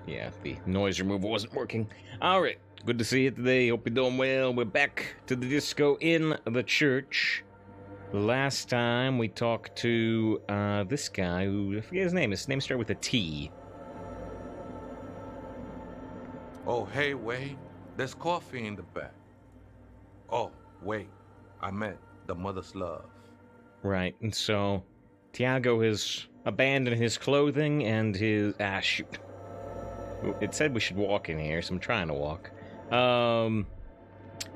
Yeah, the noise removal wasn't working. Alright, good to see you today. Hope you're doing well. We're back to the disco in the church. Last time we talked to this guy who, I forget his name. His name started with a T. Oh, hey, Wade. There's coffee in the back. Oh, wait. I meant the mother's love. Right, and so Tiago has abandoned his clothing and his... Ah, shoot. It said we should walk in here, so I'm trying to walk.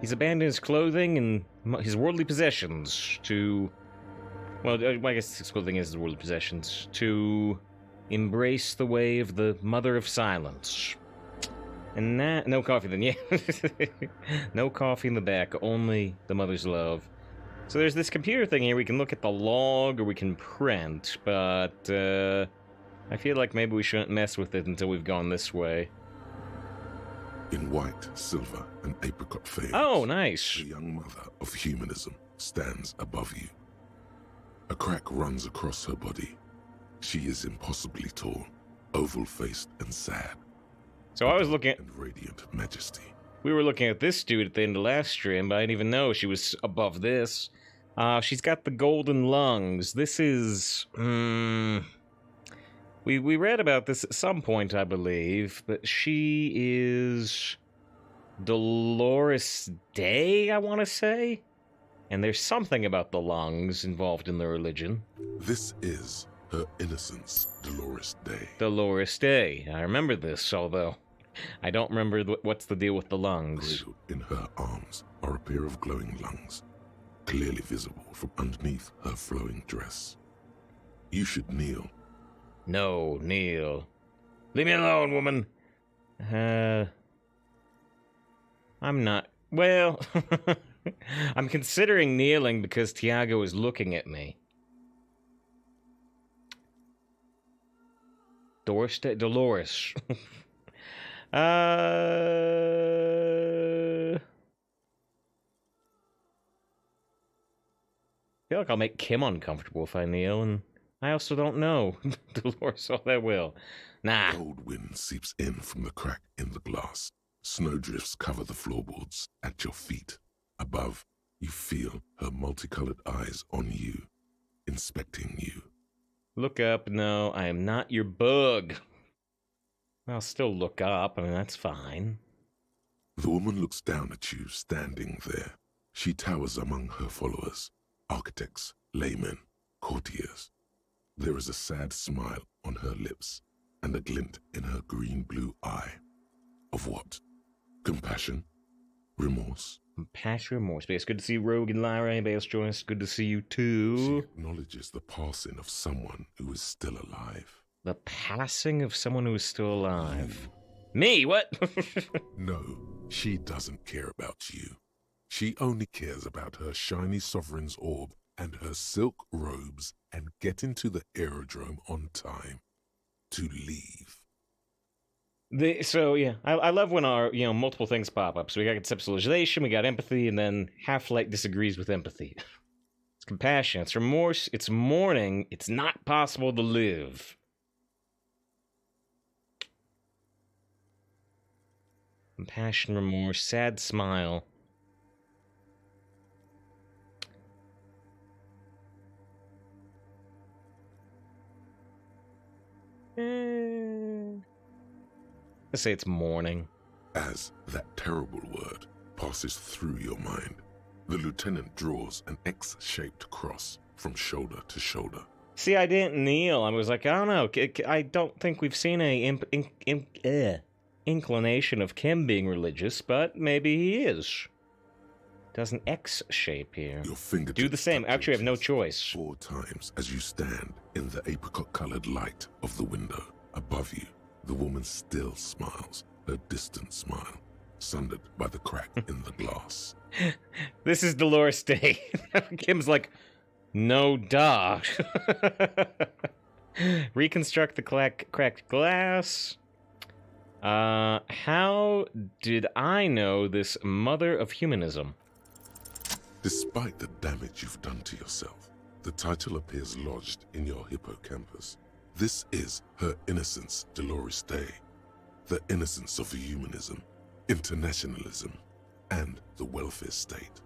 He's abandoned his clothing and his worldly possessions to... Well, I guess his clothing is his worldly possessions. To embrace the way of the Mother of Silence. And that... No coffee then, yeah. No coffee in the back, only the Mother's love. So there's this computer thing here. We can look at the log or we can print, but... I feel like maybe we shouldn't mess with it until we've gone this way. In white, silver, and apricot fades. Oh, nice. The young mother of humanism stands above you. A crack runs across her body. She is impossibly tall, oval-faced and sad. So I was looking at... And radiant majesty. We were looking at this dude at the end of last stream, but I didn't even know she was above this. She's got the golden lungs. This is... We read about this at some point, I believe, but she is Dolores Day, I want to say? And there's something about the lungs involved in the religion. This is her innocence, Dolores Day. Dolores Day. I remember this, although I don't remember what's the deal with the lungs. Cradled in her arms are a pair of glowing lungs, clearly visible from underneath her flowing dress. You should kneel. No, kneel. Leave me alone, woman. I'm not... Well, I'm considering kneeling because Tiago is looking at me. Dolores. I feel like I'll make Kim uncomfortable if I kneel, and I also don't know Dolores all that well. Nah. Cold wind seeps in from the crack in the glass. Snowdrifts cover the floorboards at your feet. Above, you feel her multicolored eyes on you, inspecting you. Look up. No, I am not your bug. I'll still look up. I mean, that's fine. The woman looks down at you, standing there. She towers among her followers, architects, laymen, courtiers. There is a sad smile on her lips and a glint in her green-blue eye. Of what? Compassion? Remorse? Compassion, remorse. But it's good to see Rogue and Lyra. Anybody else join us? Good to see you too. She acknowledges the passing of someone who is still alive. The passing of someone who is still alive. Me? What? No, she doesn't care about you. She only cares about her shiny sovereign's orb and her silk robes and getting to the aerodrome on time to leave. So yeah, I love when our multiple things pop up. So we got conceptualization, we got empathy, and then Half-Light disagrees with empathy. It's compassion, it's remorse, it's mourning. It's not possible to live. Compassion, remorse, sad smile. Let's say it's mourning. As that terrible word passes through your mind, the lieutenant draws an X-shaped cross from shoulder to shoulder. See, I didn't kneel. I was like, I don't know. I don't think we've seen a inclination of Kim being religious, but maybe he is. Does an X shape here. Your fingertips do the same. Actually, I have no choice. 4 times as you stand in the apricot-colored light of the window. Above you, the woman still smiles, her distant smile, sundered by the crack in the glass. This is Dolores Day. Kim's like, no duh. Reconstruct the cracked glass. How did I know this mother of humanism? Despite the damage you've done to yourself, the title appears lodged in your hippocampus. This is her innocence, Dolores Day, the innocence of humanism, internationalism, and the welfare state.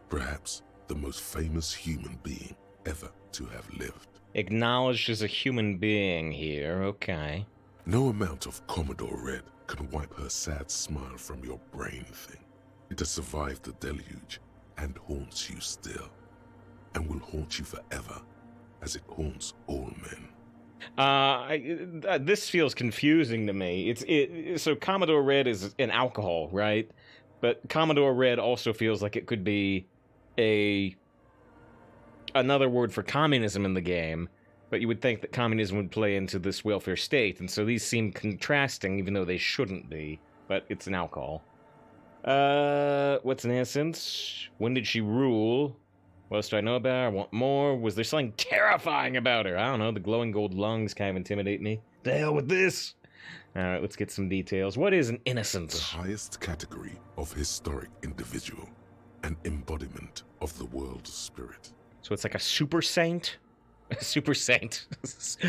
Perhaps the most famous human being ever to have lived. Acknowledged as a human being here, okay. No amount of Commodore Red can wipe her sad smile from your brain thing. It has survived the deluge and haunts you still, and will haunt you forever, as it haunts all men. This feels confusing to me. So Commodore Red is an alcohol, right? But Commodore Red also feels like it could be another word for communism in the game, but you would think that communism would play into this welfare state, and so these seem contrasting, even though they shouldn't be, but it's an alcohol. What's an essence? When did she rule? What else do I know about her? I want more. Was there something terrifying about her? I don't know, the glowing gold lungs kind of intimidate me. The hell with this! Alright, let's get some details. What is an innocence? The highest category of historic individual, an embodiment of the world spirit. So it's like a super saint? A super saint.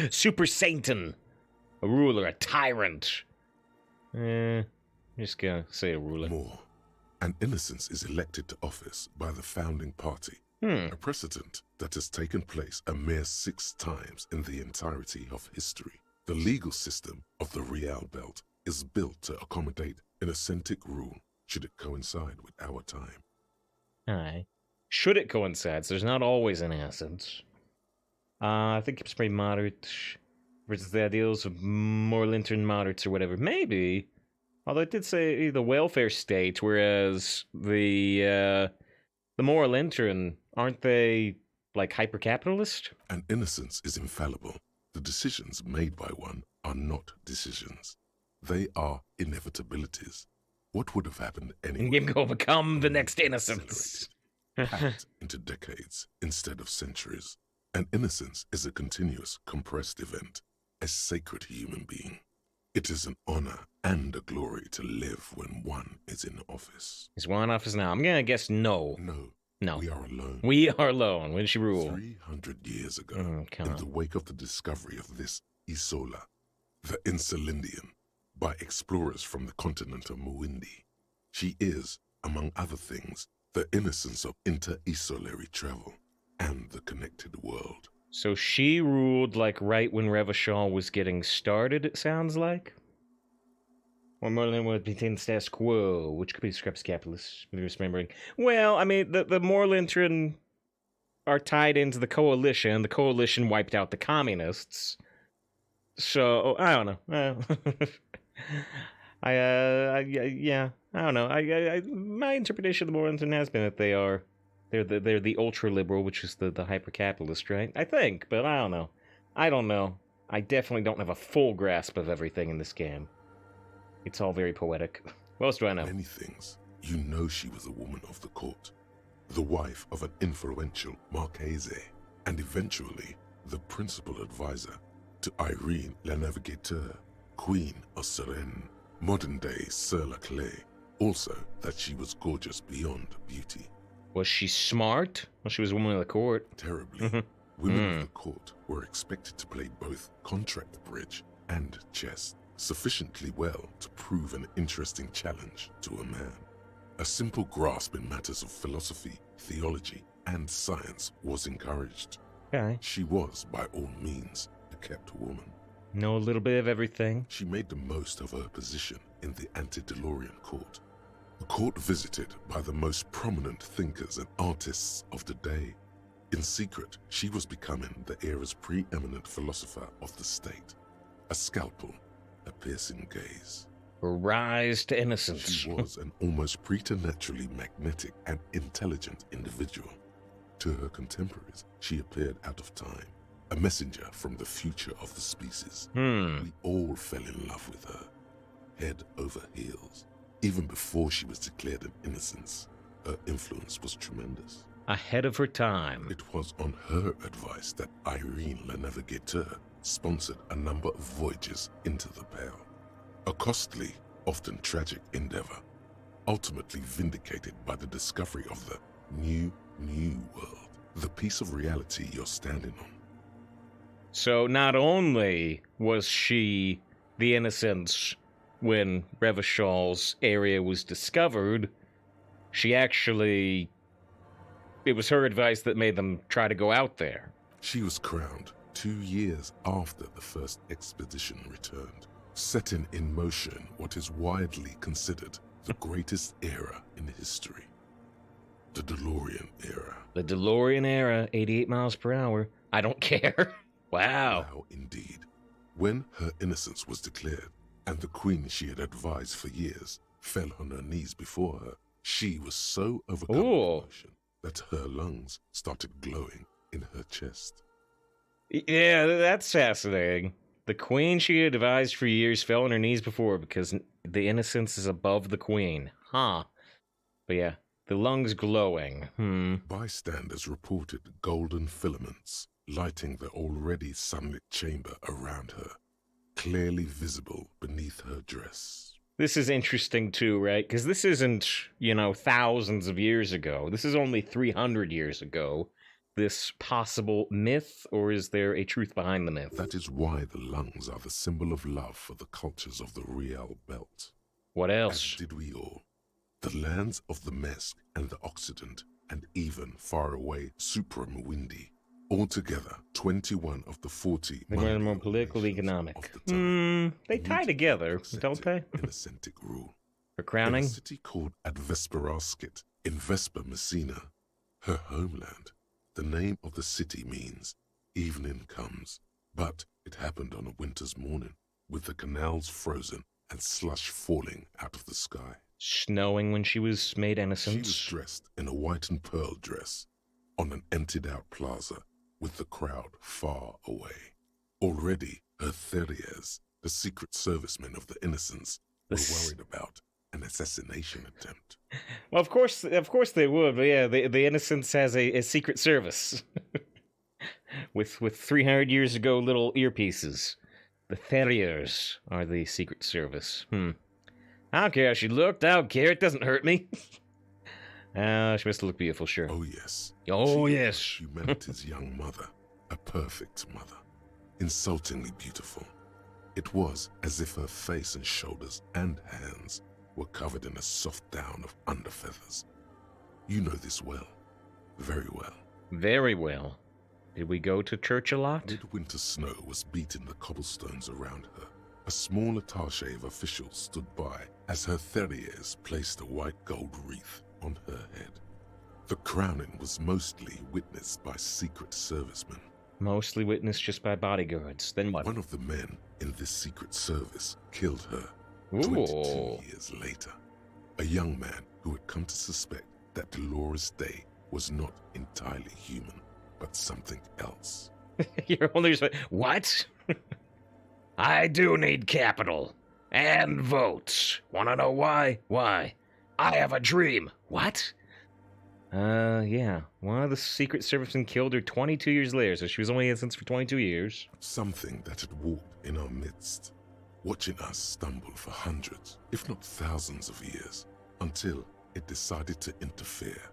Super saintin. A ruler, a tyrant. I'm just gonna say a ruler. More, an innocence is elected to office by the founding party. A precedent that has taken place a mere 6 times in the entirety of history. The legal system of the Real Belt is built to accommodate an authentic rule should it coincide with our time. Aye. Should it coincide? So there's not always an essence. I think it's pretty moderate versus the ideals of more lantern moderates or whatever. Maybe. Although it did say the welfare state, whereas the moral lantern, aren't they like hyper-capitalist? An innocence is infallible. The decisions made by one are not decisions. They are inevitabilities. What would have happened anyway? And go become the next innocence. Packed into decades instead of centuries. An innocence is a continuous, compressed event, a sacred human being. It is an honor and a glory to live when one is in office. Is one in office now? I'm gonna guess no. No. We are alone. We are alone. When did she rule? 300 years ago, in the wake of the discovery of this Isola, the Insulindian, by explorers from the continent of Muindi. She is, among other things, the innocence of inter-isolary travel and the connected world. So she ruled like right when Revachol was getting started, it sounds like? Or more than would maintain the status quo, which could be described as capitalist, misremembering. Well, I mean, the Morlintran are tied into the coalition. The coalition wiped out the communists. So, I don't know. Yeah, I don't know. My interpretation of the Morlintran has been that they're the ultra-liberal, which is the hyper-capitalist, right? I think, but I don't know. I definitely don't have a full grasp of everything in this game. It's all very poetic. What else do I know? Many things. You know she was a woman of the court, the wife of an influential Marchese, and eventually the principal advisor to Irene La Navigateur, Queen of Suresnes, modern-day Sir La Clé. Also, that she was gorgeous beyond beauty. Was she smart? Well, she was a woman of the court. Terribly. Women of the court were expected to play both contract bridge and chess sufficiently well to prove an interesting challenge to a man. A simple grasp in matters of philosophy, theology, and science was encouraged. Okay. She was, by all means, a kept woman. Know a little bit of everything. She made the most of her position in the antediluvian court. A court visited by the most prominent thinkers and artists of the day. In secret, she was becoming the era's preeminent philosopher of the state. A scalpel, a piercing gaze. Rise to innocence. She was an almost preternaturally magnetic and intelligent individual. To her contemporaries, she appeared out of time, a messenger from the future of the species. We all fell in love with her, head over heels. Even before she was declared an innocence, her influence was tremendous. Ahead of her time. It was on her advice that Irene La Navigateur sponsored a number of voyages into the Pale. A costly, often tragic endeavor, ultimately vindicated by the discovery of the new world, the piece of reality you're standing on. So not only was she the innocence when Revachal's area was discovered, she actually... It was her advice that made them try to go out there. She was crowned 2 years after the first expedition returned, setting in motion what is widely considered the greatest era in history. The DeLorean era. The DeLorean era, 88 miles per hour. I don't care. Wow. Wow, indeed. When her innocence was declared, and the queen she had advised for years fell on her knees before her, she was so overcome with emotion that her lungs started glowing in her chest. Yeah, that's fascinating. The queen she had advised for years fell on her knees before because the innocence is above the queen. Huh. But yeah, the lungs glowing. Bystanders reported golden filaments lighting the already sunlit chamber around her, clearly visible beneath her dress. This is interesting too, right? Because this isn't, thousands of years ago. This is only 300 years ago. This possible myth, or is there a truth behind the myth? That is why the lungs are the symbol of love for the cultures of the Real Belt. What else? As did we all. The lands of the Mesk and the Occident, and even far away Supremawindi. Altogether, 21 of the 40 more political, economic. Of the time They tie together, don't they? In Ascentic rule. For crowning? In a city called Advesperaskit, in Vesper Messina, her homeland. The name of the city means evening comes, but it happened on a winter's morning, with the canals frozen and slush falling out of the sky. Snowing when she was made innocent. She was dressed in a white and pearl dress on an emptied-out plaza with the crowd far away. Already, her Theriers, the secret servicemen of the Innocents, were worried about an assassination attempt. Well, of course they would. But yeah, the Innocents has a secret service with 300 years ago little earpieces. The Theriers are the secret service. I don't care how she looked. I don't care. It doesn't hurt me. She must look beautiful, sure. Oh, yes. Oh, She yes. was humanity's young mother, a perfect mother, insultingly beautiful. It was as if her face and shoulders and hands were covered in a soft down of underfeathers. You know this well. Very well. Very well. Did we go to church a lot? Midwinter snow was beating the cobblestones around her. A small attaché of officials stood by as her Theriers placed a white gold wreath on her head. The crowning was mostly witnessed by secret servicemen. Mostly witnessed just by bodyguards. Then what? One of the men in this secret service killed her 22 years later. A young man who had come to suspect that Dolores Day was not entirely human, but something else. You're only just like, what? I do need capital. And votes. Wanna know why? Why? I have a dream. What? Yeah. One of the Secret Servicemen killed her 22 years later, so she was only innocent for 22 years. Something that had walked in our midst, watching us stumble for hundreds, if not thousands of years, until it decided to interfere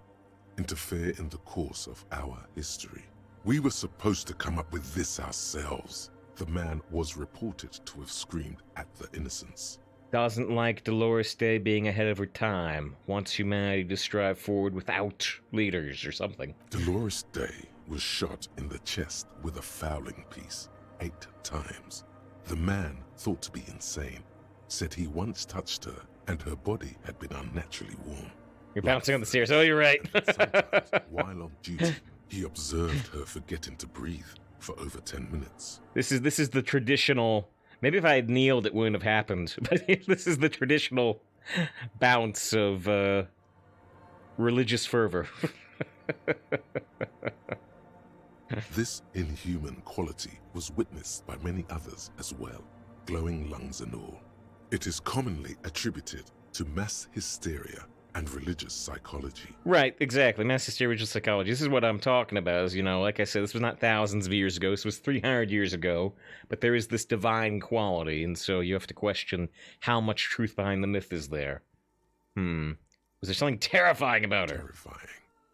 in the course of our history. We were supposed to come up with this ourselves. The man was reported to have screamed at the Innocents. Doesn't like Dolores Day being ahead of her time. Wants humanity to strive forward without leaders or something. Dolores Day was shot in the chest with a fowling piece 8 times. The man, thought to be insane, said he once touched her and her body had been unnaturally warm. You're bouncing on the stairs. Oh, you're right. While on duty, he observed her forgetting to breathe for over 10 minutes. This is the traditional... Maybe if I had kneeled, it wouldn't have happened. But this is the traditional bounce of religious fervor. This inhuman quality was witnessed by many others as well, glowing lungs and all. It is commonly attributed to mass hysteria and religious psychology. Right, exactly. Mass hysteria, religious psychology. This is what I'm talking about. Is, like I said, this was not thousands of years ago. This was 300 years ago. But there is this divine quality, and so you have to question how much truth behind the myth is there. Was there something terrifying about her? Terrifying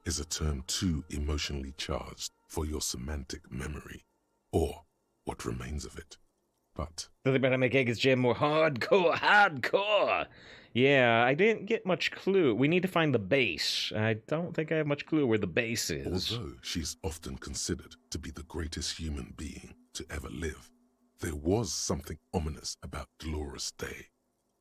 is a term too emotionally charged for your semantic memory, or what remains of it. But So they better make Egg's Jam more hardcore. Yeah, I didn't get much clue. We need to find the base. I don't think I have much clue where the base is. although she's often considered to be the greatest human being to ever live, there was something ominous about Dolores Day,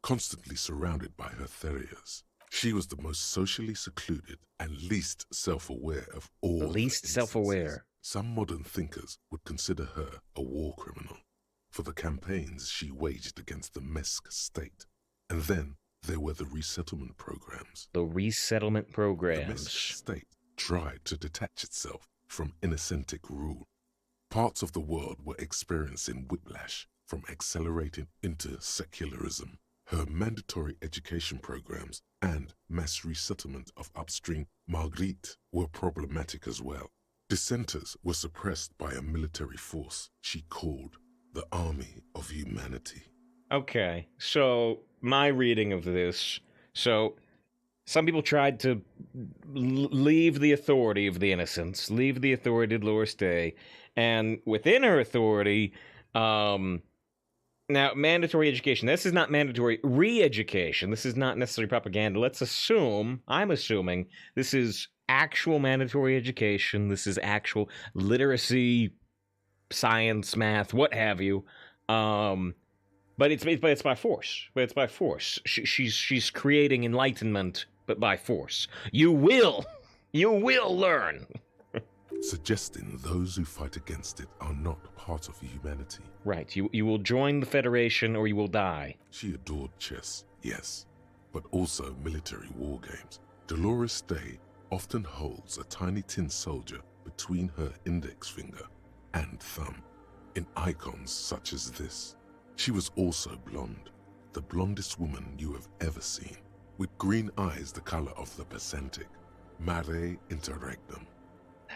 constantly surrounded by her terriers. She was the most socially secluded and least self-aware of all. The her least instances. self-aware. Some modern thinkers would consider her a war criminal for the campaigns she waged against the Mesk state. And then there were the resettlement programs. The resettlement The Mesk programs. state tried to detach itself from Innocentic rule. Parts of the world were experiencing whiplash from accelerating into secularism. Her mandatory education programs and mass resettlement of upstream Marguerite were problematic as well. Dissenters were suppressed by a military force she called the Army of Humanity. Okay, so my reading of this. So some people tried to leave the authority of the Innocents, leave the authority of Dolores Day, and within her authority, now, mandatory education. This is not mandatory re-education. This is not necessarily propaganda. Let's assume, I'm assuming, this is actual mandatory education. This is actual literacy, science, math, what have you. But it's by force. But it's by force. She's creating enlightenment, but by force. You will learn. Suggesting those who fight against it are not part of humanity. Right. You will join the Federation or you will die. She adored chess, yes, but also military war games. Dolores Day often holds a tiny tin soldier between her index finger and thumb in icons such as this. She was also blonde, the blondest woman you have ever seen, with green eyes the color of the Pacentic, Mare Interregnum.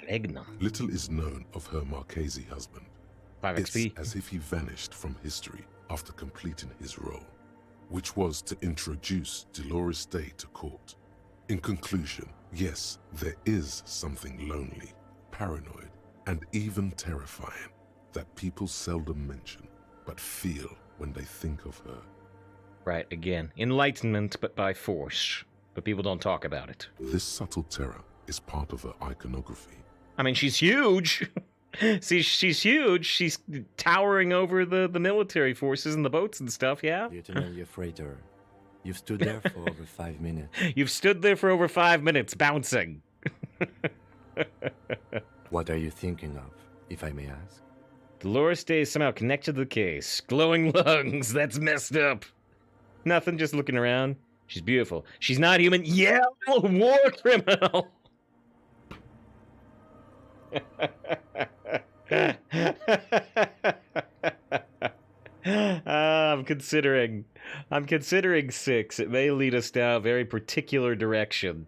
Regnum. Little is known of her Marchese husband. 5 It's XP. as if he vanished from history after completing his role, which was to introduce Dolores Day to court. In conclusion, yes, there is something lonely, paranoid, and even terrifying that people seldom mention, but feel when they think of her. Right, again. Enlightenment, but by force. But people don't talk about it. This subtle terror is part of her iconography. I mean, she's huge. See, she's huge. She's towering over the military forces and the boats and stuff, yeah? Lieutenant Yefrater, you've stood there for over 5 minutes. You've stood there for over 5 minutes, bouncing. What are you thinking of, if I may ask? Dolores Day is somehow connected to the case. Glowing lungs, that's messed up. Nothing, just looking around. She's beautiful. She's not human. Yeah, war criminal. I'm considering 6. It may lead us down a very particular direction.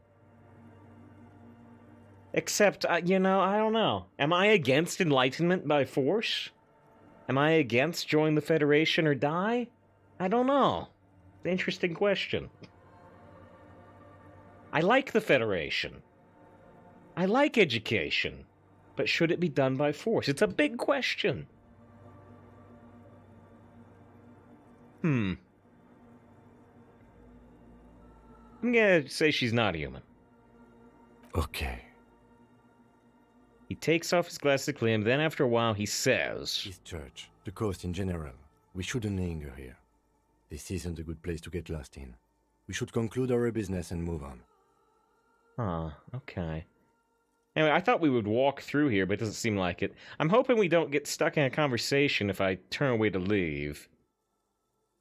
Except, I don't know. Am I against enlightenment by force? Am I against join the Federation or die? I don't know. It's an interesting question. I like the Federation. I like education. But should it be done by force? It's a big question. I'm gonna say she's not human. Okay. He takes off his glasses to clean him, then after a while he says... This church, the coast in general, we shouldn't linger here. This isn't a good place to get lost in. We should conclude our business and move on. Okay. Anyway, I thought we would walk through here, but it doesn't seem like it. I'm hoping we don't get stuck in a conversation if I turn away to leave.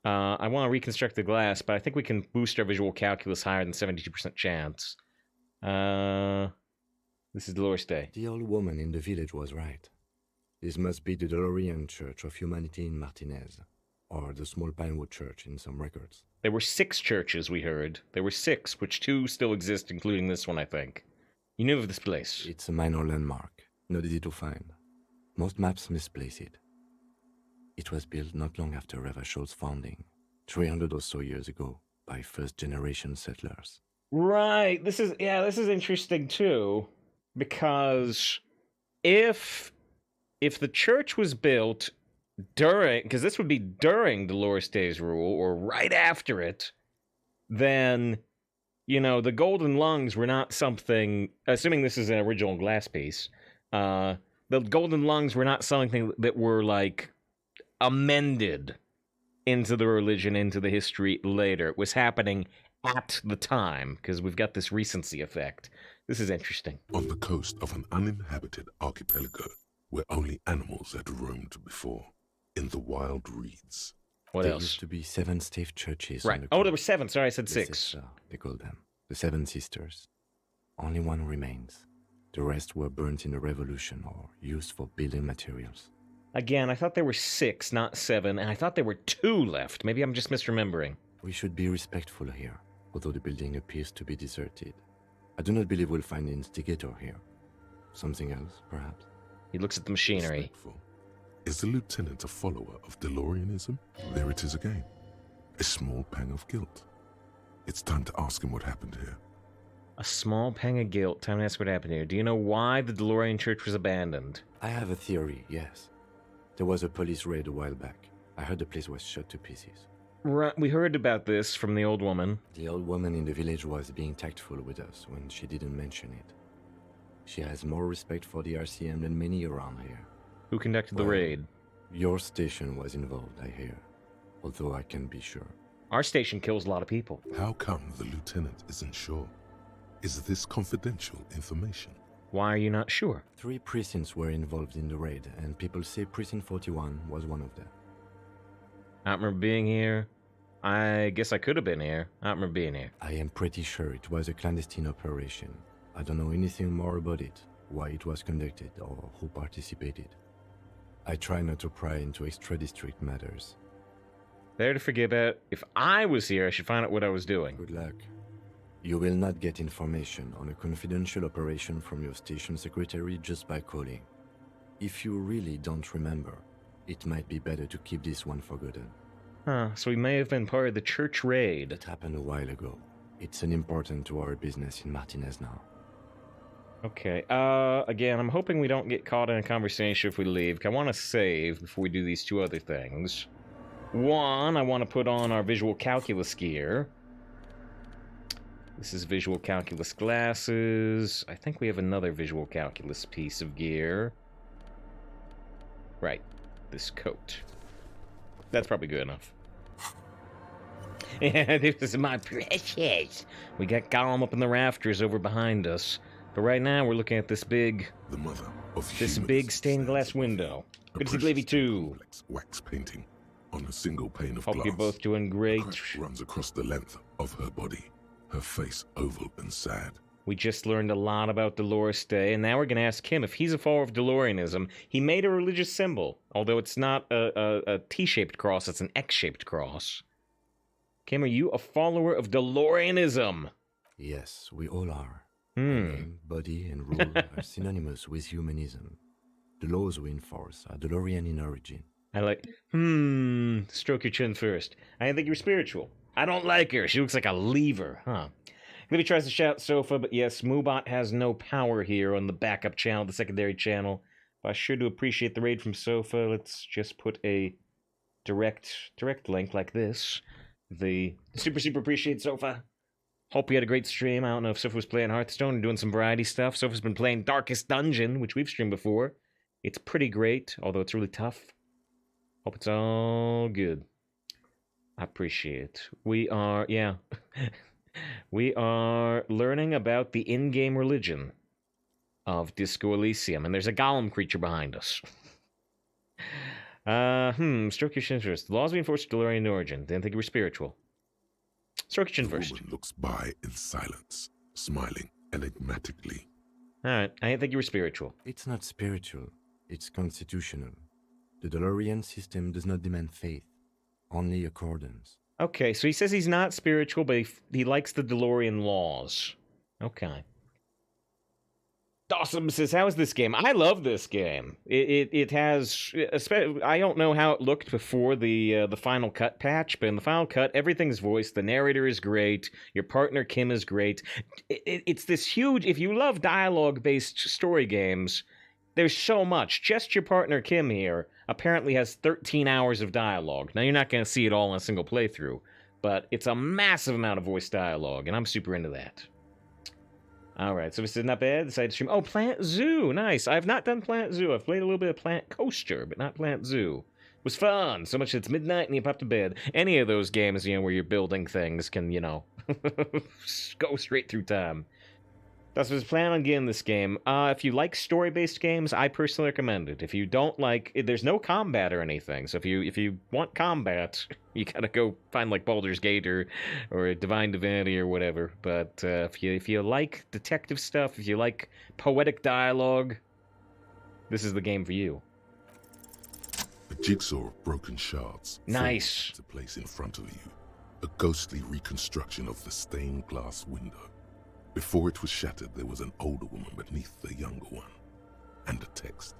I want to reconstruct the glass, but I think we can boost our visual calculus higher than 72% chance. This is Dolores Day. The old woman in the village was right. This must be the Delorean Church of Humanity in Martinez, or the Small Pinewood Church in some records. There were 6 churches, we heard. There were 6, which 2 still exist, including this one, I think. You knew of this place. It's a minor landmark, not easy to find. Most maps misplace it. It was built not long after Ravachol's founding, 300 or so years ago, by first-generation settlers. Right. This is interesting too, because if the church was built during, because this would be during Dolores Day's rule or right after it, then, you know, the golden lungs were not something, assuming this is an original glass piece, the golden lungs were not something that were, like, amended into the religion, into the history later. It was happening at the time, because we've got this recency effect. This is interesting. On the coast of an uninhabited archipelago where only animals had roamed before, in the wild reeds. What There else? used to be 7 stave churches. Right. On the Oh, there coast. were 7. Sorry, I said The 6. sister, they call them. The 7 sisters. Only one remains. The rest were burnt in the revolution or used for building materials. Again, I thought there were 6, not 7, and I thought there were 2 left. Maybe I'm just misremembering. We should be respectful here, although the building appears to be deserted. I do not believe we'll find the instigator here. Something else, perhaps? He looks at the machinery. Respectful. Is the lieutenant a follower of DeLoreanism? There it is again. A small pang of guilt. It's time to ask him what happened here. A small pang of guilt. Time to ask what happened here. Do you know why the DeLorean church was abandoned? I have a theory, yes. There was a police raid a while back. I heard the place was shot to pieces. Right, we heard about this from the old woman. The old woman in the village was being tactful with us when she didn't mention it. She has more respect for the RCM than many around here. Who conducted the Well, raid? Your station was involved, I hear. Although I can't be sure. Our station kills a lot of people. How come the lieutenant isn't sure? Is this confidential information? Why are you not sure? 3 precincts were involved in the raid, and people say Precinct 41 was one of them. I don't remember being here. I guess I could have been here. I don't remember being here. I am pretty sure it was a clandestine operation. I don't know anything more about it, why it was conducted, or who participated. I try not to pry into extra-district matters. There to forget about. If I was here, I should find out what I was doing. Good luck. You will not get information on a confidential operation from your station secretary just by calling. If you really don't remember, it might be better to keep this one forgotten. Huh, so we may have been part of the church raid. It happened a while ago. It's unimportant to our business in Martinez now. Okay, again, I'm hoping we don't get caught in a conversation if we leave. I want to save before we do these 2 other things. One, I want to put on our visual calculus gear. This is visual calculus glasses. I think we have another visual calculus piece of gear. Right, this coat. That's probably good enough. Yeah, this is my precious. We got Gollum up in the rafters over behind us. But right now, we're looking at this big, The mother of this humans big stained glass stands above window. a Good to see precious Blavey too. complex wax painting on a single pane of Hope glass. you're both doing A great. crack runs across the length of her body, her face oval and sad. We just learned a lot about Dolores Day, and now we're going to ask him if he's a follower of DeLoreanism. He made a religious symbol, although it's not a T-shaped cross, it's an X-shaped cross. Kim, are you a follower of DeLoreanism? Yes, we all are. Hmm. Name, body, and rule are synonymous with humanism. The laws we enforce are DeLorean in origin. I like, stroke your chin first. I didn't think you were spiritual. I don't like her. She looks like a lever, huh? Libby tries to shout Sofa, but yes, Moobot has no power here on the backup channel, the secondary channel. But I sure do appreciate the raid from Sofa. Let's just put a direct link like this. The super appreciate Sofa. Hope you had a great stream. I don't know if Sofa was playing Hearthstone or doing some variety stuff. Sofa's been playing Darkest Dungeon, which we've streamed before. It's pretty great, although it's really tough. Hope it's all good. I appreciate it. We are, yeah. We are learning about the in-game religion of Disco Elysium, and there's a golem creature behind us. Stroke your chin first. The laws we enforce are DeLorean in origin. Didn't think you were spiritual. Stroke your chin The first. woman looks by in silence, smiling enigmatically. Alright, I didn't think you were spiritual. It's not spiritual, it's constitutional. The DeLorean system does not demand faith, only accordance. Okay, so he says he's not spiritual, but he likes the DeLorean laws. Okay. Dawson says, how is this game? I love this game. It has... I don't know how it looked before the Final Cut patch, but in the Final Cut, everything's voiced. The narrator is great. Your partner, Kim, is great. It's this huge... If you love dialogue-based story games, there's so much. Just your partner, Kim, here. apparently has 13 hours of dialogue. Now, you're not going to see it all in a single playthrough, but it's a massive amount of voice dialogue, and I'm super into that. Alright, so this is not bad. Decided to stream. Oh, Plant Zoo! Nice. I've not done Plant Zoo. I've played a little bit of Plant Coaster, but not Plant Zoo. It was fun. So much it's midnight and you pop to bed. Any of those games, where you're building things can, go straight through time. That's what I was planning on getting this game. If you like story-based games, I personally recommend it. If you don't like, there's no combat or anything. So if you want combat, you gotta go find like Baldur's Gate or Divine Divinity or whatever. But if you like detective stuff, if you like poetic dialogue, this is the game for you. A jigsaw of broken shards. Nice. To place in front of you, a ghostly reconstruction of the stained glass window. Before it was shattered, there was an older woman beneath the younger one, and a text,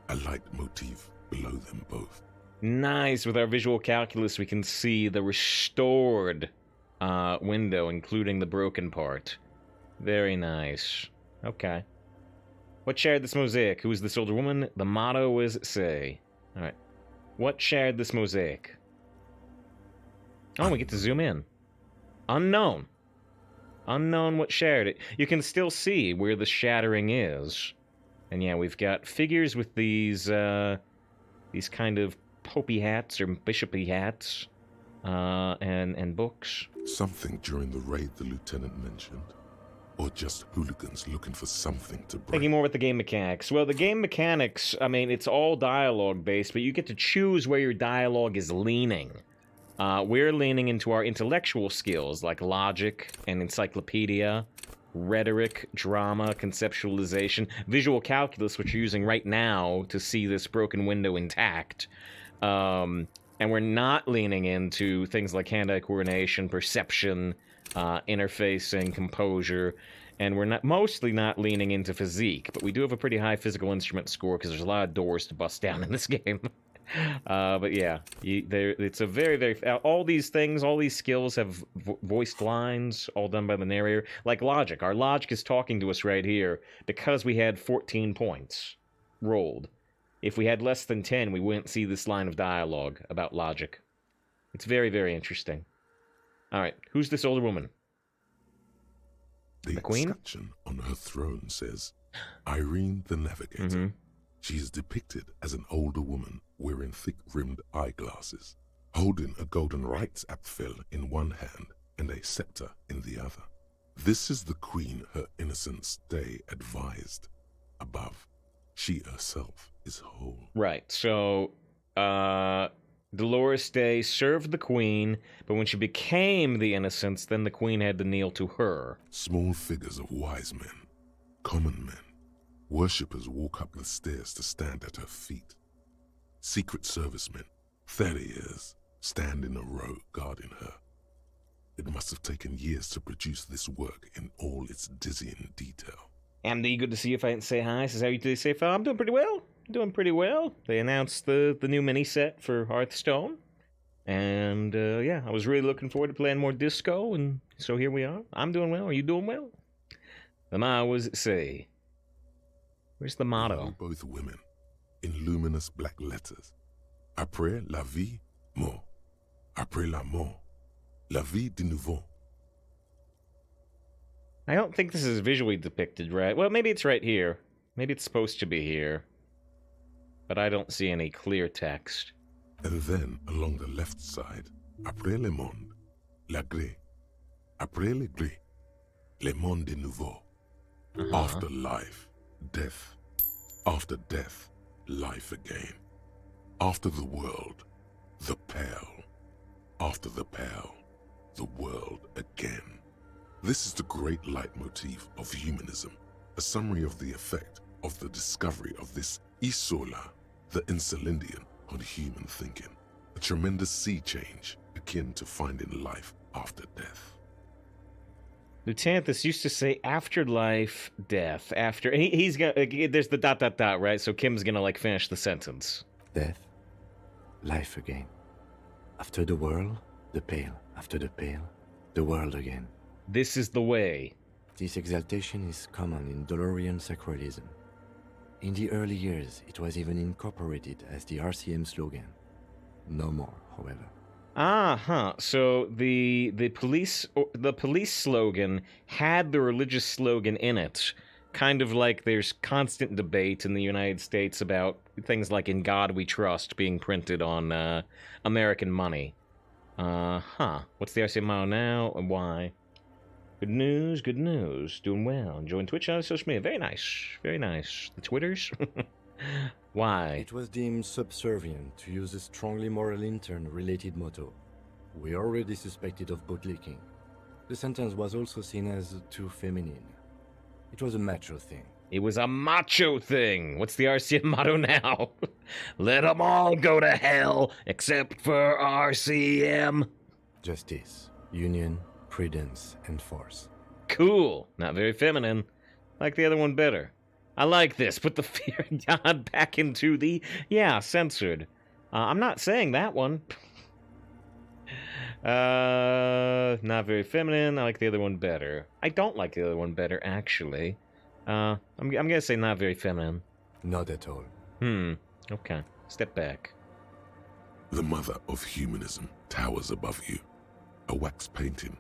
a light motif below them both. Nice. With our visual calculus, we can see the restored window, including the broken part. Very nice. Okay. What shared this mosaic? Who is this older woman? The motto was say. All right. What shared this mosaic? Oh, we get to zoom in. Unknown. Unknown what shared it. You can still see where the shattering is. And yeah, we've got figures with these kind of popey hats or bishopy hats, and books. Something during the raid the lieutenant mentioned, or just hooligans looking for something to break. Thinking more about the game mechanics. Well, the game mechanics, I mean, it's all dialogue based, but you get to choose where your dialogue is leaning. We're leaning into our intellectual skills, like logic and encyclopedia, rhetoric, drama, conceptualization, visual calculus, which you're using right now to see this broken window intact. And we're not leaning into things like hand-eye coordination, perception, interfacing, composure, and we're mostly not leaning into physique, but we do have a pretty high physical instrument score because there's a lot of doors to bust down in this game. But yeah, it's a very, very... all these things, all these skills have voiced lines, all done by the narrator. Like logic. Our logic is talking to us right here because we had 14 points rolled. If we had less than 10, we wouldn't see this line of dialogue about logic. It's very, very interesting. Alright, who's this older woman? The queen? inscription on her throne says, Irene the Navigator. Mm-hmm. She is depicted as an older woman wearing thick-rimmed eyeglasses, holding a golden rights apfel in one hand and a scepter in the other. This is the queen her innocence day advised. Above, she herself is whole. Right, so, Dolores Day served the queen, but when she became the innocence, then the queen had to kneel to her. Small figures of wise men, common men, worshippers walk up the stairs to stand at her feet. Secret servicemen, 30 years, stand in a row guarding her. It must have taken years to produce this work in all its dizzying detail. Andy, good to see you. If I didn't say hi, says how you doing? Say, I'm doing pretty well. Doing pretty well. They announced the new mini set for Hearthstone, and yeah, I was really looking forward to playing more disco, and so here we are. I'm doing well. Are you doing well? The motto was say. Where's the motto? Both women, in luminous black letters. Après la vie, mort. Après la mort, la vie de nouveau. I don't think this is visually depicted, right? Well, maybe it's right here. Maybe it's supposed to be here. But I don't see any clear text. And then, along the left side, après le monde, la gré. Après le gré, le monde de nouveau. After life, death. After death, life again. After the world, the pale. After the pale, the world again. This is the great leitmotif of humanism, a summary of the effect of the discovery of this isola, the insulindian, on human thinking, a tremendous sea change akin to finding life after death. Lieutenant, this used to say afterlife, death, after... He's gonna... There's the ... right? So Kim's gonna, like, finish the sentence. Death, life again. After the world, the pale. After the pale, the world again. This is the way. This exaltation is common in Dolorian sacralism. In the early years, it was even incorporated as the RCM slogan. No more, however. So the police slogan had the religious slogan in it, kind of like there's constant debate in the United States about things like "In God We Trust" being printed on American money. What's the RCM motto now and why? Good news, good news. Doing well. Enjoying Twitch and other social media. Very nice, very nice. The Twitters. Why? It was deemed subservient to use a strongly moral intern-related motto. We already suspected of bootlicking. The sentence was also seen as too feminine. It was a macho thing. It was a macho thing. What's the RCM motto now? Let them all go to hell, except for RCM. Justice, union, prudence, and force. Cool. Not very feminine. Like the other one better. I like this. Put the fear of God back into the... Yeah, censored. I'm not saying that one. Not very feminine. I like the other one better. I don't like the other one better, actually. I'm gonna say not very feminine. Not at all. Okay. Step back. The mother of humanism towers above you. A wax painting.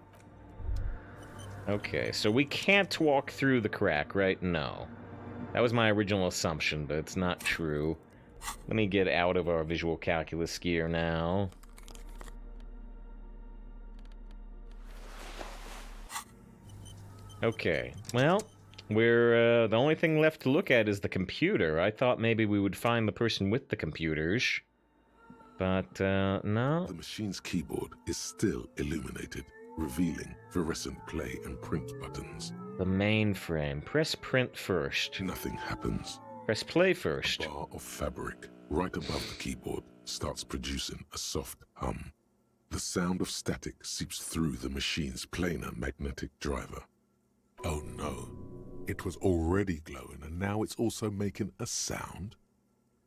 Okay, so we can't walk through the crack, right? No. That was my original assumption, but it's not true. Let me get out of our visual calculus gear now. Okay, well, we're, the only thing left to look at is the computer. I thought maybe we would find the person with the computers. But, no. The machine's keyboard is still illuminated, revealing fluorescent play and print buttons. The mainframe. Press print first. Nothing happens. Press play first. A bar of fabric right above the keyboard starts producing a soft hum. The sound of static seeps through the machine's planar magnetic driver. Oh no, it was already glowing and now it's also making a sound?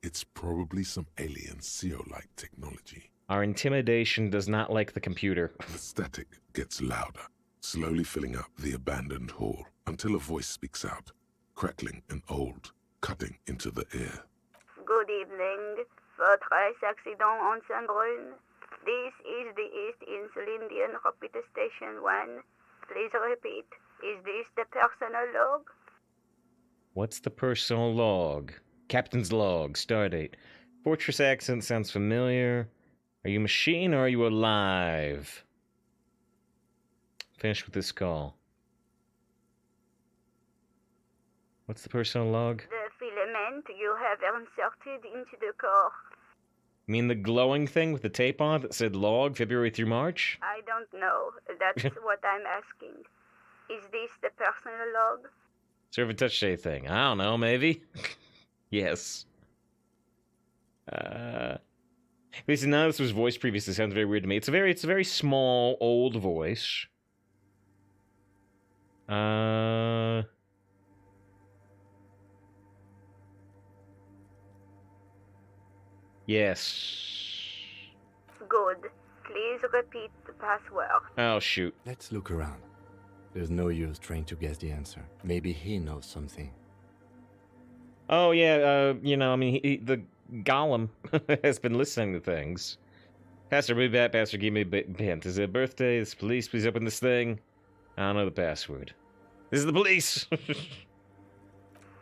It's probably some alien CO-like technology. Our intimidation does not like the computer. The static gets louder, slowly filling up the abandoned hall until a voice speaks out, crackling and old, cutting into the air. Good evening. Votre accident on Saint-Brun. This is the East Insulindian Repeater Station 1. Please repeat. Is this the personal log? What's the personal log? Captain's log. Stardate. Fortress accent sounds familiar. Are you a machine or are you alive? Finish with this call. What's the personal log? The filament you have inserted into the core. You mean the glowing thing with the tape on it that said log, February through March? I don't know. That's what I'm asking. Is this the personal log? Serve a touch day thing. I don't know, maybe? Yes. Listen, now this was voiced previously. It sounds very weird to me. It's a very small, old voice. Yes. Good. Please repeat the password. Oh, shoot. Let's look around. There's no use trying to guess the answer. Maybe he knows something. Oh, yeah, I mean, the Golem has been listening to things. Pastor, be back. Pastor, give me a hint. Is it a birthday? Is police? Please open this thing. I don't know the password. This is the police!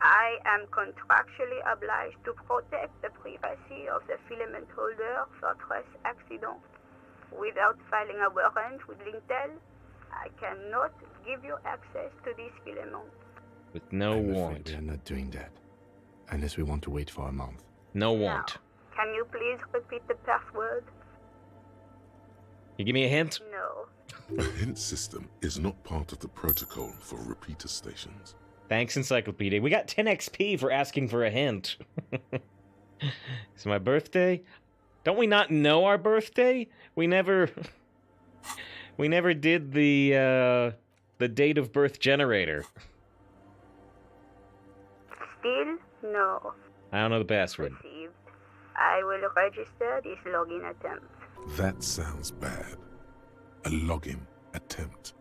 I am contractually obliged to protect the privacy of the filament holder for stress accident. Without filing a warrant with Lintel, I cannot give you access to this filament. With no I'm warrant. afraid we are not doing that. Unless we want to wait for a month. No warrant. Now, can you please repeat the password? You give me a hint? No. The hint system is not part of the protocol for repeater stations. Thanks, Encyclopedia. We got 10 XP for asking for a hint. It's my birthday? Don't we not know our birthday? We never did the date of birth generator. Still, no. I don't know the password. Received. I will register this login attempt. That sounds bad. A login attempt.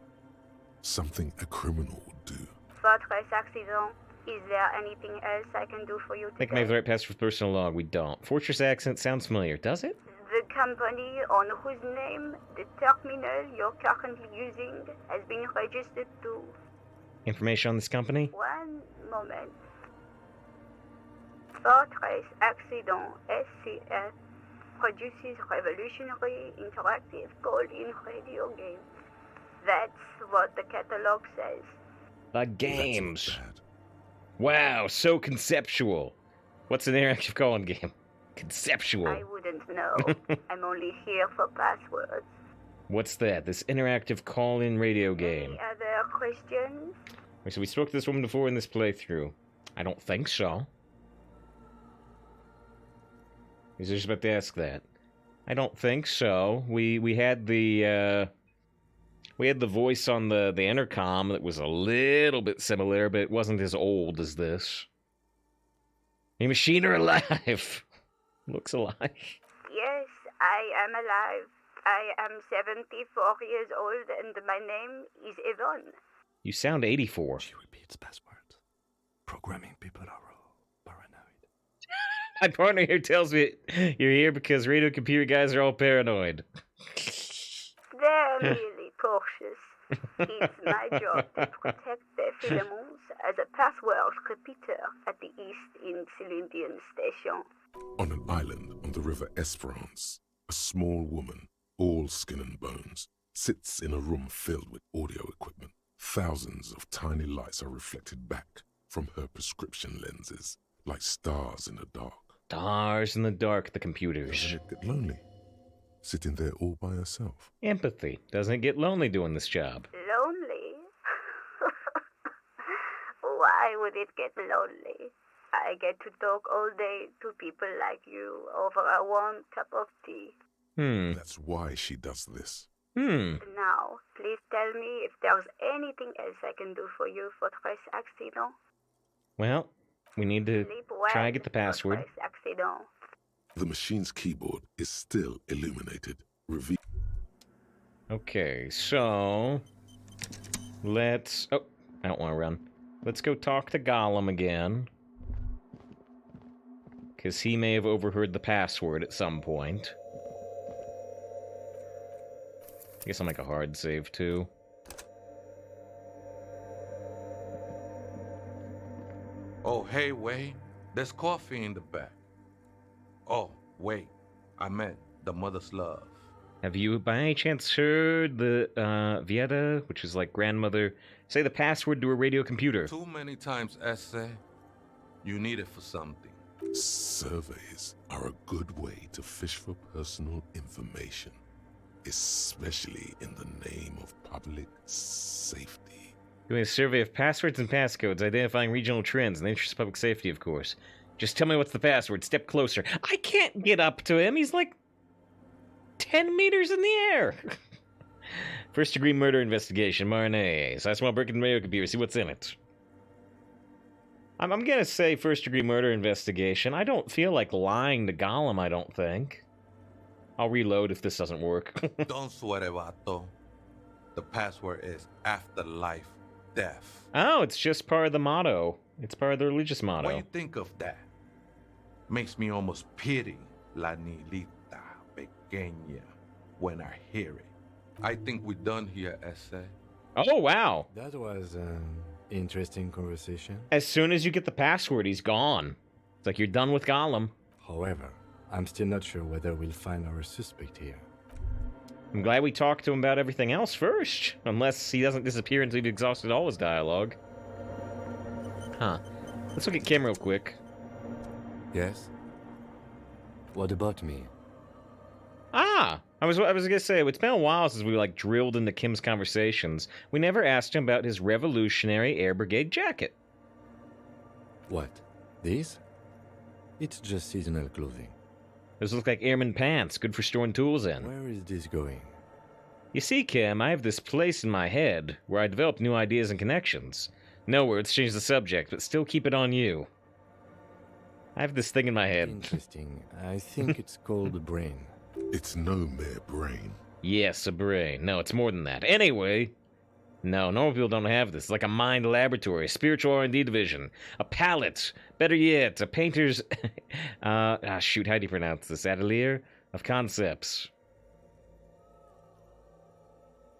Something a criminal would do. Fortress accident. Is there anything else I can do for you I think I have the today? right password for personal log. We don't. Fortress accent sounds familiar, does it? The company on whose name the terminal you're currently using has been registered to. Information on this company? One moment. Fortress Accident SCF produces revolutionary interactive call-in radio games. That's what the catalog says. The That's games. not bad. Wow, so conceptual. What's an interactive calling game? Conceptual. I wouldn't know. I'm only here for passwords. What's that? This interactive call-in radio game. Any other questions? Wait, so we spoke to this woman before in this playthrough. I don't think so. He's just about to ask that. I don't think so. We had the voice on the intercom that was a little bit similar, but it wasn't as old as this. A machine or alive? Looks alive. Yes, I am alive. I am 74 years old and my name is Yvonne. You sound 84. She repeats passwords. Programming people are all paranoid. My partner here tells me you're here because radio computer guys are all paranoid. They're really cautious. It's my job to protect their filaments as a password repeater at the East Insulindian Station. On an island on the river Esperance, a small woman, all skin and bones, sits in a room filled with audio equipment. Thousands of tiny lights are reflected back from her prescription lenses, like stars in the dark. Stars in the dark, the computers. Doesn't it get lonely, sitting there all by herself? Empathy. Doesn't it get lonely doing this job? Lonely? Why would it get lonely? I get to talk all day to people like you over a warm cup of tea. That's why she does this. Now, please tell me if there's anything else I can do for you, Fortress Accident. Well, we need to Sleep well, try and get the password. Fortress Accident. The machine's keyboard is still illuminated, revealing Okay, so let's... Oh, I don't want to run. Let's go talk to Gollum again. Because he may have overheard the password at some point. I guess I'll make a hard save, too. Oh, hey, Wade. There's coffee in the back. Oh, wait. I meant the mother's love. Have you, by any chance, heard the, Vieta, which is like grandmother, say the password to a radio computer? Too many times, Essay. You need it for something. surveys are a good way to fish for personal information, especially in the name of public safety. Doing a survey of passwords and passcodes, identifying regional trends in the interest of public safety, of course. Just tell me what's the password. Step closer. I can't get up to him. He's like 10 meters in the air. First-degree murder investigation, Marnay. So I small brick and radio computer. See what's in it. I'm gonna say first-degree murder investigation. I don't feel like lying to Gollum, I don't think. I'll reload if this doesn't work. Don't sweat it, Vato. The password is afterlife death. Oh, it's just part of the motto. It's part of the religious motto. When you think of that, makes me almost pity La Nilita Pequeña when I hear it. I think we're done here, Essay. Oh, wow. That was an interesting conversation. As soon as you get the password, he's gone. It's like you're done with Gollum. However, I'm still not sure whether we'll find our suspect here. I'm glad we talked to him about everything else first. Unless he doesn't disappear until we've exhausted all his dialogue. Huh. Let's look at Kim real quick. Yes? What about me? Ah! I was gonna say, it's been a while since we, drilled into Kim's conversations. We never asked him about his revolutionary Air Brigade jacket. What? These? It's just seasonal clothing. Those look like airman pants, good for storing tools in. Where is this going? You see, Kim, I have this place in my head where I develop new ideas and connections. No words, change the subject, but still keep it on you. I have this thing in my head. Interesting. I think it's called a brain. It's no mere brain. Yes, a brain. No, it's more than that. Anyway, No, normal people don't have this. It's like a mind laboratory, a spiritual R&D division, a palette. Better yet, a painter's... shoot, how do you pronounce this? Atelier of concepts.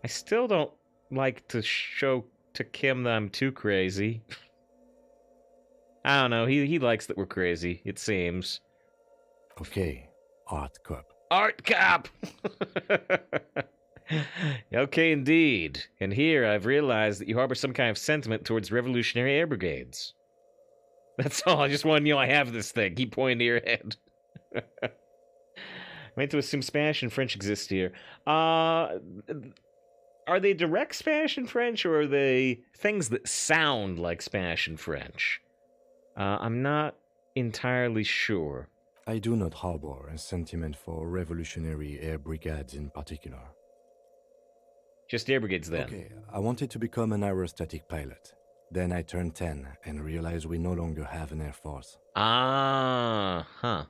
I still don't like to show to Kim that I'm too crazy. I don't know, he likes that we're crazy, it seems. Okay, Art Cop. Art Cop! Okay, indeed. And here I've realized that you harbor some kind of sentiment towards revolutionary air brigades. That's all. I just want to know I have this thing. Keep pointing to your head. I meant to assume Spanish and French exist here. Are they direct Spanish and French, or are they things that sound like Spanish and French? I'm not entirely sure. I do not harbor a sentiment for revolutionary air brigades in particular. Just air brigades, then. Okay, I wanted to become an aerostatic pilot. Then I turned 10 and realized we no longer have an air force. Ah, huh.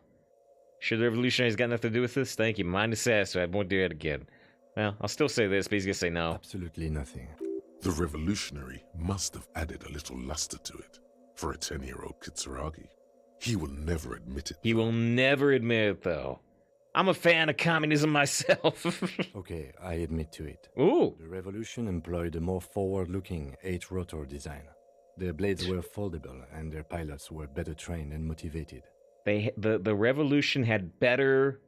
Sure the revolutionaries got nothing to do with this? Thank you. Mind is satisfied. Won't do it again. Well, I'll still say this, but he's gonna say no. Absolutely nothing. The revolutionary must have added a little luster to it for a 10-year-old Kitsuragi. He will never admit it. He will never admit it, though. I'm a fan of communism myself. Okay, I admit to it. Ooh. The revolution employed a more forward-looking 8-rotor design. Their blades were foldable and their pilots were better trained and motivated. The revolution had better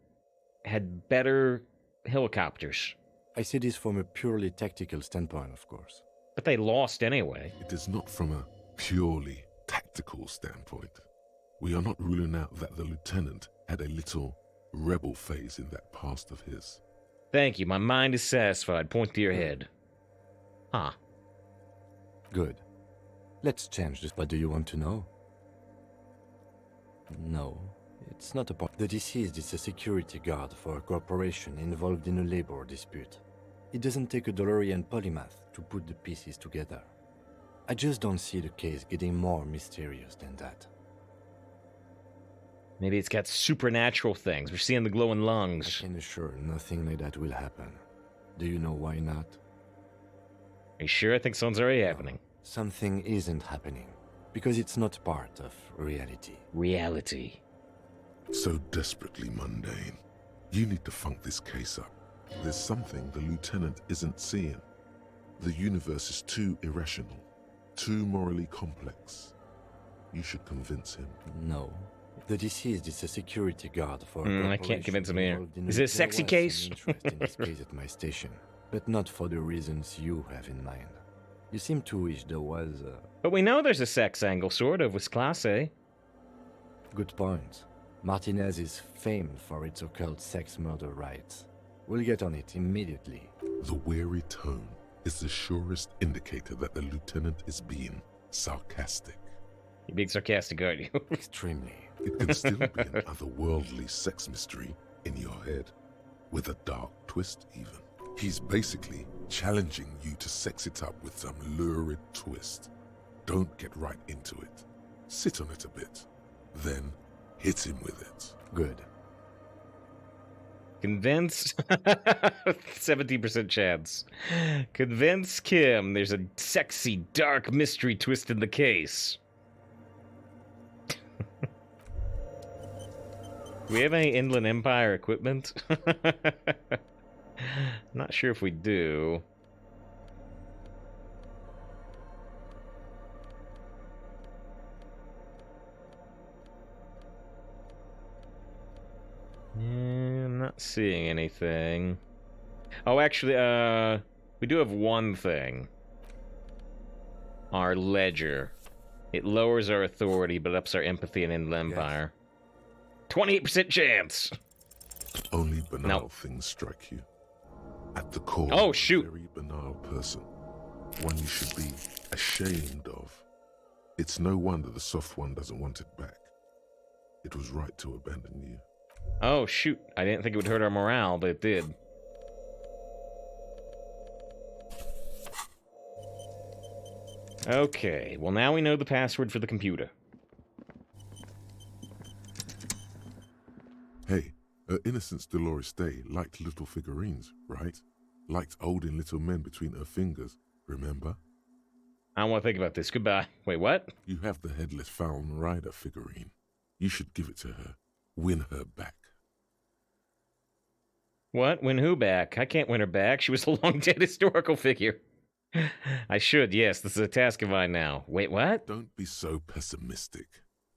helicopters. I see this from a purely tactical standpoint, of course. But they lost anyway. It is not from a purely tactical standpoint. We are not ruling out that the lieutenant had a little rebel phase in that past of his. Thank you. My mind is satisfied. Point to your head. Huh. Good. Let's change this. What do you want to know? No, it's not a part. The deceased is a security guard for a corporation involved in a labor dispute. It doesn't take a DeLorean polymath to put the pieces together. I just don't see the case getting more mysterious than that. Maybe it's got supernatural things. We're seeing the glowing I lungs. can assure nothing like that will happen. Do you know why not? Are you sure? I think something's already happening. Something isn't happening. Because it's not part of reality. Reality. So desperately mundane. You need to funk this case up. There's something the lieutenant isn't seeing. The universe is too irrational, too morally complex. You should convince him. No. The deceased is a security guard for a I corporation can't convince him here. involved in Is it a there sexy was case? some interest in this case at my station, but not for the reasons you have in mind. You seem to wish there was a... But we know there's a sex angle, sort of, with Class A. Good point. Martinez is famed for its occult sex murder rites. We'll get on it immediately. The weary tone is the surest indicator that the lieutenant is being sarcastic. You're being sarcastic, aren't you? Extremely. It can still be an otherworldly sex mystery in your head, with a dark twist even. He's basically challenging you to sex it up with some lurid twist. Don't get right into it. Sit on it a bit. Then hit him with it. Good. Convince 17% chance. Convince Kim there's a sexy, dark mystery twist in the case. Do we have any Inland Empire equipment? Not sure if we do. I'm not seeing anything. Oh, actually, we do have one thing. Our ledger. It lowers our authority, but ups our empathy in Inland Yes. Empire. 28% chance! Only banal Nope. things strike you. At the core, Oh, a shoot. very banal person. One you should be ashamed of. It's no wonder the soft one doesn't want it back. It was right to abandon you. Oh, shoot. I didn't think it would hurt our morale, but it did. Okay, well now we know the password for the computer. Hey, her Innocence Dolores Day liked little figurines, right? Liked holding little men between her fingers, remember? I don't want to think about this. Goodbye. Wait, what? You have the headless Fallen Rider figurine. You should give it to her. Win her back. What? Win who back? I can't win her back. She was a long-dead historical figure. I should, yes. This is a task of mine now. Wait, what? Don't be so pessimistic.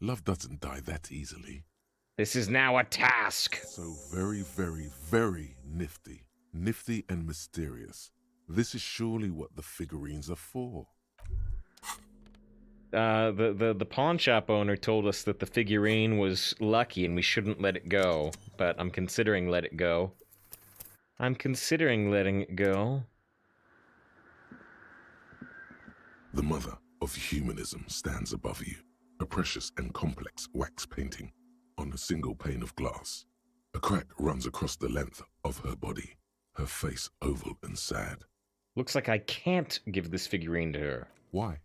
Love doesn't die that easily. This is now a task. So very, very, very nifty. Nifty and mysterious. This is surely what the figurines are for. The pawn shop owner told us that the figurine was lucky and we shouldn't let it go. But I'm considering let it go. I'm considering letting it go. The mother of humanism stands above you, a precious and complex wax painting on a single pane of glass. A crack runs across the length of her body, her face oval and sad. Looks like I can't give this figurine to her. Why?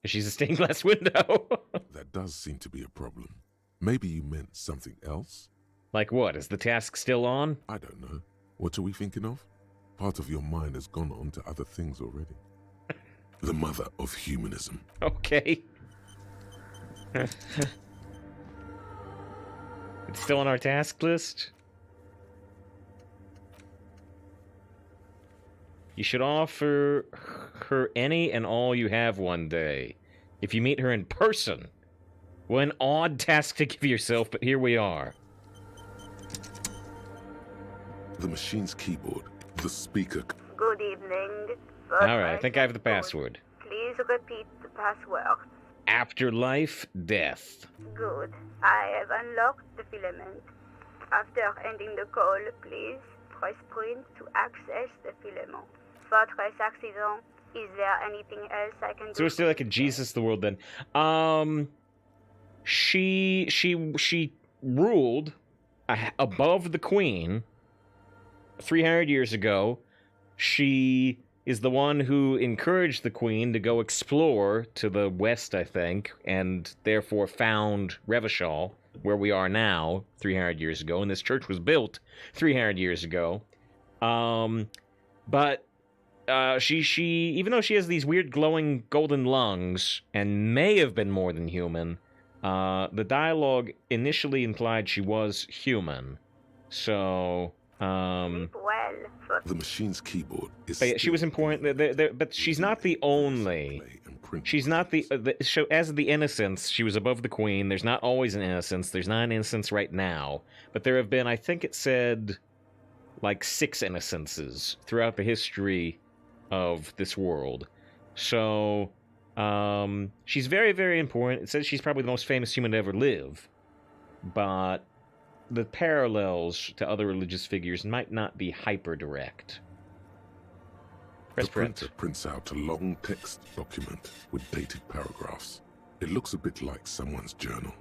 She's a stained glass window. That does seem to be a problem. Maybe you meant something else? Like what? Is the task still on? I don't know. What are we thinking of? Part of your mind has gone on to other things already. The mother of humanism. Okay. It's still on our task list? You should offer her any and all you have one day. If you meet her in person. What an odd task to give yourself, but here we are. The machine's keyboard. The speaker. Good evening. Alright, I think I have the password. Please repeat the password. Afterlife, death. Good. I have unlocked the filament. After ending the call, please press print to access the filament. Fortress accident. Is there anything else I can do? So we're still like a Jesus the world then. She ruled above the Queen 300 years ago. She is the one who encouraged the Queen to go explore to the west, I think, and therefore found Revachol, where we are now, 300 years ago, and this church was built 300 years ago. But she, even though she has these weird glowing golden lungs, and may have been more than human, the dialogue initially implied she was human. So, The machine's keyboard is. but yeah, she was important, but she's not the only. She's not so as the innocence, she was above the Queen. There's not always an innocence. There's not an innocence right now. But there have been, I think it said, like 6 innocences throughout the history of this world. So, she's very, very important. It says she's probably the most famous human to ever live. But the parallels to other religious figures might not be hyper-direct. Press The printer print. prints out a long text document with dated paragraphs. It looks a bit like someone's journal.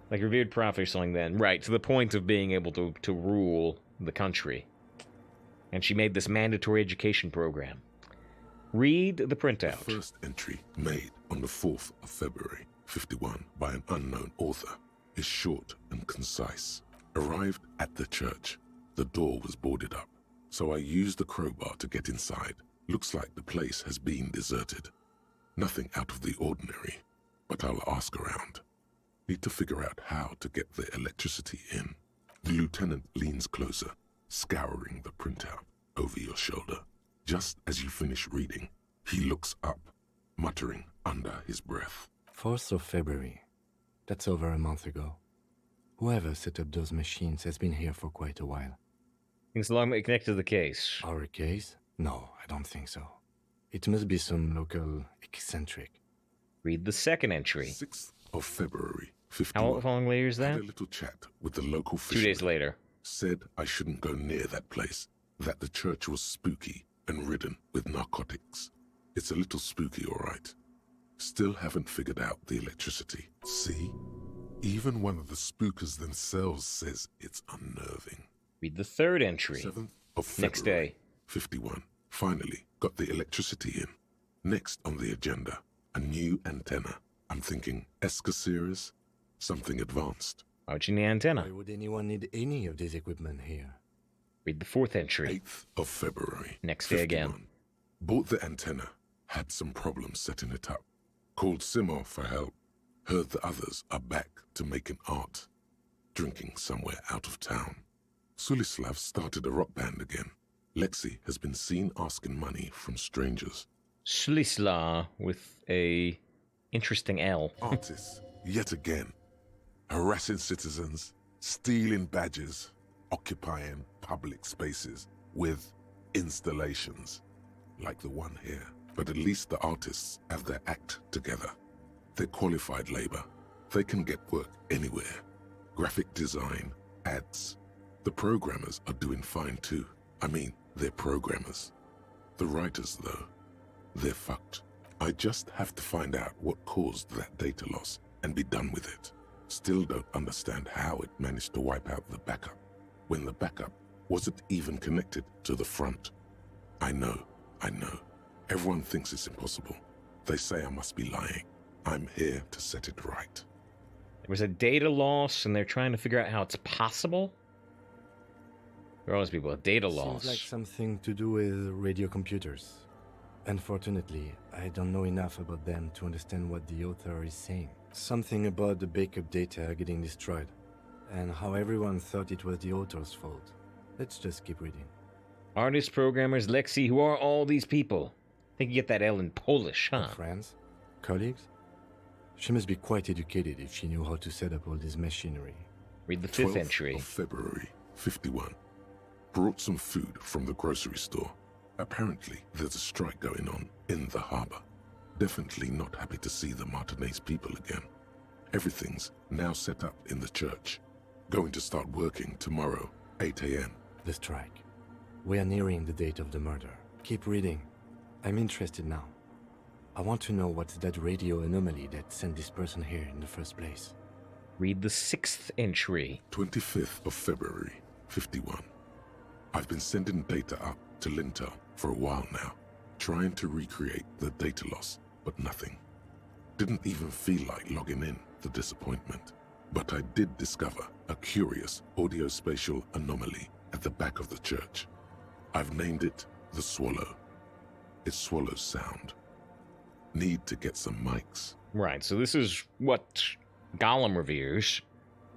Like revered prophet or something then. Right, to the point of being able to rule the country. And she made this mandatory education program. Read the printout. The first entry, made on the 4th of February, 51, by an unknown author, is short and concise. Arrived at the church. The door was boarded up, so I used the crowbar to get inside. Looks like the place has been deserted. Nothing out of the ordinary, but I'll ask around. Need to figure out how to get the electricity in. The lieutenant leans closer, scouring the printout over your shoulder. Just as you finish reading, he looks up, muttering under his breath. 4th of February. That's over a month ago. Whoever set up those machines has been here for quite a while. It's long connected to the case. Our case? No, I don't think so. It must be some local eccentric. Read the second entry. 6th of February, 51. How long later is that? Had a little chat with the local 2 fisherman. days later. Said I shouldn't go near that place, that the church was spooky and ridden with narcotics. It's a little spooky, all right. Still haven't figured out the electricity. See? Even one of the spookers themselves says it's unnerving. Read the third entry. 7th of February. Next day. 51. Finally, got the electricity in. Next on the agenda, a new antenna. I'm thinking Esca series, something advanced. Why would you need an antenna? Why would anyone need any of this equipment here? Read the fourth entry. 8th of February. Next day again. 51. Bought the antenna. Had some problems setting it up. Called Simor for help. Heard the others are back to making art. Drinking somewhere out of town. Sulislav started a rock band again. Lexi has been seen asking money from strangers. Slisla with a interesting L. Artists, yet again. Harassing citizens, stealing badges, occupying public spaces with installations. Like the one here. But at least the artists have their act together. They're qualified labor. They can get work anywhere. Graphic design, ads. The programmers are doing fine too. I mean, they're programmers. The writers, though, they're fucked. I just have to find out what caused that data loss and be done with it. Still don't understand how it managed to wipe out the backup, when the backup wasn't even connected to the front. I know. Everyone thinks it's impossible. They say I must be lying. I'm here to set it right. There was a data loss, and they're trying to figure out how it's possible? There are always people with data loss. Seems like something to do with radio computers. Unfortunately, I don't know enough about them to understand what the author is saying. Something about the backup data getting destroyed, and how everyone thought it was the author's fault. Let's just keep reading. Artists, programmers, Lexi, who are all these people? I think you get that L in Polish, huh? Friends? Colleagues? She must be quite educated if she knew how to set up all this machinery. Read the 5th 12th entry. of February, 51. Brought some food from the grocery store. Apparently, there's a strike going on in the harbor. Definitely not happy to see the Martinez people again. Everything's now set up in the church. Going to start working tomorrow, 8 a.m. The strike. We are nearing the date of the murder. Keep reading. I'm interested now. I want to know what's that radio anomaly that sent this person here in the first place. Read the 6th entry. 25th of February, 51. I've been sending data up to Lintel for a while now, trying to recreate the data loss, but nothing. Didn't even feel like logging in, the disappointment. But I did discover a curious audio-spatial anomaly at the back of the church. I've named it the Swallow. It swallows sound. Need to get some mics. Right, so this is what Gollum reveres.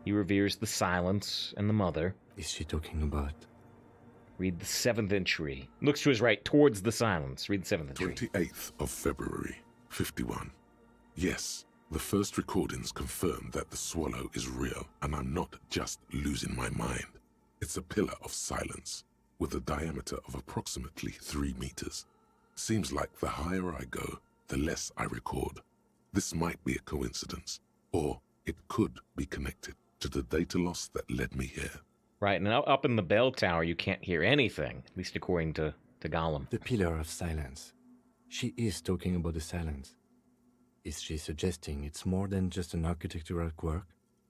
He reveres the silence and the mother. Is she talking about? Read the 7th entry. Looks to his right, towards the silence. Read the 7th entry. 28th of February, 51. Yes, the first recordings confirm that the swallow is real, and I'm not just losing my mind. It's a pillar of silence, with a diameter of approximately 3 meters. Seems like the higher I go, the less I record. This might be a coincidence, or it could be connected to the data loss that led me here. Right, and up in the bell tower you can't hear anything, at least according to Gollum. The pillar of silence. She is talking about the silence. Is she suggesting it's more than just an architectural quirk?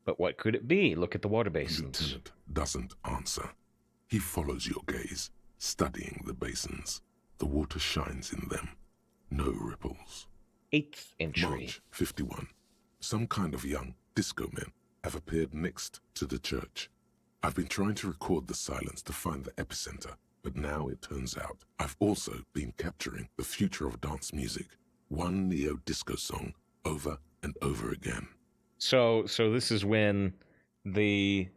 But what could it be? Look at the water basins. Lieutenant doesn't answer. He follows your gaze, studying the basins. The water shines in them. No ripples. 8th entry. March 51. Some kind of young disco men have appeared next to the church. I've been trying to record the silence to find the epicenter, but now it turns out I've also been capturing the future of dance music, one neo-disco song over and over again. So this is when the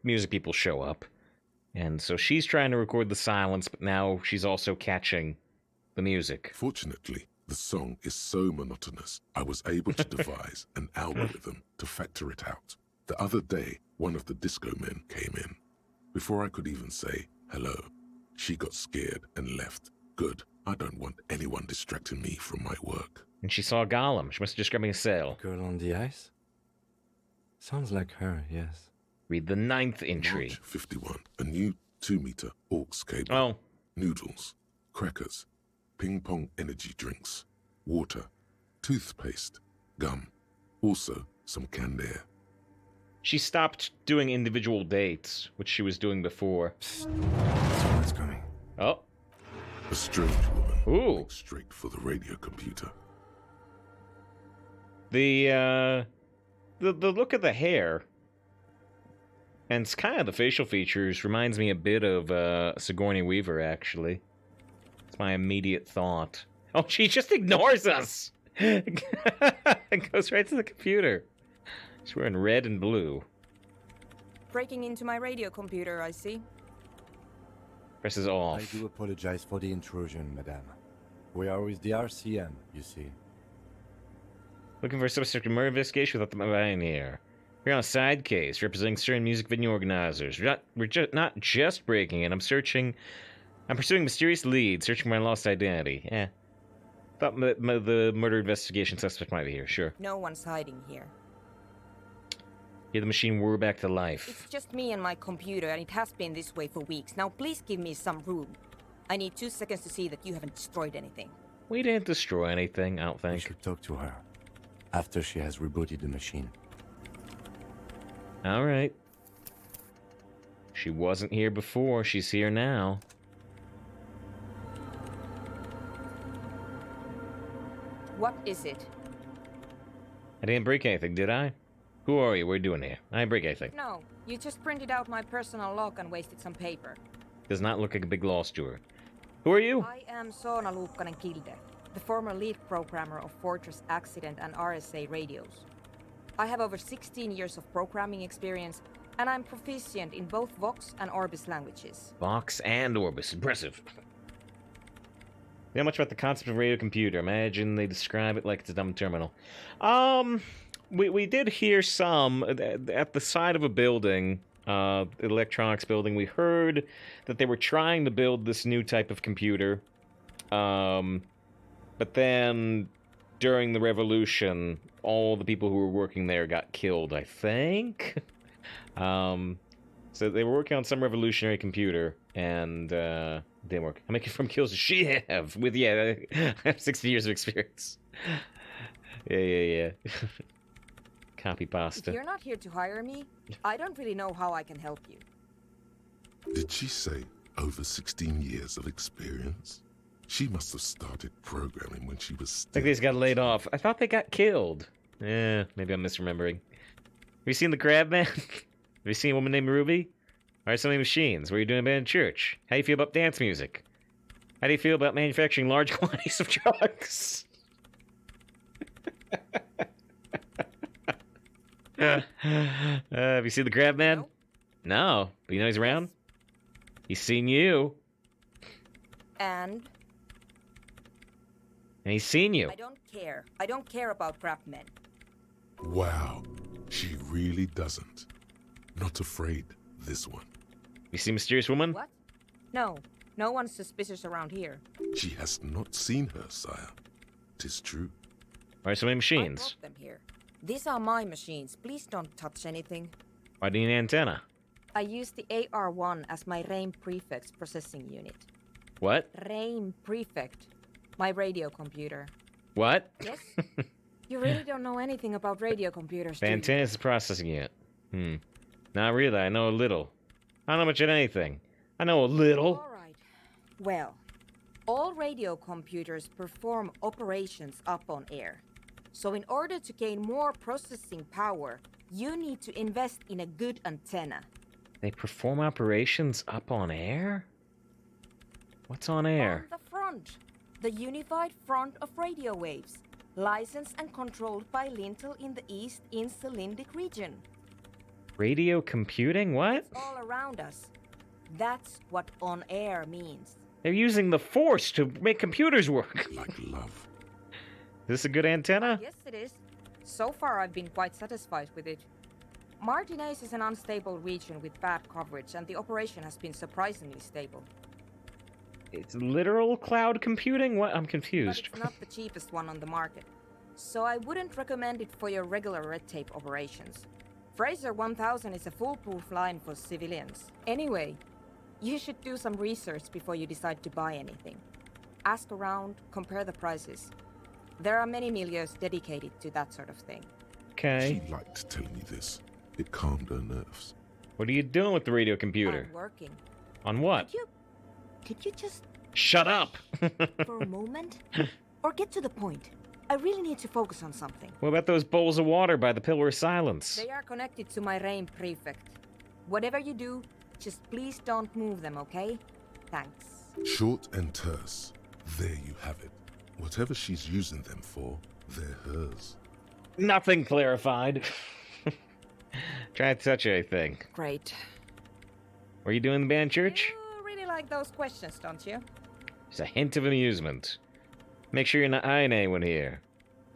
music people show up, and so she's trying to record the silence, but now she's also catching the music. Fortunately, the song is so monotonous, I was able to devise an algorithm to factor it out. The other day, one of the disco men came in. Before I could even say hello, she got scared and left. Good. I don't want anyone distracting me from my work. And she saw Gollum. She must have just grabbing a sail. Girl on the ice? Sounds like her, yes. Read the 9th entry. March 51. A new 2-meter aux cable. Oh. Noodles, crackers, ping-pong energy drinks, water, toothpaste, gum. Also, some canned air. She stopped doing individual dates, which she was doing before. Someone's coming. Oh. A strange woman. Ooh. Went straight for the radio computer. The look of the hair and it's kind of the facial features reminds me a bit of Sigourney Weaver, actually. It's my immediate thought. Oh, she just ignores us! It goes right to the computer. She's wearing red and blue. Breaking into my radio computer, I see. Presses off. I do apologize for the intrusion, madame. We are with the RCM, you see. Looking for a suspect in murder investigation without the man here. We're on a side case representing certain music venue organizers. We're not just breaking in. I'm pursuing mysterious leads, searching for my lost identity. Thought the murder investigation suspect might be here. Sure. No one's hiding here. Get the machine whir back to life. It's just me and my computer, and it has been this way for weeks. Now please give me some room. I need 2 seconds to see that you haven't destroyed anything. We didn't destroy anything, I don't We think. should talk to her after she has rebooted the machine. Alright. She wasn't here before, she's here now. What is it? I didn't break anything, did I? Who are you? What are you doing here? I didn't break anything. No, you just printed out my personal log and wasted some paper. Does not look like a big loss to her. Who are you? I am Soona Luukkanen-Kilde, the former lead programmer of Fortress Accident and RSA radios. I have over 16 years of programming experience, and I'm proficient in both Vox and Orbis languages. Vox and Orbis. Impressive. You know much about the concept of radio computer. Imagine they describe it like it's a dumb terminal. We did hear some at the side of a building, electronics building. We heard that they were trying to build this new type of computer, but then during the revolution, all the people who were working there got killed, I think. So they were working on some revolutionary computer, and didn't work. How many from kills does she have? With I have 60 years of experience. Yeah. Copy pasta. If you're not here to hire me, I don't really know how I can help you. Did she say over 16 years of experience? She must have started programming when she was I still... think they just got laid off. I thought they got killed. Maybe I'm misremembering. Have you seen the Crab Man? Have you seen a woman named Ruby? Or so many machines? What are you doing in church? How do you feel about dance music? How do you feel about manufacturing large quantities of drugs? Have you seen the Crab Man? No. No, but you know he's around? He's seen you, And he's seen you. I don't care. I don't care about crap men. Wow, she really doesn't. Not afraid, this one. You see Mysterious Woman? What? No. No one's suspicious around here. She has not seen her, sire. 'Tis true. Why are so many I machines? brought them here. These are my machines. Please don't touch anything. Why do you need an antenna? I use the AR1 as my RAIM prefect's processing unit. What? RAIM prefect. My radio computer. What? Yes? You really don't know anything about radio computers, The do you? antenna is processing it. Not really, I know a little. I don't know much of anything. I know a little. All right. Well, all radio computers perform operations up on air. So in order to gain more processing power, you need to invest in a good antenna. They perform operations up on air? What's on air? On the front. The unified front of radio waves. Licensed and controlled by Lintel in the East Insulindic region. Radio computing? What? All around us. That's what on air means. They're using the Force to make computers work. Like love. Is this a good antenna? Yes, it is. So far, I've been quite satisfied with it. Martinez is an unstable region with bad coverage, and the operation has been surprisingly stable. It's literal cloud computing? What? I'm But confused. it's not the cheapest one on the market. So I wouldn't recommend it for your regular red tape operations. Fraser 1000 is a foolproof line for civilians. Anyway, you should do some research before you decide to buy anything. Ask around, compare the prices. There are many milieus dedicated to that sort of thing. Okay. She liked telling me this. It calmed her nerves. What are you doing with the radio computer? I'm working. On what? Could you just Shut up! for a moment? Or get to the point. I really need to focus on something. What about those bowls of water by the Pillar of Silence? They are connected to my RAIM prefect. Whatever you do, just please don't move them, okay? Thanks. Short and terse. There you have it. Whatever she's using them for, they're hers. Nothing clarified. Try to touch anything. Great. Were you doing the band church? You really like those questions, don't you? Just a hint of amusement. Make sure you're not eyeing anyone here.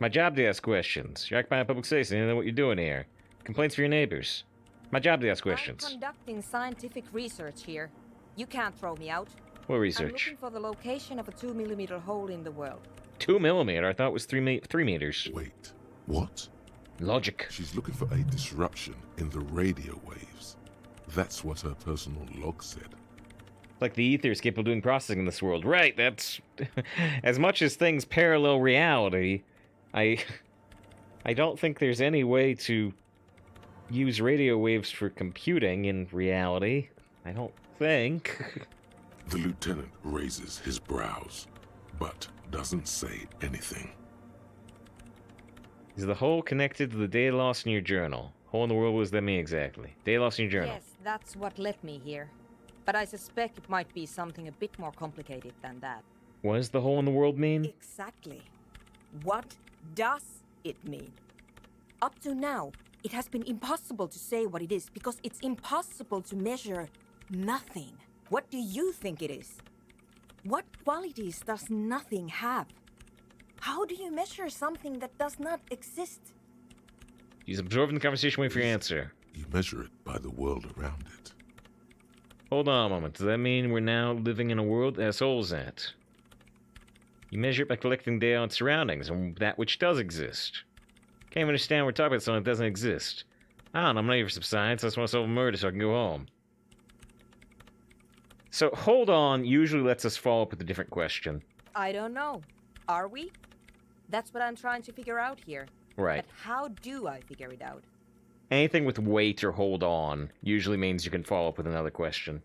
My job to ask questions. You're occupying a public space and you know what you're doing here. Complaints for your neighbors. My job to ask questions. I'm conducting scientific research here. You can't throw me out. What I'm research? looking for the location of a 2mm hole in the world. 2 millimeter? I thought it was 3 meters. Wait, what? Logic. She's looking for a disruption in the radio waves. That's what her personal log said. Like the ether is capable of doing processing in this world. Right, that's... as much as things parallel reality, I don't think there's any way to use radio waves for computing in reality. I don't think. The lieutenant raises his brows, but doesn't say anything. Is the hole connected to the data loss in your journal? Hole in the world, what does that mean exactly? Data loss in your journal. Yes, that's what led me here. But I suspect it might be something a bit more complicated than that. What does the hole in the world mean? Exactly. What does it mean? Up to now, it has been impossible to say what it is because it's impossible to measure nothing. What do you think it is? What qualities does nothing have? How do you measure something that does not exist? He's absorbing the conversation, waiting for your answer. You measure it by the world around it. Hold on a moment. Does that mean we're now living in a world that has holes in it? You measure it by collecting data on surroundings, and that which does exist. Can't even understand we're talking about something that doesn't exist. I don't know, I'm not here for some science, I just want to solve a murder so I can go home. So, hold on usually lets us follow up with a different question. I don't know. Are we? That's what I'm trying to figure out here. Right. But how do I figure it out? Anything with wait or hold on usually means you can follow up with another question.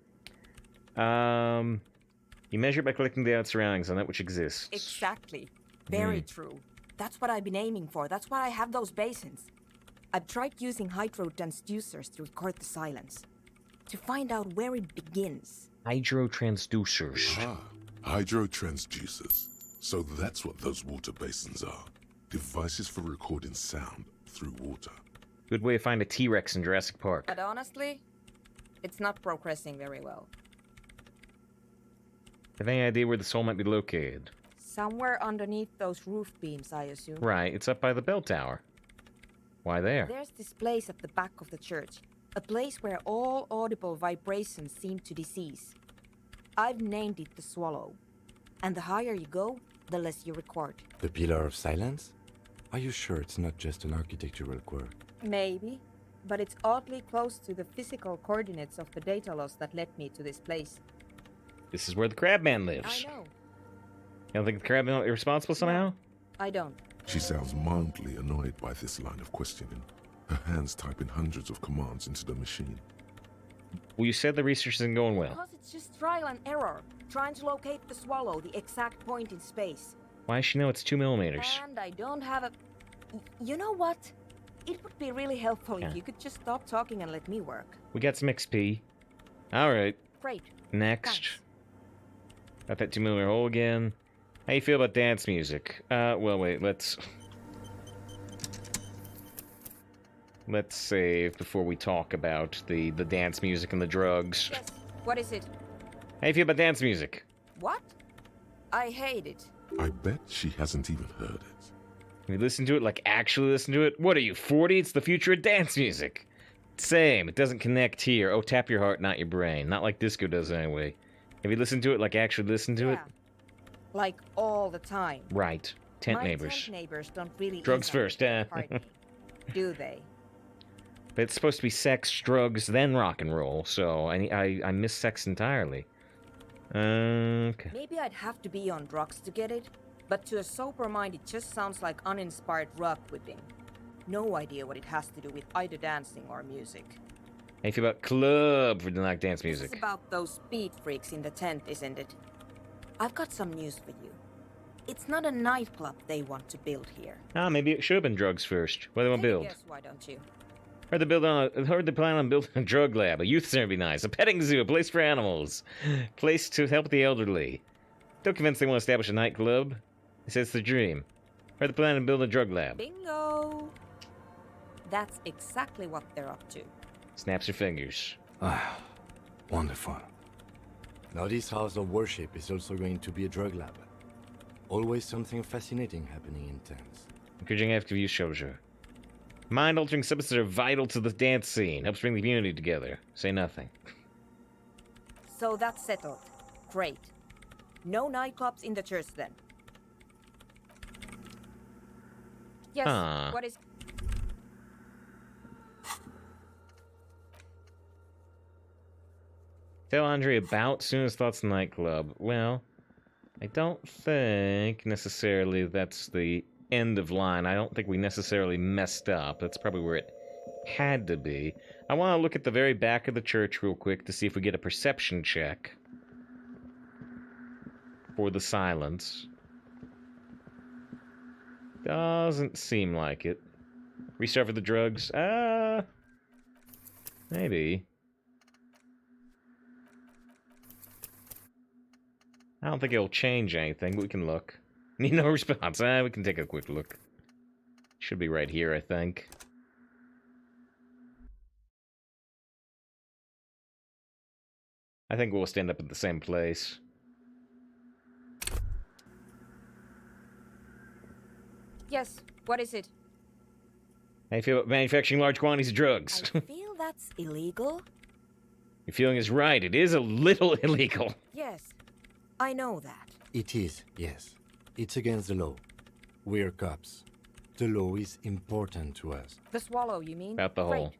You measure it by collecting data on surroundings on that which exists. Exactly. Very true. That's what I've been aiming for. That's why I have those basins. I've tried using hydro transducers to record the silence. To find out where it begins. Hydro transducers. Ah, hydro transducers. So that's what those water basins are. Devices for recording sound through water. Good way to find a T-Rex in Jurassic Park. But honestly, it's not progressing very well. Have any idea where the soul might be located? Somewhere underneath those roof beams, I assume. Right, it's up by the bell tower. Why there? There's this place at the back of the church. A place where all audible vibrations seem to decease. I've named it the Swallow. And the higher you go, the less you record. The Pillar of Silence? Are you sure it's not just an architectural quirk? Maybe. But it's oddly close to the physical coordinates of the data loss that led me to this place. This is where the Crabman lives. I know. You don't think the Crabman is responsible somehow? I don't. She sounds mildly annoyed by this line of questioning, her hands typing hundreds of commands into the machine. Well, you said the research isn't going well. Because it's just trial and error. Trying to locate the Swallow, the exact point in space. Why does she know it's 2 millimeters? And I don't have a... You know what? It would be really helpful Yeah. if you could just stop talking and let me work. We got some XP. Alright, Great. next. Thanks. Got that 2 millimeter hole again. How you feel about dance music? Well, wait, let's save before we talk about the dance music and the drugs. Yes. What is it? How you feel about dance music? What? I hate it. I bet she hasn't even heard it. Have you listened to it, like actually listen to it? What are you, 40? It's the future of dance music. Same, it doesn't connect here. Oh, tap your heart, not your brain. Not like disco does anyway. Have you listened to it, like actually listened to it? Like all the time. Right. Tent My neighbors. tent neighbors don't really Drugs eat on first, the party, do they? But it's supposed to be sex, drugs, then rock and roll, so I miss sex entirely. Okay. Maybe I'd have to be on drugs to get it, but to a sober mind it just sounds like uninspired rock whipping. No idea what it has to do with either dancing or music. How you feel about club for like dance music? This is about those speed freaks in the tent, isn't it? I've got some news for you. It's not a nightclub they want to build here. Ah, maybe it should have been drugs first. What do they want to Take a build? guess, why don't you? Heard they plan on building a drug lab, a youth center would be nice, a petting zoo, a place for animals, place to help the elderly. Still convinced they want to establish a nightclub. He says it's the dream. Or the plan to build a drug lab. Bingo! That's exactly what they're up to. Snaps her fingers. Ah, wonderful. Now this house of worship is also going to be a drug lab. Always something fascinating happening in tents. Encouraging active use exposure. Mind-altering substances are vital to the dance scene. Helps bring the community together. Say nothing. So that's settled. Great. No nightclubs in the church then. Yes, what is... Tell Andre about Soonest Thoughts nightclub. Well, I don't think necessarily that's the end of line. I don't think we necessarily messed up. That's probably where it had to be. I want to look at the very back of the church real quick to see if we get a perception check for the silence. Doesn't seem like it. Restart for the drugs? Maybe. I don't think it'll change anything, but we can look. Need no response. We can take a quick look. Should be right here, I think. I think we'll stand up at the same place. Yes, what is it? How you feel about manufacturing large quantities of drugs? I feel that's illegal. Your feeling is right. It is a little illegal. Yes, I know that. It is, yes. It's against the law. We're cops. The law is important to us. The swallow, you mean? About the Great. hole.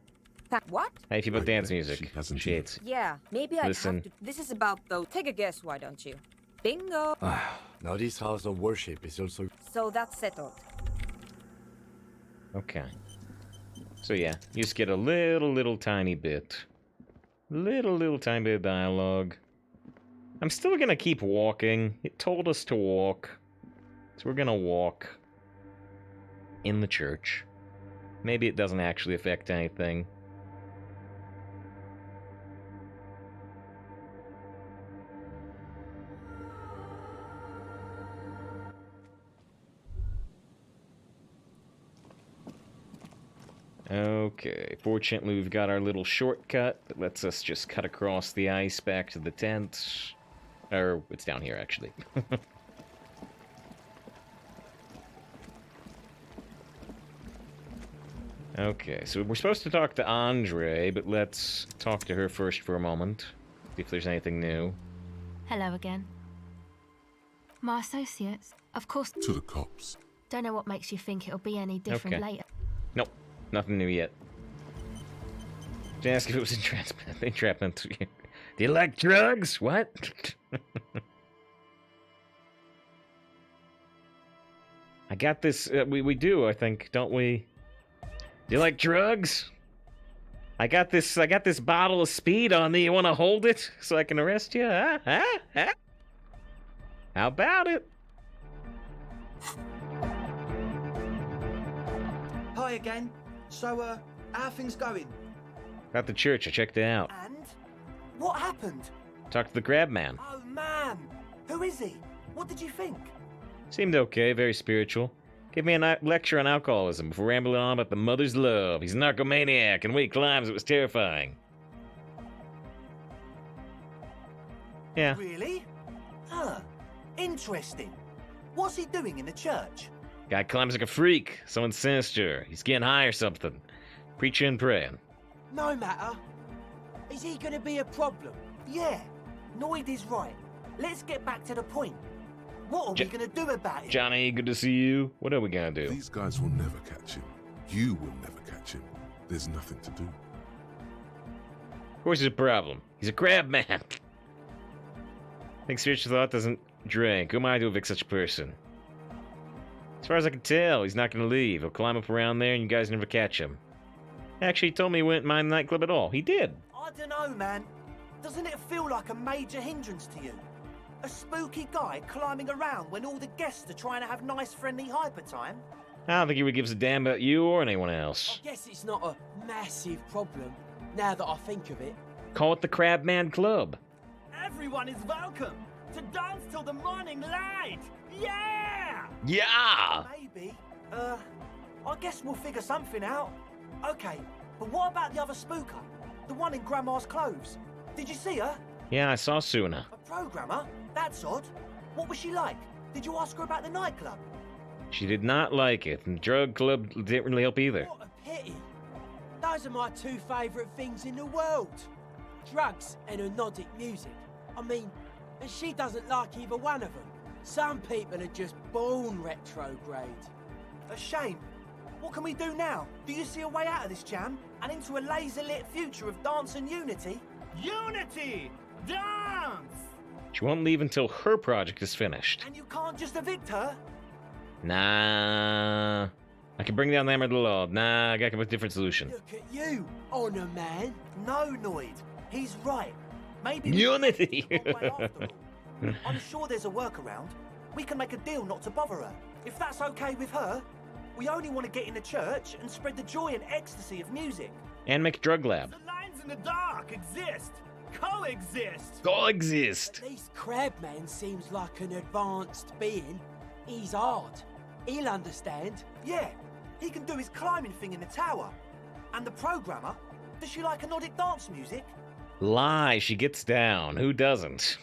What? How you feel about I dance bet music? she hasn't She either. hates it. Yeah, maybe I'd Listen. have to... This is about, though. Take a guess, why don't you? Bingo! Ah, now this house of worship is also... So that's settled. Okay. So yeah, you just get a little tiny bit. Little tiny bit of dialogue. I'm still gonna keep walking. It told us to walk. So we're gonna walk in the church. Maybe it doesn't actually affect anything. Okay, fortunately we've got our little shortcut that lets us just cut across the ice back to the tent. Or, it's down here, actually. Okay, so we're supposed to talk to Andre, but let's talk to her first for a moment. See if there's anything new. Hello again. My associates, of course, To the cops. don't know what makes you think it'll be any different Okay. later. Nope, nothing new yet. Just ask if it was entrapment. Do you like drugs? What? I got this. We do, I think, don't we? Do you like drugs? I got this bottle of speed on me. You want to hold it so I can arrest you? Huh? How about it? Hi again. So, how are things going? Got the church. I checked it out. And? What happened? Talked to the crab man. Oh, man. Who is he? What did you think? Seemed okay. Very spiritual. Gave me a lecture on alcoholism before rambling on about the mother's love. He's a narcomaniac, and when he climbs, it was terrifying. Yeah. Really? Huh. Interesting. What's he doing in the church? Guy climbs like a freak. Someone sinister. He's getting high or something. Preaching and praying. No matter. Is he gonna be a problem? Yeah. Noid is right. Let's get back to the point. What are we gonna do about it? Johnny, good to see you. What are we gonna do? These guys will never catch him. You will never catch him. There's nothing to do. Of course, there's a problem. He's a crab man. I think spiritual thought doesn't drink. Who am I to evict such a person? As far as I can tell, he's not gonna leave. He'll climb up around there, and you guys never catch him. Actually, he told me he wouldn't mind the nightclub at all. He did. I don't know, man. Doesn't it feel like a major hindrance to you? A spooky guy climbing around when all the guests are trying to have nice, friendly hyper time? I don't think he would give a damn about you or anyone else. I guess it's not a massive problem, now that I think of it. Call it the Crab Man Club. Everyone is welcome. To dance till the morning light! Yeah! Yeah! Maybe. I guess we'll figure something out. Okay, but what about the other spooker? The one in Grandma's clothes? Did you see her? Yeah, I saw Suna. A programmer? That's odd. What was she like? Did you ask her about the nightclub? She did not like it, and drug club didn't really help either. What a pity. Those are my two favourite things in the world. Drugs and hypnotic music. I mean, and she doesn't like either one of them. Some people are just born retrograde. A shame. What can we do now? Do you see a way out of this jam and into a laser-lit future of dance and unity? Unity! Dance! She won't leave until her project is finished. And you can't just evict her? Nah. I can bring down the hammer of the law. Nah, I gotta come up with a different solution. Look at you, Honor Man. No, Noid. He's right. Maybe Unity! I'm sure there's a workaround. We can make a deal not to bother her. If that's okay with her, we only want to get in the church and spread the joy and ecstasy of music. And make a drug lab. The lines in the dark exist. Coexist. Coexist! At least Crabman seems like an advanced being. He's hard. He'll understand. Yeah, he can do his climbing thing in the tower. And the programmer, does she like Nordic dance music? Lie, she gets down. Who doesn't?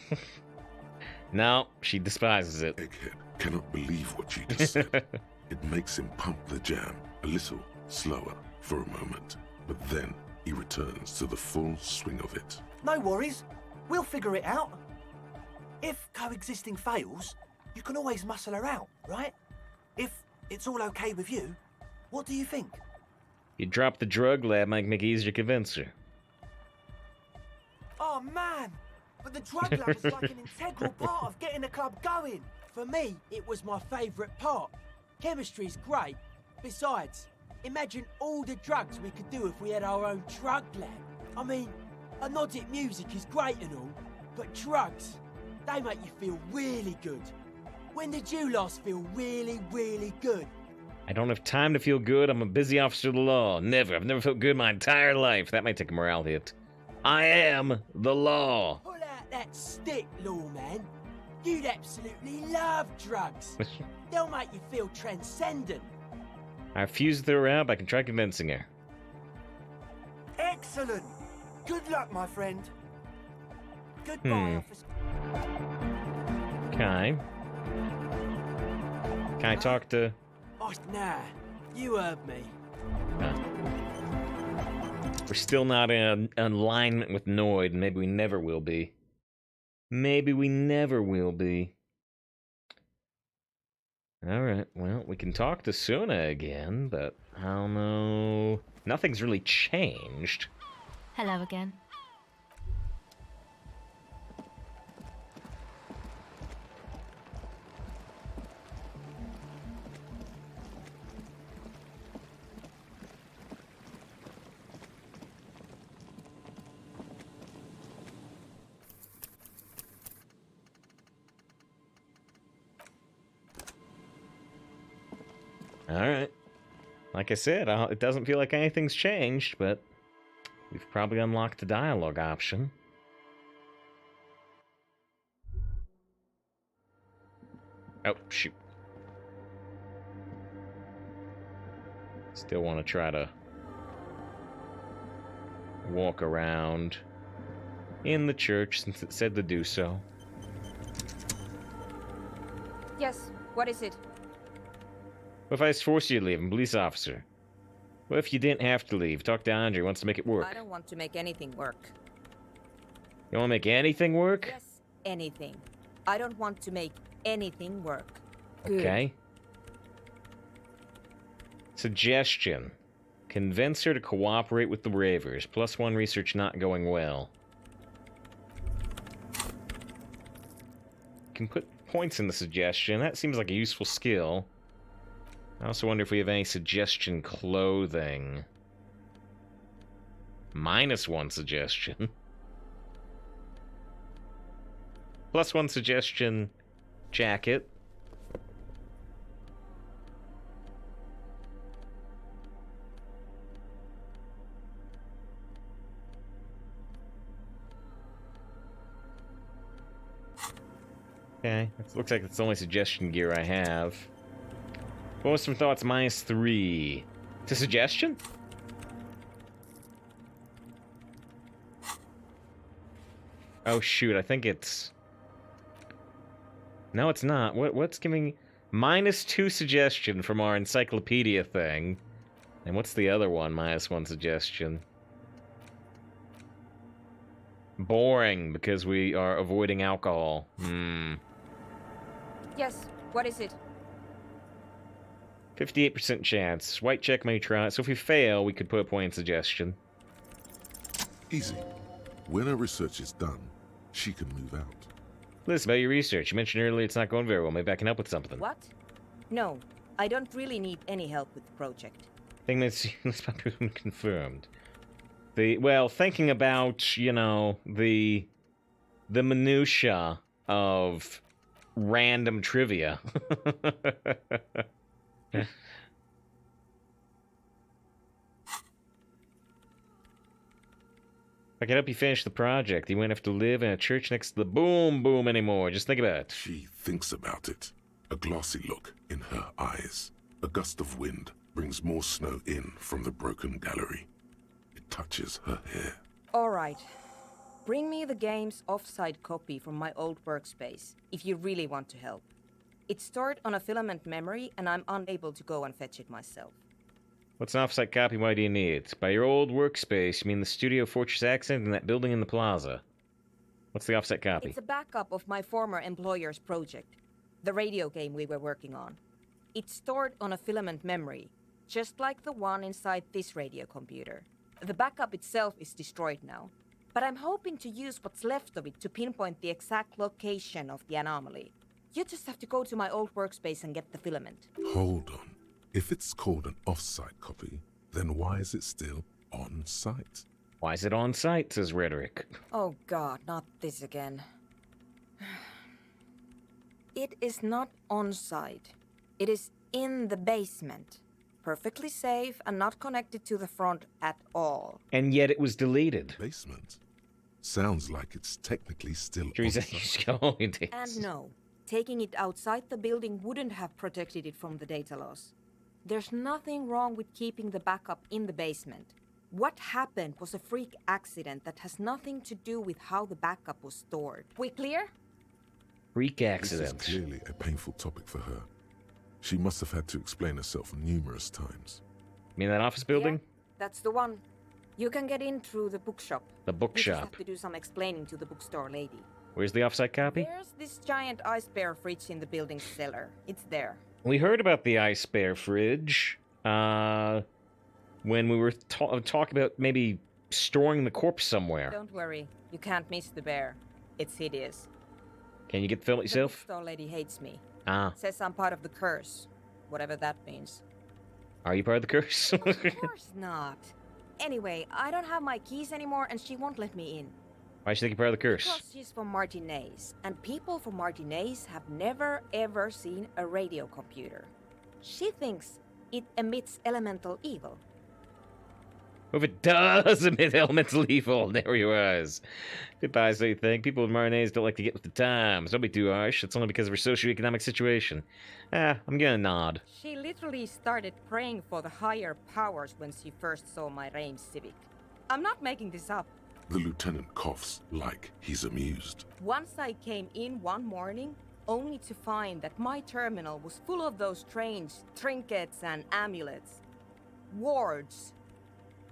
No, she despises it. Egghead cannot believe what she just said. It makes him pump the jam a little slower for a moment, but then he returns to the full swing of it. No worries. We'll figure it out. If coexisting fails, you can always muscle her out, right? If it's all okay with you, what do you think? You drop the drug lab, might make it easier to convince her. Oh, man! But the drug lab is like an integral part of getting the club going. For me, it was my favourite part. Chemistry's great. Besides, imagine all the drugs we could do if we had our own drug lab. I mean, hypnotic music is great and all, but drugs, they make you feel really good. When did you last feel really, really good? I don't have time to feel good. I'm a busy officer of the law. Never. I've never felt good my entire life. That might take a morale hit. I am the law. Pull out that stick, lawman. You'd absolutely love drugs. They'll make you feel transcendent. I refuse to throw her out, but I can try convincing her. Excellent! Good luck, my friend. Goodbye, officer. Okay. Can I talk to... Oh, nah, you heard me. We're still not in alignment with Noid. Maybe we never will be. Maybe we never will be. Alright, well, we can talk to Suna again, but I don't know... Nothing's really changed. Hello again. Alright. Like I said, it doesn't feel like anything's changed, but we've probably unlocked the dialogue option. Oh, shoot. Still want to try to walk around in the church since it said to do so. Yes, what is it? What if I just forced you to leave? I'm a police officer. What if you didn't have to leave? Talk to Andre, he wants to make it work. I don't want to make anything work. You want to make anything work? Yes, anything. I don't want to make anything work. Good. Okay. Suggestion. Convince her to cooperate with the Ravers. +1 research not going well. Can put points in the suggestion. That seems like a useful skill. I also wonder if we have any suggestion clothing. -1 suggestion. +1 suggestion jacket. Okay, it looks like it's the only suggestion gear I have. Bonus from thoughts -3. It's a suggestion? Oh shoot, I think it's... No, it's not. What's giving... -2 suggestion from our encyclopedia thing. And what's the other one? -1 suggestion. Boring, because we are avoiding alcohol. Yes, what is it? 58% chance. White check may try. So if we fail, we could put a point in suggestion. Easy. When her research is done, she can move out. Listen, about your research. You mentioned earlier it's not going very well. Maybe I can help with something. What? No, I don't really need any help with the project. Thing that's been confirmed. Thinking about, you know, the minutia of random trivia. I can help you finish the project. You won't have to live in a church next to the boom boom anymore. Just think about it. She thinks about it. A glassy look in her eyes. A gust of wind brings more snow in from the broken gallery. It touches her hair. All right. Bring me the game's offside copy from my old workspace, if you really want to help. It's stored on a filament memory, and I'm unable to go and fetch it myself. What's an offsite copy? Why do you need it? By your old workspace, you mean the Studio Fortress accent in that building in the plaza. What's the offsite copy? It's a backup of my former employer's project, the radio game we were working on. It's stored on a filament memory, just like the one inside this radio computer. The backup itself is destroyed now, but I'm hoping to use what's left of it to pinpoint the exact location of the anomaly. You just have to go to my old workspace and get the filament. Hold on. If it's called an off-site copy, then why is it still on-site? Why is it on site, says Rhetoric. Oh god, not this again. It is not on site. It is in the basement. Perfectly safe and not connected to the front at all. And yet it was deleted. Basement? Sounds like it's technically still on-site. And no, taking it outside the building wouldn't have protected it from the data loss. There's nothing wrong with keeping the backup in the basement. What happened was a freak accident that has nothing to do with how the backup was stored. We clear? Freak accident. This is clearly a painful topic for her. She must have had to explain herself numerous times. You mean that office building? Yeah, that's the one. You can get in through the bookshop. The You just bookshop. have to do some explaining to the bookstore lady. Where's the offsite copy? There's this giant ice bear fridge in the building's cellar. It's there. We heard about the ice bear fridge when we were talking about maybe storing the corpse somewhere. Don't worry, you can't miss the bear. It's hideous. Can you get the film The yourself? bookstore lady hates me. Ah, Says I'm part of the curse. Whatever that means. are you part of the curse? Of course not. Anyway, I don't have my keys anymore and she won't let me in. Why should you think you're part of the curse? Because she's from Martinez, and people from Martinez have never ever seen a radio computer. She thinks it emits elemental evil. If it does emit elemental evil, there you was. Goodbye, so you think. People in Marinese don't like to get with the times. Don't be too harsh. It's only because of her socioeconomic situation. I'm gonna nod. She literally started praying for the higher powers when she first saw my Reims Civic. I'm not making this up. The lieutenant coughs like he's amused. Once I came in one morning, only to find that my terminal was full of those strange trinkets and amulets. Wards.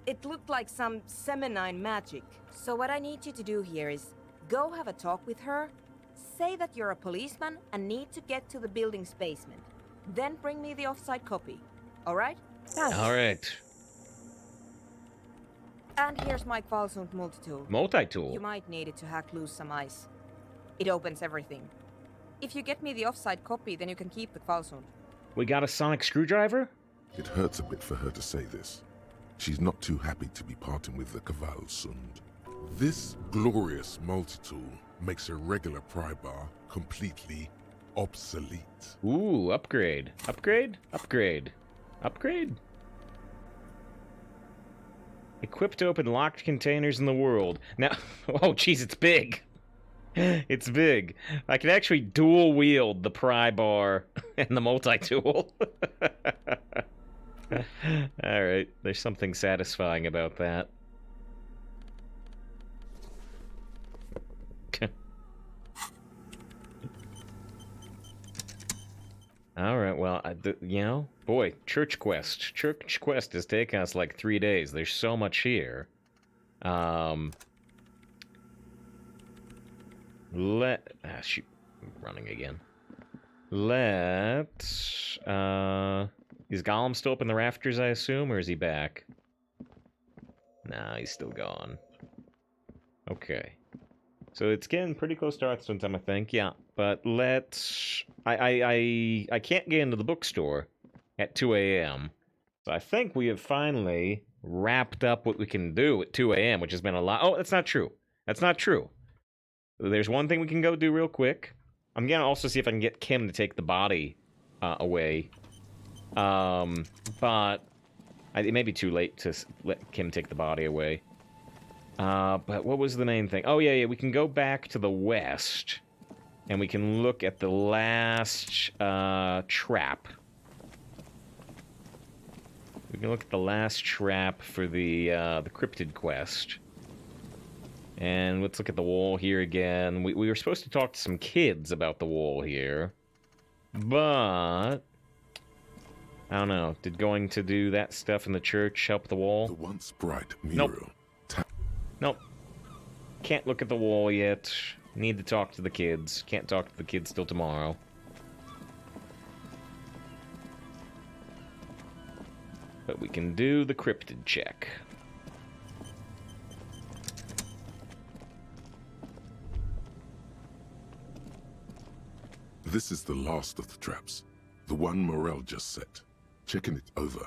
It looked like some Semenine magic. So what I need you to do here is go have a talk with her, say that you're a policeman and need to get to the building's basement. Then bring me the offsite copy. Alright? Alright. And here's my Qualsund multi-tool. Multi-tool. You might need it to hack loose some ice. It opens everything. If you get me the offsite copy, then you can keep the Qualsund. We got a sonic screwdriver? It hurts a bit for her to say this. She's not too happy to be parting with the Kvalsund. This glorious multi-tool makes a regular pry bar completely obsolete. Ooh, upgrade. Upgrade? Upgrade. Upgrade? Equipped to open locked containers in the world. Now, oh jeez, it's big. It's big. I can actually dual wield the pry bar and the multi-tool. Alright, there's something satisfying about that. Alright, well, you know, boy, Church Quest. Church Quest has taken us like 3 days. There's so much here. Shoot, I'm running again. Is Gollum still up in the rafters, I assume, or is he back? Nah, he's still gone. Okay. So it's getting pretty close to Hearthstone time, I think. Yeah, but let's... I can't get into the bookstore at 2 a.m. So I think we have finally wrapped up what we can do at 2 a.m., which has been a lot. Oh, that's not true. That's not true. There's one thing we can go do real quick. I'm gonna also see if I can get Kim to take the body away. But it may be too late to let Kim take the body away. But what was the main thing? Oh, yeah, we can go back to the west, and we can look at the last trap. We can look at the last trap for the cryptid quest. And let's look at the wall here again. We were supposed to talk to some kids about the wall here. But... I don't know. Did going to do that stuff in the church help the wall? The once bright mural. Nope. Nope. Can't look at the wall yet. Need to talk to the kids. Can't talk to the kids till tomorrow. But we can do the cryptid check. This is the last of the traps. The one Morel just set. Checking it over,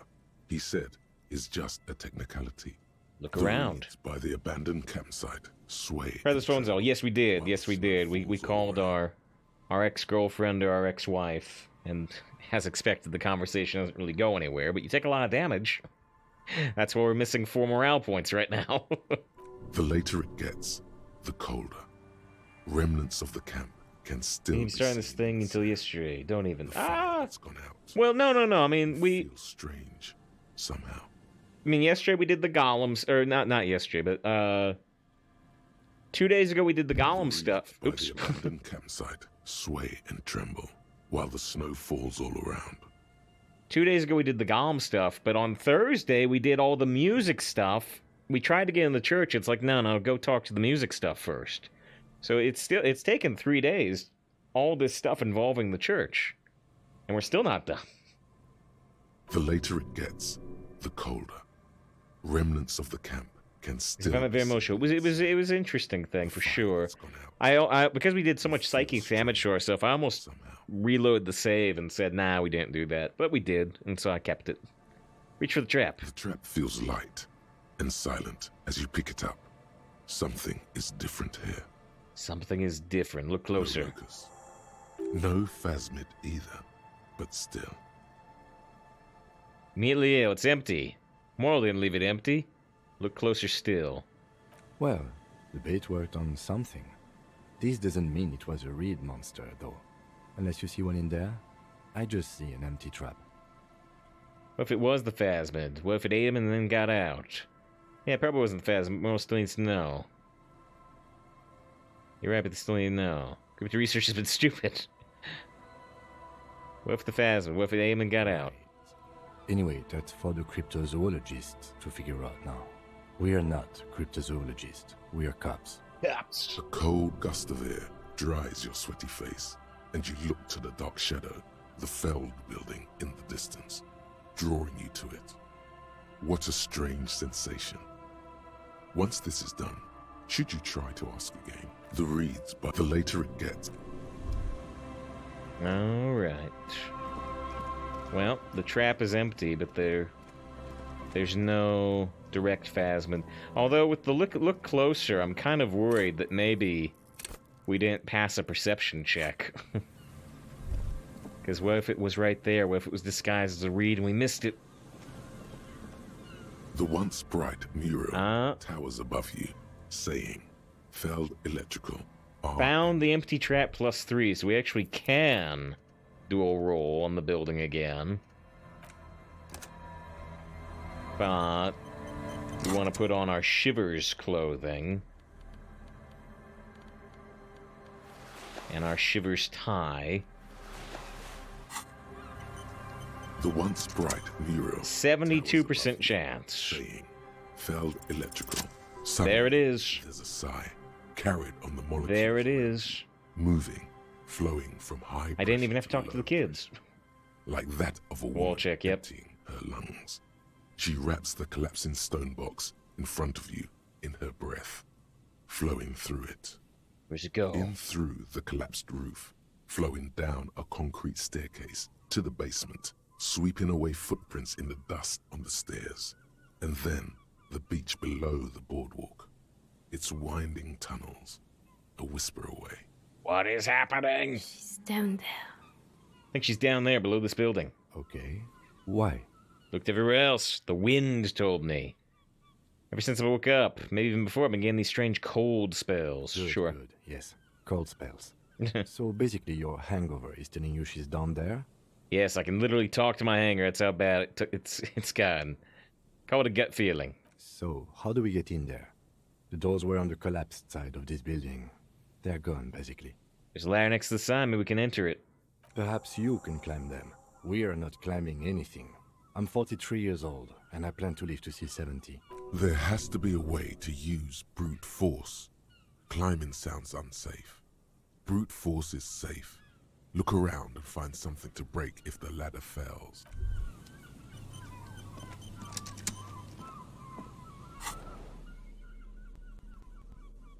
he said, is just a technicality. Look around. By the abandoned campsite, sway. Feather's phone's all. Yes, we did. Yes, we did. We called our ex-girlfriend or our ex-wife, and as expected, the conversation doesn't really go anywhere, but you take a lot of damage. That's why we're missing 4 morale points right now. The later it gets, the colder. Remnants of the camp can still be starting this thing until yesterday. Don't even... It's gone out. Well, no. I mean, we... Feels strange, somehow. I mean, yesterday we did the golems, or not yesterday, but 2 days ago we did the golem stuff. Oops. By the abandoned campsite, sway and tremble, while the snow falls all around. 2 days ago we did the golem stuff, but on Thursday we did all the music stuff. We tried to get in the church. It's like, no, go talk to the music stuff first. So it's taken 3 days, all this stuff involving the church, and we're still not done. The later it gets, the colder. Remnants of the camp can still... I found it very emotional. It was an interesting thing, for sure. I because we did so much psychic damage to ourselves, I almost reloaded the save and said, nah, we didn't do that. But we did, and so I kept it. Reach for the trap. The trap feels light and silent as you pick it up. Something is different here. Something is different. Look closer. No phasmid either, but still. Immediately, it's empty. Moral didn't leave it empty. Look closer still. Well, the bait worked on something. This doesn't mean it was a reed monster, though. Unless you see one in there, I just see an empty trap. What if it was the phasmid? What if it ate him and then got out? Yeah, it probably wasn't the phasmid. Moral still needs to know. You're right, but they still need to know. Crypto research has been stupid. What if the phasmid? What if it ate him and got out? Anyway, that's for the cryptozoologists to figure out now. We are not cryptozoologists. We are cops. Cops. A cold gust of air dries your sweaty face, and you look to the dark shadow, the felled building in the distance, drawing you to it. What a strange sensation. Once this is done, should you try to ask again, the reeds, but the later it gets. Alright. Well, the trap is empty, but there's no direct phasmid. Although, with the look closer, I'm kind of worried that maybe we didn't pass a perception check. Because what if it was right there? What if it was disguised as a reed and we missed it? The once bright mural towers above you, saying, "Felled electrical, Found the empty trap +3, so we actually can do a roll on the building again. But we want to put on our Shivers clothing. And our Shivers tie. The once bright mural. 72% chance. Saying, felled electrical. There Suddenly, it is. There's a sigh, carried on the molecule. There it is. Moving, flowing from high. I didn't even have to talk to the low kids. pressure, like that of a Wall woman check, yep. emptying her lungs. She wraps the collapsing stone box in front of you in her breath, flowing through it. Where's it go? In through the collapsed roof, flowing down a concrete staircase to the basement, sweeping away footprints in the dust on the stairs, and then the beach below the boardwalk, its winding tunnels, a whisper away. What is happening? She's down there. I think she's down there below this building. Okay. Why? Looked everywhere else. The wind told me. Ever since I woke up, maybe even before, I've been getting these strange cold spells. Good, Sure. Good. Yes. Cold spells. So basically your hangover is telling you she's down there? Yes, I can literally talk to my hanger. That's how bad it's gotten. Call it a gut feeling. So, how do we get in there? The doors were on the collapsed side of this building. They're gone, basically. There's a ladder next to the sign. Maybe we can enter it. Perhaps you can climb them. We are not climbing anything. I'm 43 years old, and I plan to live to see 70. There has to be a way to use brute force. Climbing sounds unsafe. Brute force is safe. Look around and find something to break if the ladder fails.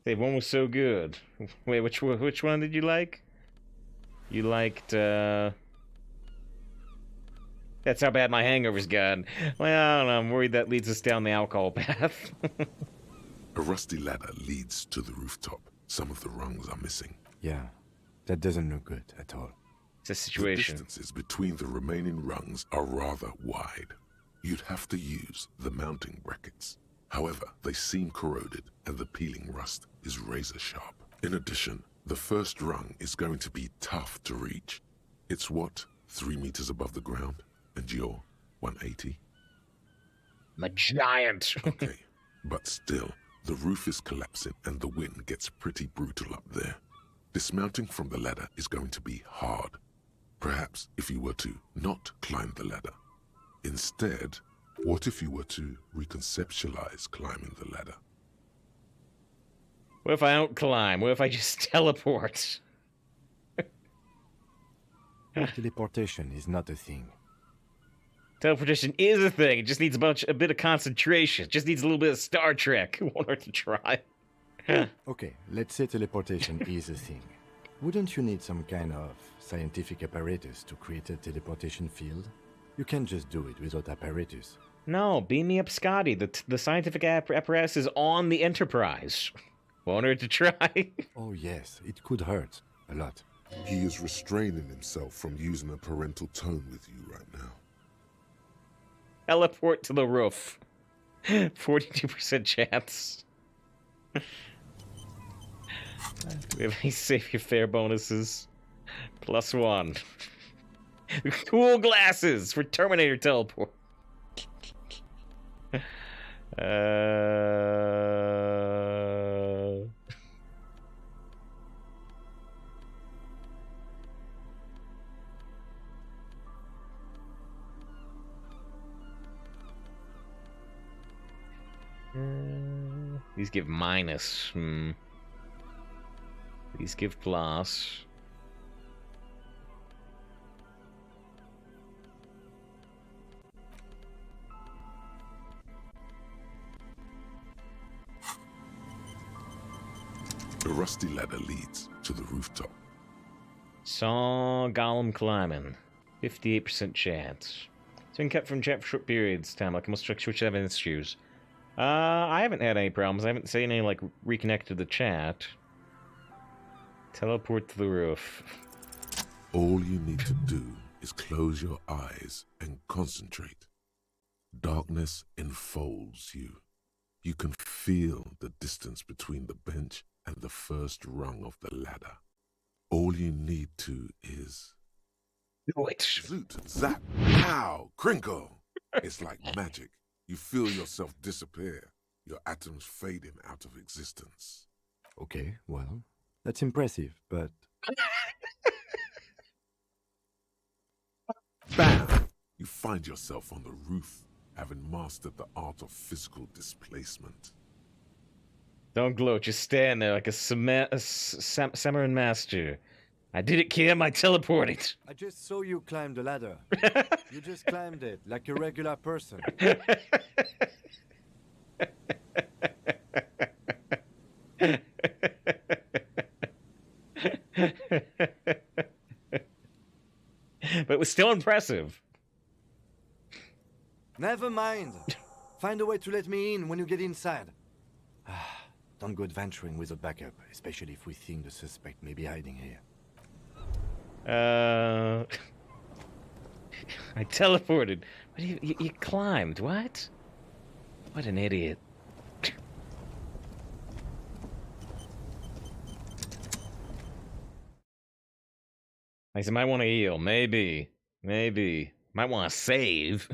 Hey, one was so good. Wait, which one did you like? You liked, That's how bad my hangover's gotten. Well, I don't know. I'm worried that leads us down the alcohol path. A rusty ladder leads to the rooftop. Some of the rungs are missing. Yeah, that doesn't look good at all. It's a situation. The distances between the remaining rungs are rather wide. You'd have to use the mounting brackets. However, they seem corroded and the peeling rust is razor sharp. In addition, the first rung is going to be tough to reach. It's what, 3 meters above the ground? And you're 180? I'm a giant. Okay, but still, the roof is collapsing and the wind gets pretty brutal up there. Dismounting from the ladder is going to be hard. Perhaps if you were to not climb the ladder. Instead, what if you were to reconceptualize climbing the ladder? What if I don't climb? What if I just teleport? Teleportation is not a thing. Teleportation is a thing. It just needs a bit of concentration. It just needs a little bit of Star Trek. Won't hurt to try. Okay, let's say teleportation is a thing. Wouldn't you need some kind of scientific apparatus to create a teleportation field? You can't just do it without apparatus. No, beam me up, Scotty. The scientific apparatus is on the Enterprise. Won't hurt to try. Oh yes, it could hurt. A lot. He is restraining himself from using a parental tone with you right now. Teleport to the roof. 42% chance. Do we have any save your fare bonuses? +1. Cool glasses for Terminator teleport. These give minus. These give plus. A rusty ladder leads to the rooftop. Saw Gollum climbing. 58% chance. It's been kept from chat for short periods of time, like I must switch evidence issues. I haven't had any problems. I haven't seen any, like, reconnect to the chat. Teleport to the roof. All you need to do is close your eyes and concentrate. Darkness enfolds you. You can feel the distance between the bench and the first rung of the ladder. All you need to is... Do it. Zoot, zap, pow, crinkle. It's like magic. You feel yourself disappear, your atoms fading out of existence. Okay, well, that's impressive, but... Bam! You find yourself on the roof, having mastered the art of physical displacement. Don't gloat, just stand there like a Samaran master. I did it, Kim, I teleported. I just saw you climb the ladder. You just climbed it, like a regular person. But it was still impressive. Never mind. Find a way to let me in when you get inside. Don't go adventuring without backup, especially if we think the suspect may be hiding here. I teleported. But you climbed, what? What an idiot. I might want to heal. Maybe. Might want to save.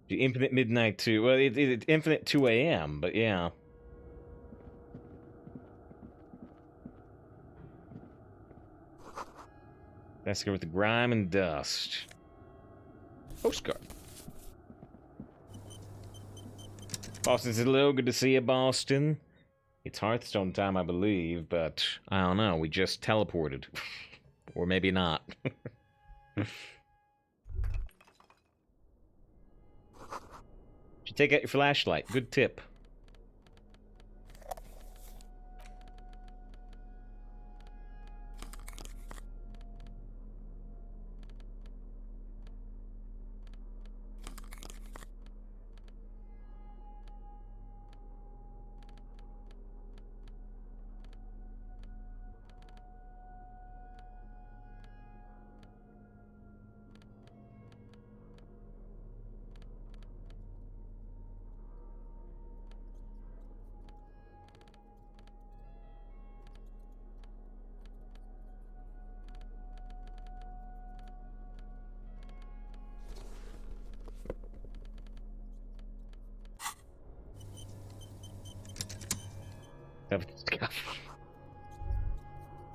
The infinite midnight 2. Well, it's infinite 2 a.m., but yeah. Let's go with the grime and dust. Postcard. Boston says hello, good to see you, Boston. It's Hearthstone time, I believe, but I don't know, we just teleported. Or maybe not. Should take out your flashlight, good tip.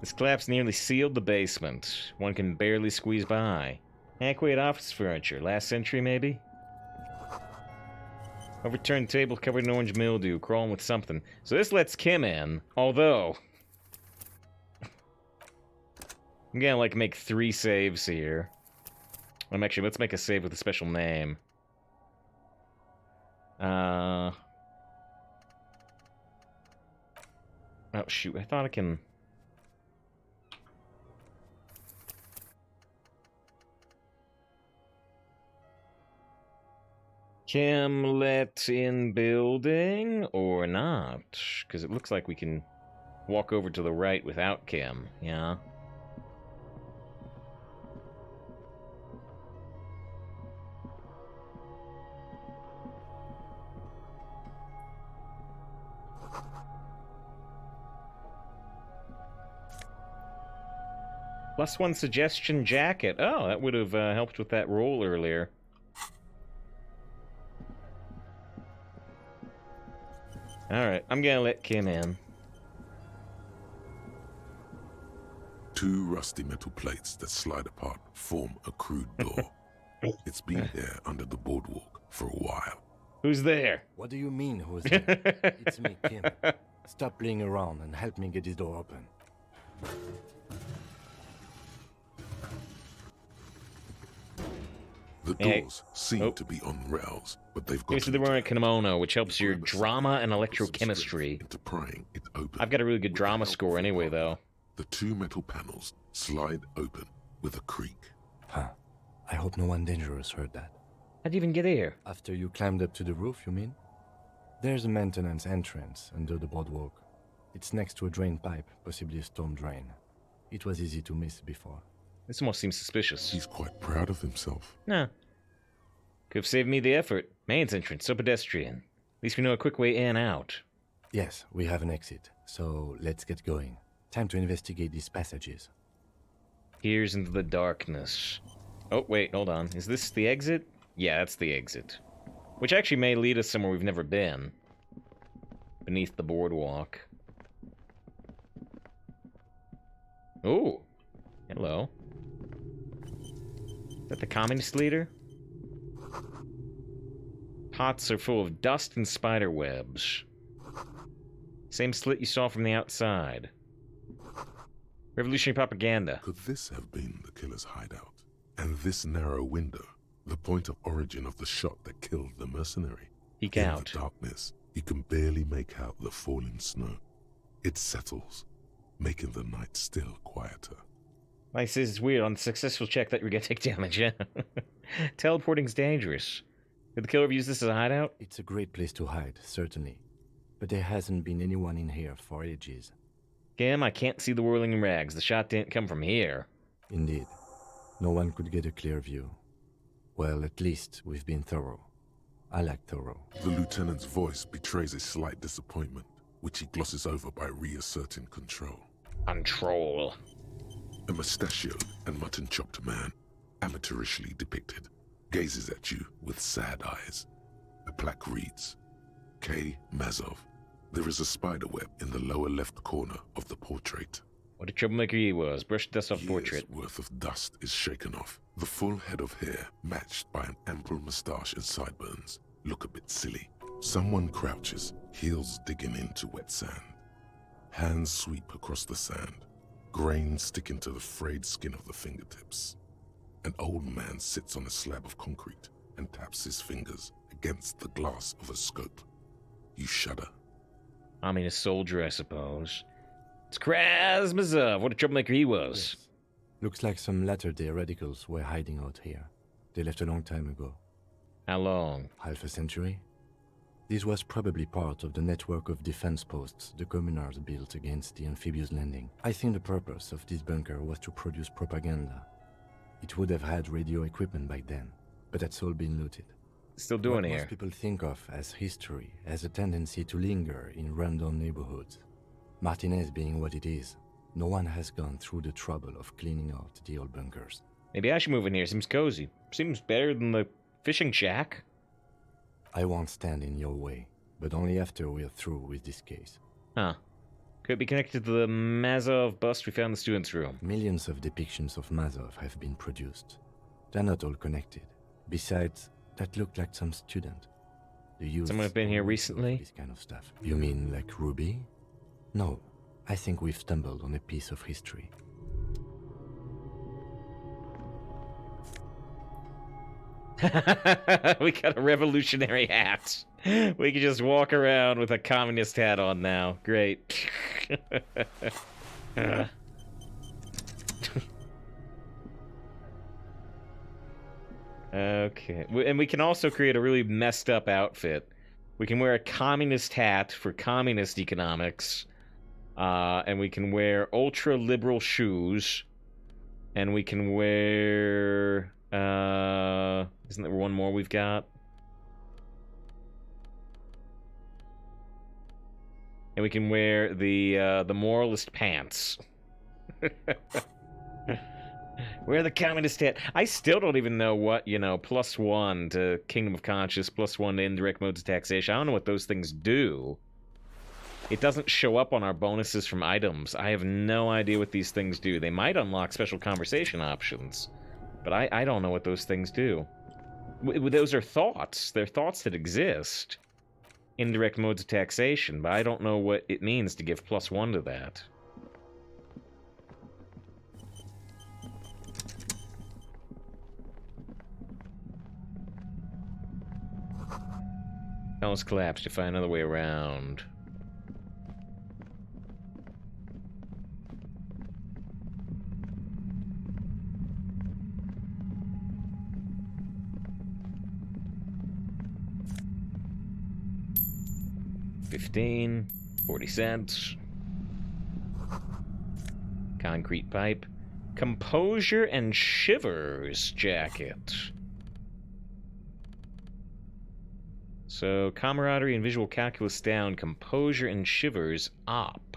This collapse nearly sealed the basement. One can barely squeeze by. Antiquated office furniture. Last century, maybe? Overturned table covered in orange mildew, crawling with something. So this lets Kim in, although... I'm gonna, like, make 3 saves here. Actually, let's make a save with a special name. Oh, shoot, I thought I can... Kim let in building or not? Because it looks like we can walk over to the right without Kim, yeah? +1 suggestion jacket. Oh, that would have helped with that roll earlier. Alright, I'm gonna let Kim in. 2 rusty metal plates that slide apart form a crude door. It's been there under the boardwalk for a while. Who's there? What do you mean, who's there? It's me, Kim. Stop playing around and help me get this door open. The doors seem to be on rails, but they've got Here's the Ronin Kimono, which helps your drama and electrochemistry. Into prying it open. I've got a really good drama score anyway, though. The 2 metal panels slide open with a creak. Huh. I hope no one dangerous heard that. How'd you even get here? After you climbed up to the roof, you mean? There's a maintenance entrance under the boardwalk. It's next to a drain pipe, possibly a storm drain. It was easy to miss before. This almost seems suspicious. He's quite proud of himself. Nah. Could have saved me the effort. Mains entrance, so pedestrian. At least we know a quick way in and out. Yes, we have an exit, so let's get going. Time to investigate these passages. Peers into the darkness. Oh, wait, hold on. Is this the exit? Yeah, that's the exit. Which actually may lead us somewhere we've never been. Beneath the boardwalk. Ooh. Hello. Is that the communist leader? Pots are full of dust and spider webs. Same slit you saw from the outside. Revolutionary propaganda. Could this have been the killer's hideout? And this narrow window, the point of origin of the shot that killed the mercenary? Peek In out. the darkness, you can barely make out the falling snow. It settles, making the night still quieter. Like, this is weird. On successful check, that you get take damage, yeah. Teleporting's dangerous. Could the killer have used this as a hideout? It's a great place to hide, certainly. But there hasn't been anyone in here for ages. Gam, I can't see the whirling rags. The shot didn't come from here. Indeed. No one could get a clear view. Well, at least we've been thorough. I like thorough. The lieutenant's voice betrays a slight disappointment, which he glosses over by reasserting control. Control. A mustachioed and mutton-chopped man, amateurishly depicted, gazes at you with sad eyes. A plaque reads, K. Mazov. There is a spider web in the lower left corner of the portrait. What a troublemaker he was. Brush dust off Years' portrait. worth of dust is shaken off. The full head of hair, matched by an ample moustache and sideburns, look a bit silly. Someone crouches, heels digging into wet sand. Hands sweep across the sand, grains sticking to the frayed skin of the fingertips. An old man sits on a slab of concrete and taps his fingers against the glass of a scope. You shudder. I mean, a soldier, I suppose. It's Krasmazov. What a troublemaker he was. Yes. Looks like some latter-day radicals were hiding out here. They left a long time ago. How long? Half a century? This was probably part of the network of defense posts the communards built against the amphibious landing. I think the purpose of this bunker was to produce propaganda. It would have had radio equipment back then, but that's all been looted. Still doing What here. most people think of as history has a tendency to linger in random neighborhoods. Martinez being what it is, no one has gone through the trouble of cleaning out the old bunkers. Maybe I should move in here. Seems cozy. Seems better than the fishing shack. I won't stand in your way, but only after we're through with this case. Huh. Could it be connected to the Mazov bust we found in the student's room? Millions of depictions of Mazov have been produced. They're not all connected. Besides, that looked like some student. The youth Someone have been here always love recently? This kind of stuff. You mean like Ruby? No, I think we've stumbled on a piece of history. We got a revolutionary hat. We can just walk around with a communist hat on now. Great. Okay. And we can also create a really messed up outfit. We can wear a communist hat for communist economics. And we can wear ultra-liberal shoes. And we can wear... isn't there one more we've got? And we can wear the moralist pants. Wear the communist hat. I still don't even know what, +1 to Kingdom of Conscience, +1 to indirect modes of taxation. I don't know what those things do. It doesn't show up on our bonuses from items. I have no idea what these things do. They might unlock special conversation options. But I don't know what those things do. Those are thoughts. They're thoughts that exist. Indirect modes of taxation, but I don't know what it means to give +1 to that. Tunnels collapsed to find another way around. $15, 40 cents. Concrete pipe. Composure and Shivers jacket. So, camaraderie and visual calculus down, composure and shivers up.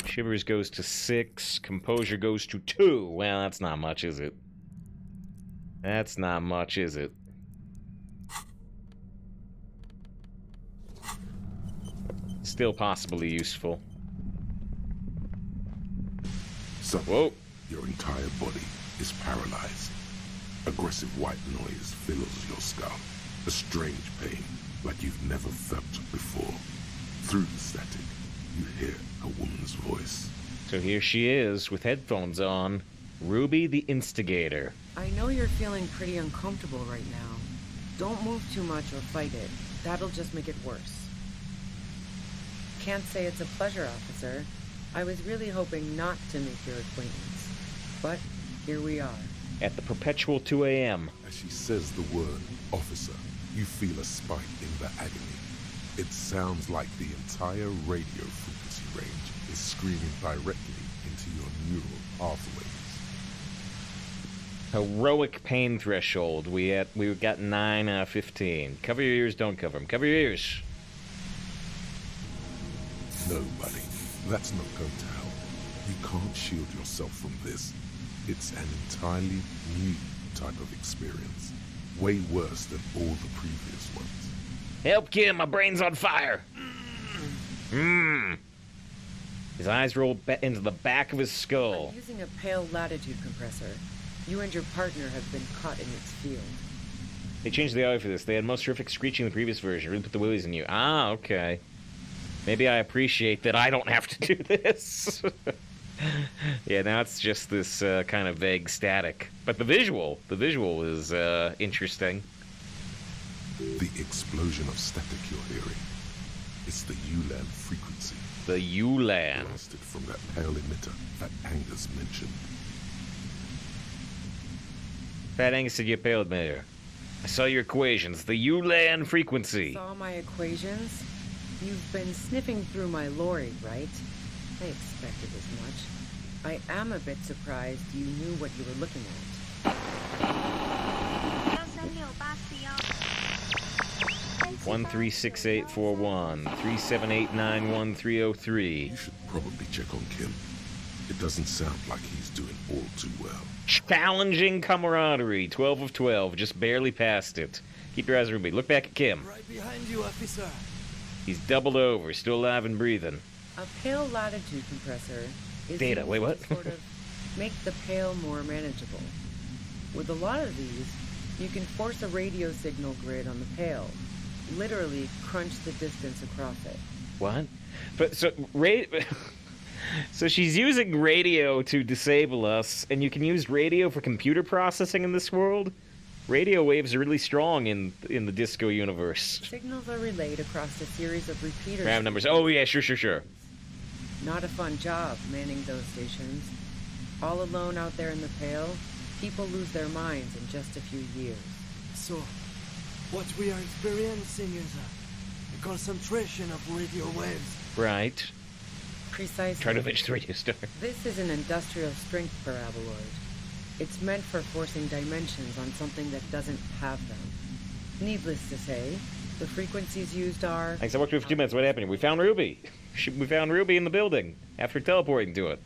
Shivers goes to 6, composure goes to 2. Well, that's not much, is it? That's not much, is it? Still possibly useful. So, Whoa. your entire body is paralyzed. Aggressive white noise fills your skull. A strange pain, like you've never felt before. Through the static, you hear a woman's voice. So here she is, with headphones on. Ruby the Instigator. I know you're feeling pretty uncomfortable right now. Don't move too much or fight it. That'll just make it worse. Can't say it's a pleasure, officer. I was really hoping not to make your acquaintance. But here we are. At the perpetual 2 a.m. As she says the word, officer, you feel a spike in the agony. It sounds like the entire radio frequency range is screaming directly into your neural pathways. Heroic pain threshold. We got 9 out of 15. Cover your ears, don't cover them. Cover your ears. No, buddy, that's not going to help. You can't shield yourself from this. It's an entirely new type of experience. Way worse than all the previous ones. Help Kim, my brain's on fire. His eyes roll into the back of his skull. I'm using a pale latitude compressor. You and your partner have been caught in its field. They changed the audio for this. They had most terrific screeching in the previous version. Really put the willies in you. Ah, okay. Maybe I appreciate that I don't have to do this. Yeah, now it's just this kind of vague static. But the visual is interesting. The explosion of static you're hearing, it's the ULAN frequency. The ULAN. Blasted from that pale emitter that Angus mentioned. Fat Angus said you pale emitter. I saw your equations. The ULAN frequency. Saw my equations? You've been sniffing through my lorry, right? I expected as much. I am a bit surprised you knew what you were looking at. 1368841 37891 You should probably check on Kim. It doesn't sound like he's doing all too well. Challenging camaraderie. 12 of 12. Just barely passed it. Keep your eyes on Ruby. Look back at Kim. Right behind you, officer. He's doubled over. Still alive and breathing. A pale latitude compressor is Data. used Wait, what? to sort of make the pale more manageable. With a lot of these, you can force a radio signal grid on the pale. Literally crunch the distance across it. What? But so so she's using radio to disable us, and you can use radio for computer processing in this world? Radio waves are really strong in the disco universe. Signals are relayed across a series of repeaters. RAM numbers. Oh yeah, sure. Not a fun job manning those stations. All alone out there in the pale, people lose their minds in just a few years. So, what we are experiencing is a concentration of radio waves. Right. Precisely. Try to finish the radio star. This is an industrial strength paraboloid. It's meant for forcing dimensions on something that doesn't have them. Needless to say, the frequencies used are... Thanks, I walked through for 2 minutes. What happened? We found Ruby. We found Ruby in the building after teleporting to it.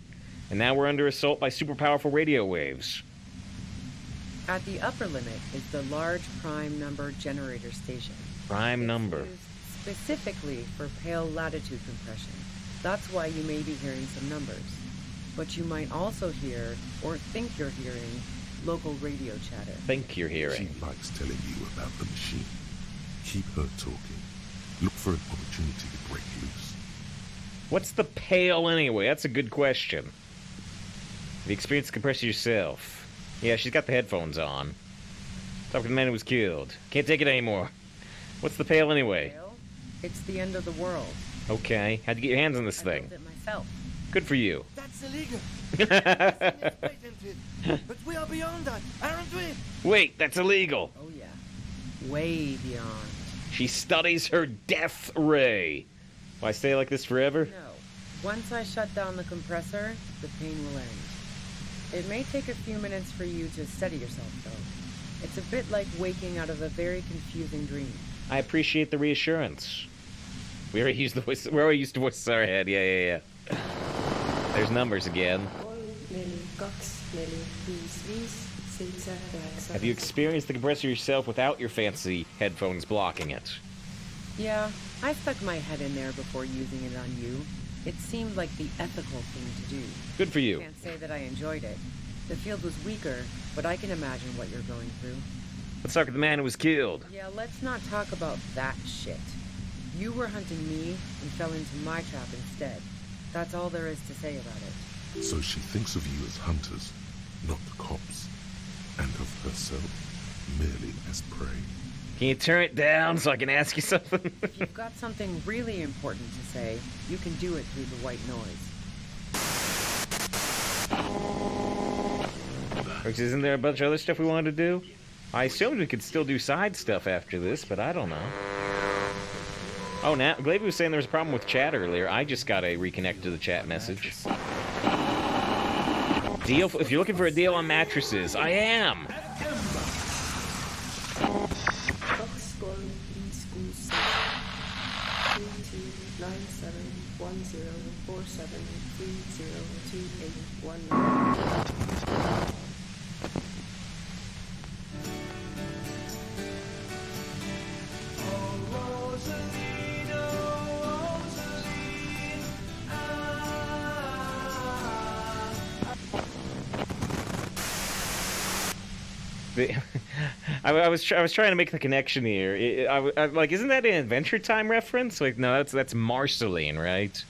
And now we're under assault by super powerful radio waves. At the upper limit is the large prime number generator station. Prime number. It's used specifically for pale latitude compression. That's why you may be hearing some numbers. But you might also hear, or think you're hearing, local radio chatter. Think you're hearing. She likes telling you about the machine. Keep her talking. Look for an opportunity to break loose. What's the pale anyway? That's a good question. Have you experienced compressor yourself? Yeah, she's got the headphones on. Talking to the man who was killed. Can't take it anymore. What's the pale anyway? Pale? It's the end of the world. Okay. How'd you get your hands on this I thing? built it myself. Good for you. That's illegal. This thing is patented. But we are beyond that, aren't we? Wait, that's illegal. Oh yeah. Way beyond. She studies her death ray. Will I stay like this forever? No. Once I shut down the compressor, the pain will end. It may take a few minutes for you to steady yourself, though. It's a bit like waking out of a very confusing dream. I appreciate the reassurance. We already used the voices in our head. Yeah. There's numbers again. Have you experienced the compressor yourself without your fancy headphones blocking it? Yeah, I stuck my head in there before using it on you. It seemed like the ethical thing to do. Good for you. I can't say that I enjoyed it. The field was weaker, but I can imagine what you're going through. Let's talk to the man who was killed. Yeah, let's not talk about that shit. You were hunting me and fell into my trap instead. That's all there is to say about it. So she thinks of you as hunters, not the cops, and of herself merely as prey. Can you turn it down so I can ask you something? If you've got something really important to say, you can do it through the white noise. Isn't there a bunch of other stuff we wanted to do? I assumed we could still do side stuff after this, but I don't know. Oh, now, Glavy was saying there was a problem with chat earlier. I just got to reconnect to the chat message. Deal, if you're looking for a deal on mattresses, I am! I was trying to make the connection here. I like, isn't that an Adventure Time reference? Like, no, that's Marceline, right?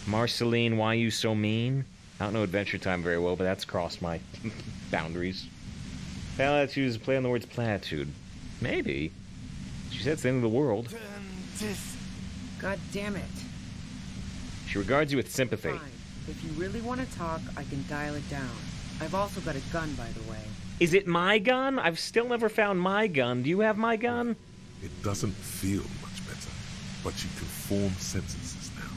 Marceline, why you so mean? I don't know Adventure Time very well, but that's crossed my boundaries. Platitude is a play on the words platitude. Maybe. She said it's the end of the world. God damn it. She regards you with sympathy. Fine. If you really want to talk, I can dial it down. I've also got a gun, by the way. Is it my gun? I've still never found my gun. Do you have my gun? It doesn't feel much better, but you can form sentences now.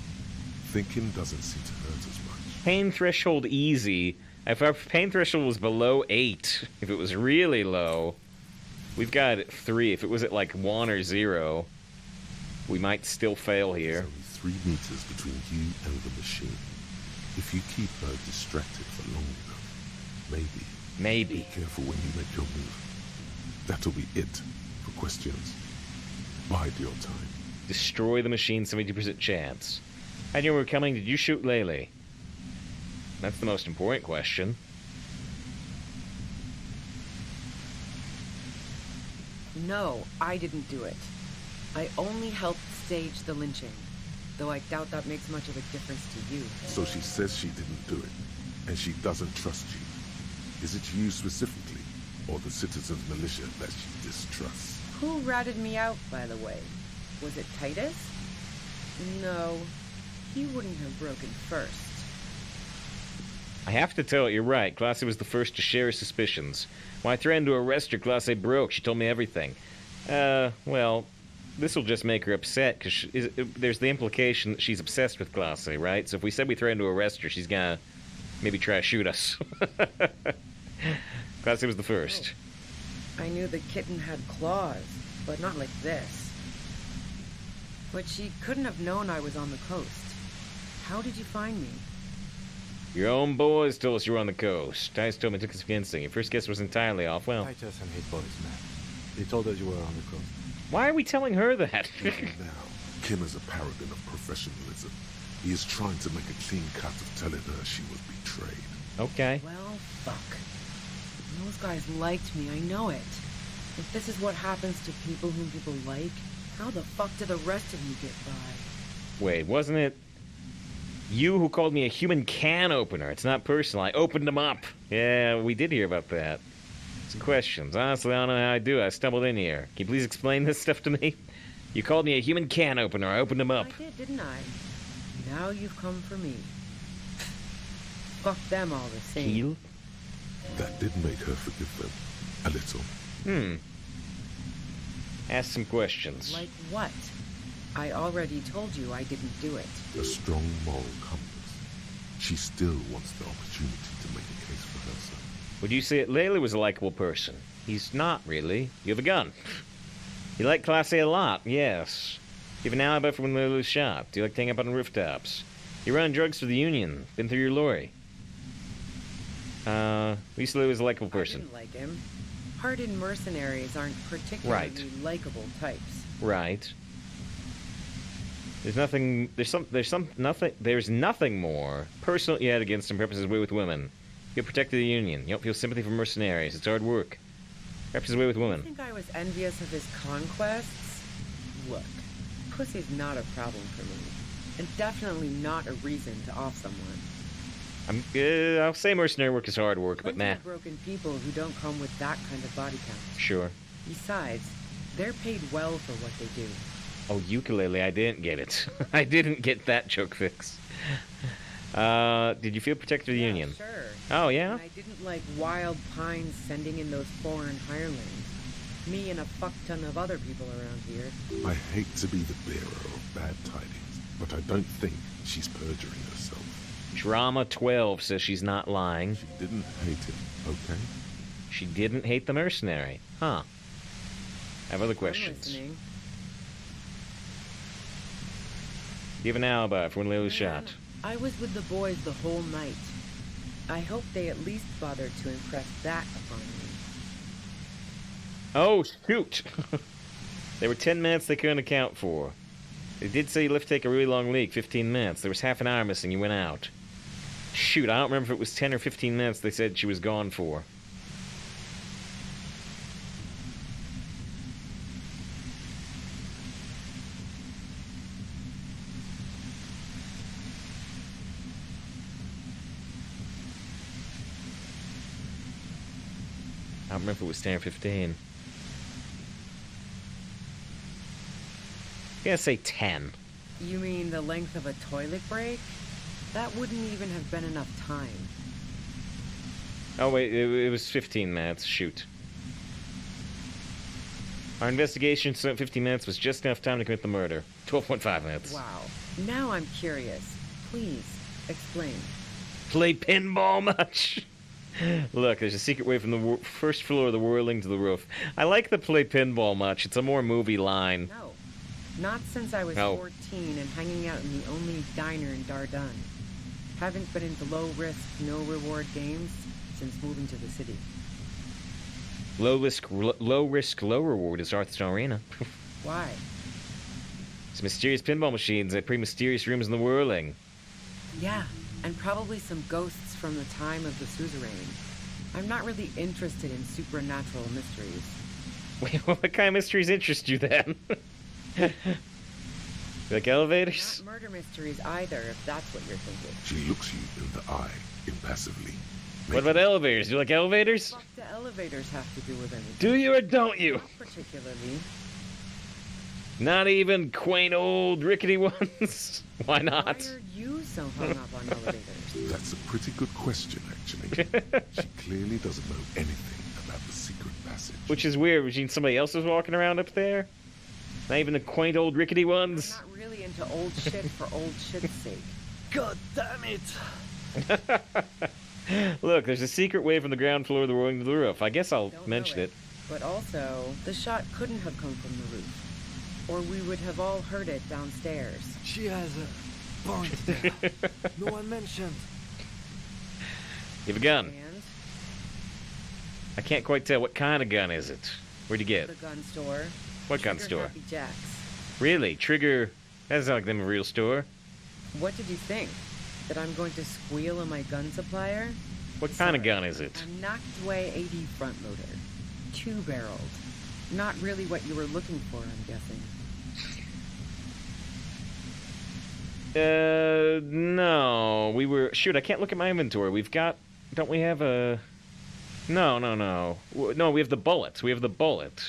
Thinking doesn't seem to hurt as much. Pain threshold easy. If our pain threshold was below 8, if it was really low, we've got 3. If it was at like 1 or 0, we might still fail here. There's only 3 meters between you and the machine. If you keep her distracted for long enough, maybe. Be careful when you make your move. That'll be it for questions. Bide your time. Destroy the machine, 70% chance. I knew we were coming. Did you shoot Lele? That's the most important question. No, I didn't do it. I only helped stage the lynching, though I doubt that makes much of a difference to you. So she says she didn't do it, and she doesn't trust you. Is it you specifically, or the citizens' militia that she distrusts? Who ratted me out, by the way? Was it Titus? No, he wouldn't have broken first. I have to tell it, you're right. Classe was the first to share her suspicions. When I threatened to arrest her, Classe broke. She told me everything. Well, this will just make her upset, because there's the implication that she's obsessed with Classe, right? So if we said we threatened to arrest her, she's gonna maybe try to shoot us. Classe was the first. I knew the kitten had claws, but not like this. But she couldn't have known I was on the coast. How did you find me? Your own boys told us you were on the coast. Titus told me it took us against Your first guess was entirely off. Well, Titus and his boys, man. They told us you were on the coast. Why are we telling her that? Now, Kim is a paragon of professionalism. He is trying to make a clean cut of telling her she was betrayed. Okay. Well, fuck. Those guys liked me, I know it. If this is what happens to people whom people like, how the fuck do the rest of you get by? Wait, wasn't it you who called me a human can opener? It's not personal. I opened them up. Yeah, we did hear about that. Some questions. Honestly, I don't know how I do it. I stumbled in here. Can you please explain this stuff to me? You called me a human can opener. I opened them up. I did, didn't I? Now you've come for me. Fuck them all the same. Heel? That did make her forgive them. A little. Ask some questions. Like what? I already told you I didn't do it. A strong moral compass. She still wants the opportunity to make a case for herself. Would you say that Layla was a likable person? He's not, really. You have a gun. You like Class A a lot, yes. You have an alibi for when Layla was shot. Do you like to hang up on rooftops? You run drugs for the Union. Been through your lorry. Lisa Layla was a likable person. I didn't like him. Hardened mercenaries aren't particularly likable types. Right. There's nothing more personal you had against him purposes way with women. You protected the Union. You don't feel sympathy for mercenaries. It's hard work. Perhaps his way with women. I think I was envious of his conquests? Look, pussy's not a problem for me. And definitely not a reason to off someone. I'll say mercenary work is hard work, but nah. Broken people who don't come with that kind of body count. Sure. Besides, they're paid well for what they do. Oh, ukulele, I didn't get it. I didn't get that joke fix. Did you feel protected of the Union? Sure. Oh, yeah? And I didn't like Wild Pines sending in those foreign hirelings. Me and a fuck ton of other people around here. I hate to be the bearer of bad tidings, but I don't think she's perjuring herself. Drama 12 says she's not lying. She didn't hate him, okay? She didn't hate the mercenary. Huh. I have other questions. I'm listening. Do you have an alibi for when Layla was shot? I was with the boys the whole night. I hope they at least bothered to impress that upon me. Oh, shoot! There were 10 minutes they couldn't account for. They did say you left to take a really long leak, 15 minutes. There was half an hour missing, you went out. Shoot, I don't remember if it was 10 or 15 minutes they said she was gone for. I don't remember if it was 10 or 15. I'm gonna say 10. You mean the length of a toilet break? That wouldn't even have been enough time. Oh wait, it was 15 minutes. Shoot. Our investigation spent 15 minutes was just enough time to commit the murder. 12.5 minutes. Wow. Now I'm curious. Please, explain. Play pinball much? Look, there's a secret way from the first floor of the whirling to the roof. I like the play pinball much. It's a more movie line. No. Not since I was 14 and hanging out in the only diner in Dardun. Haven't been into low-risk, no-reward games since moving to the city. Low risk, low reward is Hearthstone Arena. Why? Some mysterious pinball machines at pretty mysterious rooms in the whirling. Yeah, and probably some ghosts from the time of the suzerain. I'm not really interested in supernatural mysteries. Wait, what kind of mysteries interest you then? Like elevators? Not murder mysteries either, if that's what you're thinking. She looks you in the eye, impassively. What about elevators? Do you like elevators? What do elevators have to do with anything? Do you or don't you? Not particularly. Not even quaint old rickety ones? Why not? Why are you so hung up on elevators? That's a pretty good question, actually. She clearly doesn't know anything about the secret passage. Which is weird. Machine somebody else was walking around up there? Not even the quaint old rickety ones? I'm not really into old shit for old shit's sake. God damn it! Look, there's a secret way from the ground floor of the whirling to the roof. I guess I'll mention it. But also, the shot couldn't have come from the roof. Or we would have all heard it downstairs. She has a point there. No one mentioned. You have a gun. And? I can't quite tell. What kind of gun is it? Where'd you get The it? gun store. What gun Trigger store? Happy Jacks. Really? Trigger? That doesn't sound like them a real store. What did you think? That I'm going to squeal on my gun supplier? What kind of gun is it? A knocked away 80 front loader. 2-barreled. Not really what you were looking for, I'm guessing. No. We were... Shoot, I can't look at my inventory. We've got... Don't we have a... No. No, we have the bullets. We have the bullet.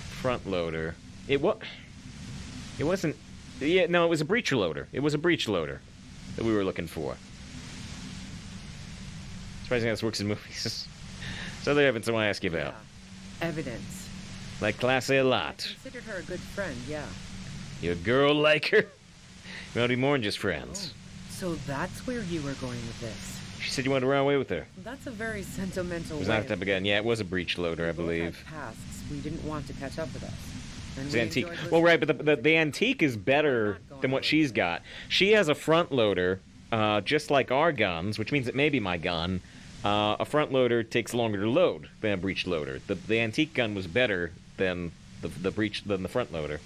Front loader. It wasn't... Yeah, no, it was a breech loader. It was a breech loader that we were looking for. Surprising how this works in movies. So other evidence I want to ask you about. Yeah. Evidence. Like Class A a lot. I considered her a good friend, yeah. You a girl like her? You want to be more than just friends. Oh, So that's where you were going with this. She said you wanted to run away with her. That's a very sentimental It was way. not the type of gun. Yeah, it was a breech loader, I We both believe. had pasts we didn't want to catch up with us. And It's we antique. enjoyed Well, right, listening but the antique is better than what she's got. She has a front loader, just like our guns, which means it may be my gun. A front loader takes longer to load than a breech loader. The antique gun was better than the front loader.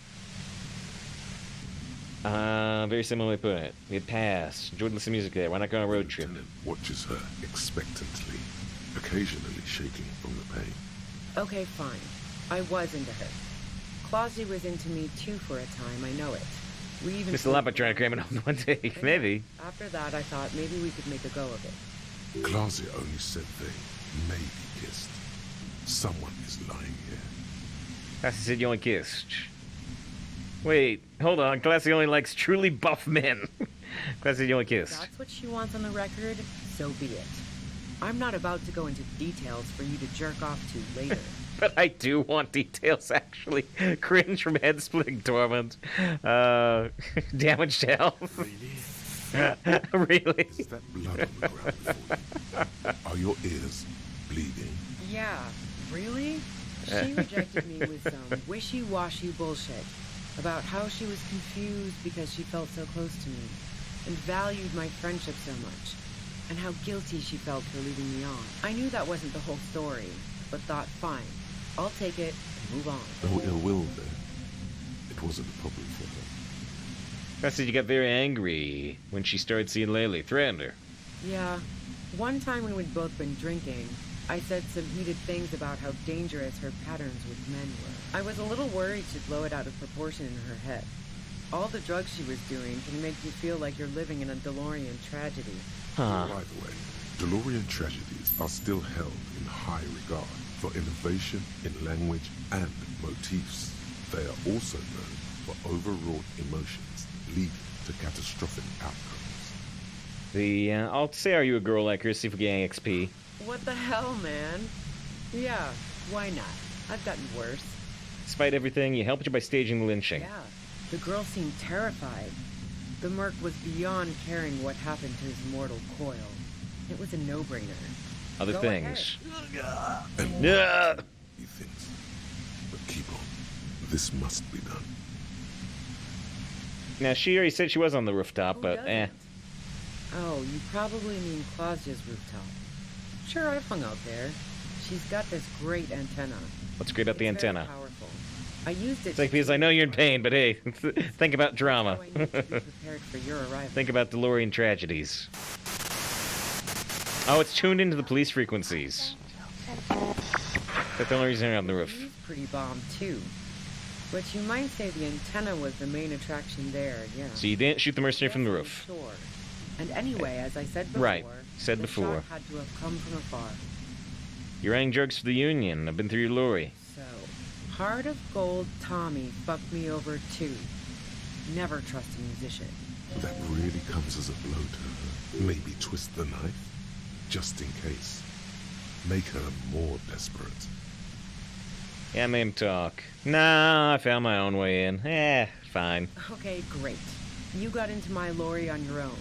Very similar way to put it. We had passed. Enjoyed listening to music there. Why not go on a road trip? Lieutenant watches her expectantly, occasionally shaking from the pain. Okay, fine. I was into her. Clausy was into me too for a time, I know it. We even... Missed a lot by trying to cram it on one day. Maybe. After that, I thought maybe we could make a go of it. Clausia only said they maybe kissed. Someone is lying here. Classy said you only kissed. Wait, hold on. Classy only likes truly buff men. Classy said you only kissed. That's what she wants on the record, so be it. I'm not about to go into details for you to jerk off to later. But I do want details, actually. Cringe from head splitting torment. Damage to health. Really? Is that blood on the ground before you? Are your ears bleeding? Yeah, really? She rejected me with some wishy-washy bullshit about how she was confused because she felt so close to me and valued my friendship so much, and how guilty she felt for leaving me on. I knew that wasn't the whole story, but thought, fine, I'll take it and move on. No ill will there. It wasn't a problem for her. Classy, you got very angry when she started seeing Laylee. Threatened her. Yeah, one time when we'd both been drinking, I said some heated things about how dangerous her patterns with men were. I was a little worried she'd blow it out of proportion in her head. All the drugs she was doing can make you feel like you're living in a DeLorean tragedy. Huh. By the way, DeLorean tragedies are still held in high regard for innovation in language and motifs. They are also known for overwrought emotions leading to catastrophic outcomes. I'll say, are you a girl like her? See if we get any XP. What the hell, man? Yeah, why not? I've gotten worse. Despite everything, you helped her by staging the lynching. Yeah, the girl seemed terrified. The merc was beyond caring what happened to his mortal coil. It was a no-brainer. Other Go things. And Yeah. he thinks. But keep on. This must be done. Now, she already said she was on the rooftop, Who but doesn't? Oh, you probably mean Clausia's rooftop. Sure, I've hung out there. She's got this great antenna. What's great about the It's very antenna? powerful. I used it It's like, to because I know you're in pain, but hey, think about so drama. I need to be prepared for your arrival. Think about DeLorean tragedies. Oh, it's tuned into the police frequencies. That's the only reason they're on the roof. She's pretty bomb too. But you might say the antenna was the main attraction there, yeah. So you didn't shoot the mercenary from the Yes, I'm roof. Sure. And anyway, as I said before, Right. Said the before. shot had to have come from afar. You're running drugs for the Union. I've been through your lorry. So, Heart of Gold Tommy fucked me over too. Never trust a musician. That really comes as a blow to her. Maybe twist the knife, just in case. Make her more desperate. Yeah, I made him talk. Nah, I found my own way in. Fine. Okay, great. You got into my lorry on your own.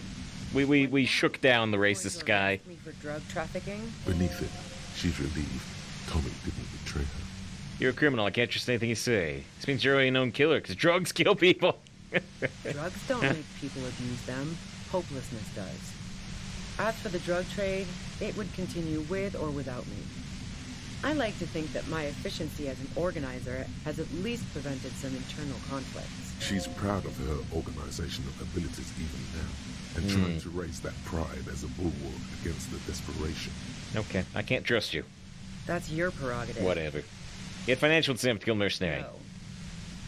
We shook down the Going racist to guy. arrest me for drug trafficking? Beneath it, she's relieved Tommy didn't betray her. You're a criminal. I can't trust anything you say. This means you're already a known killer, because drugs kill people. Drugs don't make people abuse them. Hopelessness does. As for the drug trade, it would continue with or without me. I like to think that my efficiency as an organizer has at least prevented some internal conflicts. She's proud of her organizational abilities even now, and trying to raise that pride as a bulwark against the desperation. Okay, I can't trust you. That's your prerogative. Whatever. You had financial incentive to kill mercenary. No.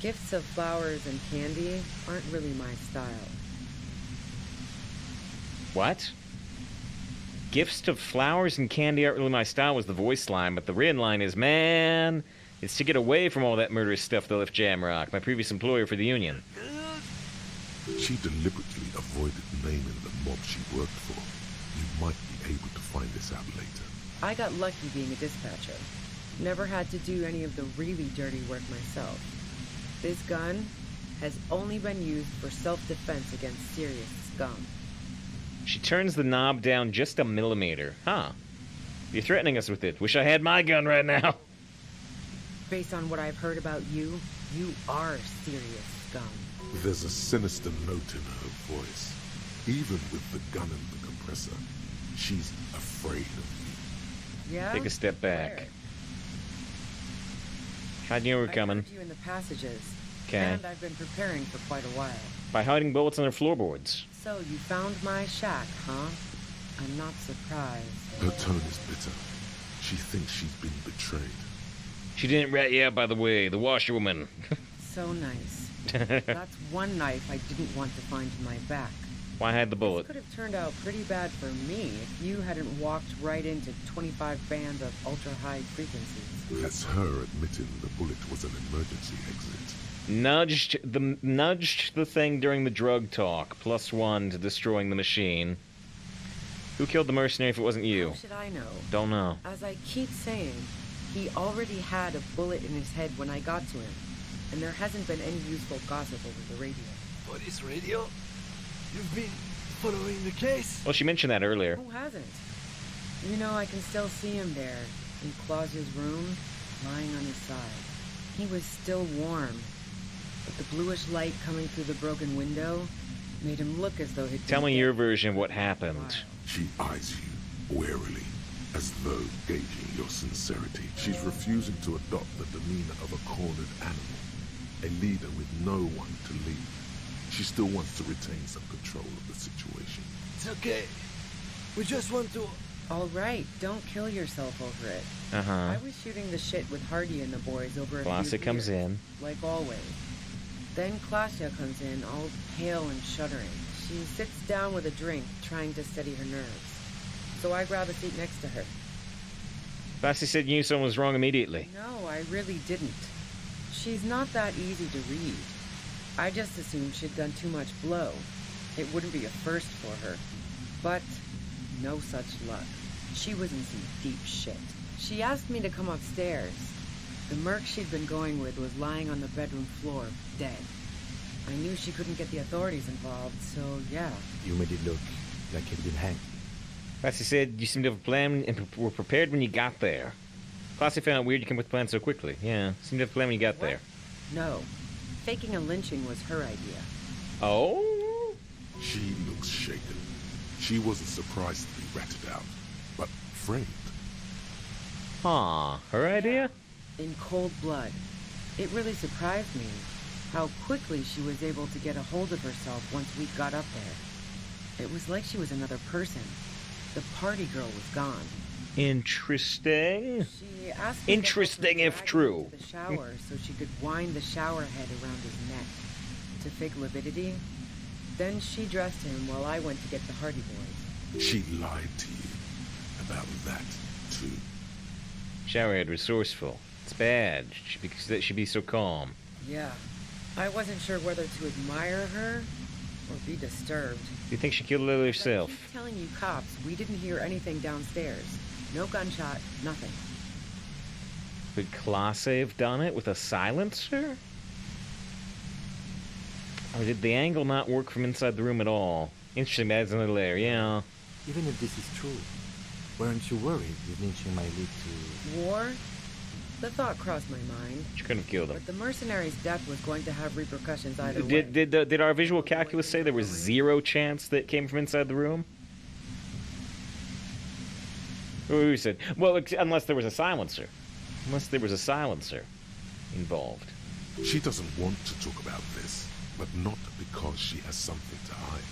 Gifts of flowers and candy aren't really my style. What? Gifts of flowers and candy aren't really my style was the voice line, but the written line is, man, it's to get away from all that murderous stuff that left Jamrock, my previous employer for the Union. She deliberately avoided naming the mob she worked for. You might be able to find this out later. I got lucky being a dispatcher. Never had to do any of the really dirty work myself. This gun has only been used for self-defense against serious scum. She turns the knob down just a millimeter. Huh. You're threatening us with it. Wish I had my gun right now. Based on what I've heard about you, you are serious scum. There's a sinister note in her voice. Even with the gun and the compressor, she's afraid of me. Yeah? Take a step back. Where? I knew we were coming. I heard you in the passages. Okay. And I've been preparing for quite a while. By hiding bullets on their floorboards. So you found my shack, huh? I'm not surprised. Her tone is bitter. She thinks she's been betrayed. She didn't rat you out, by the way. The washerwoman. So nice. That's one knife I didn't want to find in my back. Why hide the bullet? This could have turned out pretty bad for me if you hadn't walked right into 25 bands of ultra-high frequencies. That's her admitting the bullet was an emergency exit. Nudged the thing during the drug talk. +1 to destroying the machine. Who killed the mercenary if it wasn't you? How should I know? Don't know. As I keep saying, he already had a bullet in his head when I got to him, and there hasn't been any useful gossip over the radio. What is radio? You've been following the case? Well, she mentioned that earlier. Who hasn't? You know, I can still see him there, in Claus's room, lying on his side. He was still warm, but the bluish light coming through the broken window made him look as though he'd Tell been me dead your version of what for a happened. while. She eyes you warily, as though gauging your sincerity. She's refusing to adopt the demeanor of a cornered animal, a leader with no one to lead. She still wants to retain some control of the situation. It's okay. We just want to... All right, don't kill yourself over it. Uh-huh. I was shooting the shit with Hardy and the boys over a Classic few comes beers, in. like always. Then Klasha comes in, all pale and shuddering. She sits down with a drink, trying to steady her nerves. So I grab a seat next to her. Classy said you knew someone was wrong immediately. No, I really didn't. She's not that easy to read. I just assumed she'd done too much blow. It wouldn't be a first for her. But no such luck. She was in some deep shit. She asked me to come upstairs. The merc she'd been going with was lying on the bedroom floor, dead. I knew she couldn't get the authorities involved, so yeah. You made it look like he'd been hanged. Classy said you seemed to have a plan and were prepared when you got there. Classy found it weird you came up with the plan so quickly. Yeah, seemed to have a plan when you got there. No. Faking a lynching was her idea. Oh? She looks shaken. She wasn't surprised to be ratted out, but framed. Huh. Her idea? In cold blood. It really surprised me how quickly she was able to get a hold of herself once we got up there. It was like she was another person. The party girl was gone. Interesting. She asked me Interesting to help if her true. drag him to the shower so she could wind the shower head around his neck to fake lividity. Then she dressed him while I went to get the Hardy Boys. She lied to you about that, too. Showerhead resourceful. It's bad. She'd be so calm. Yeah. I wasn't sure whether to admire her or be disturbed. Do you think she killed Lily herself? I keep telling you cops, we didn't hear anything downstairs. No gunshot, nothing. Could Classe have done it with a silencer? Or did the angle not work from inside the room at all? Interesting, that adds another layer, yeah. Even if this is true, weren't you worried the lynching might lead to... War? The thought crossed my mind. She couldn't have killed him. But the mercenary's death was going to have repercussions either way. Did our visual calculus say there was 0 chance that it came from inside the room? We said, well, unless there was a silencer. Unless there was a silencer involved. She doesn't want to talk about this, but not because she has something to hide.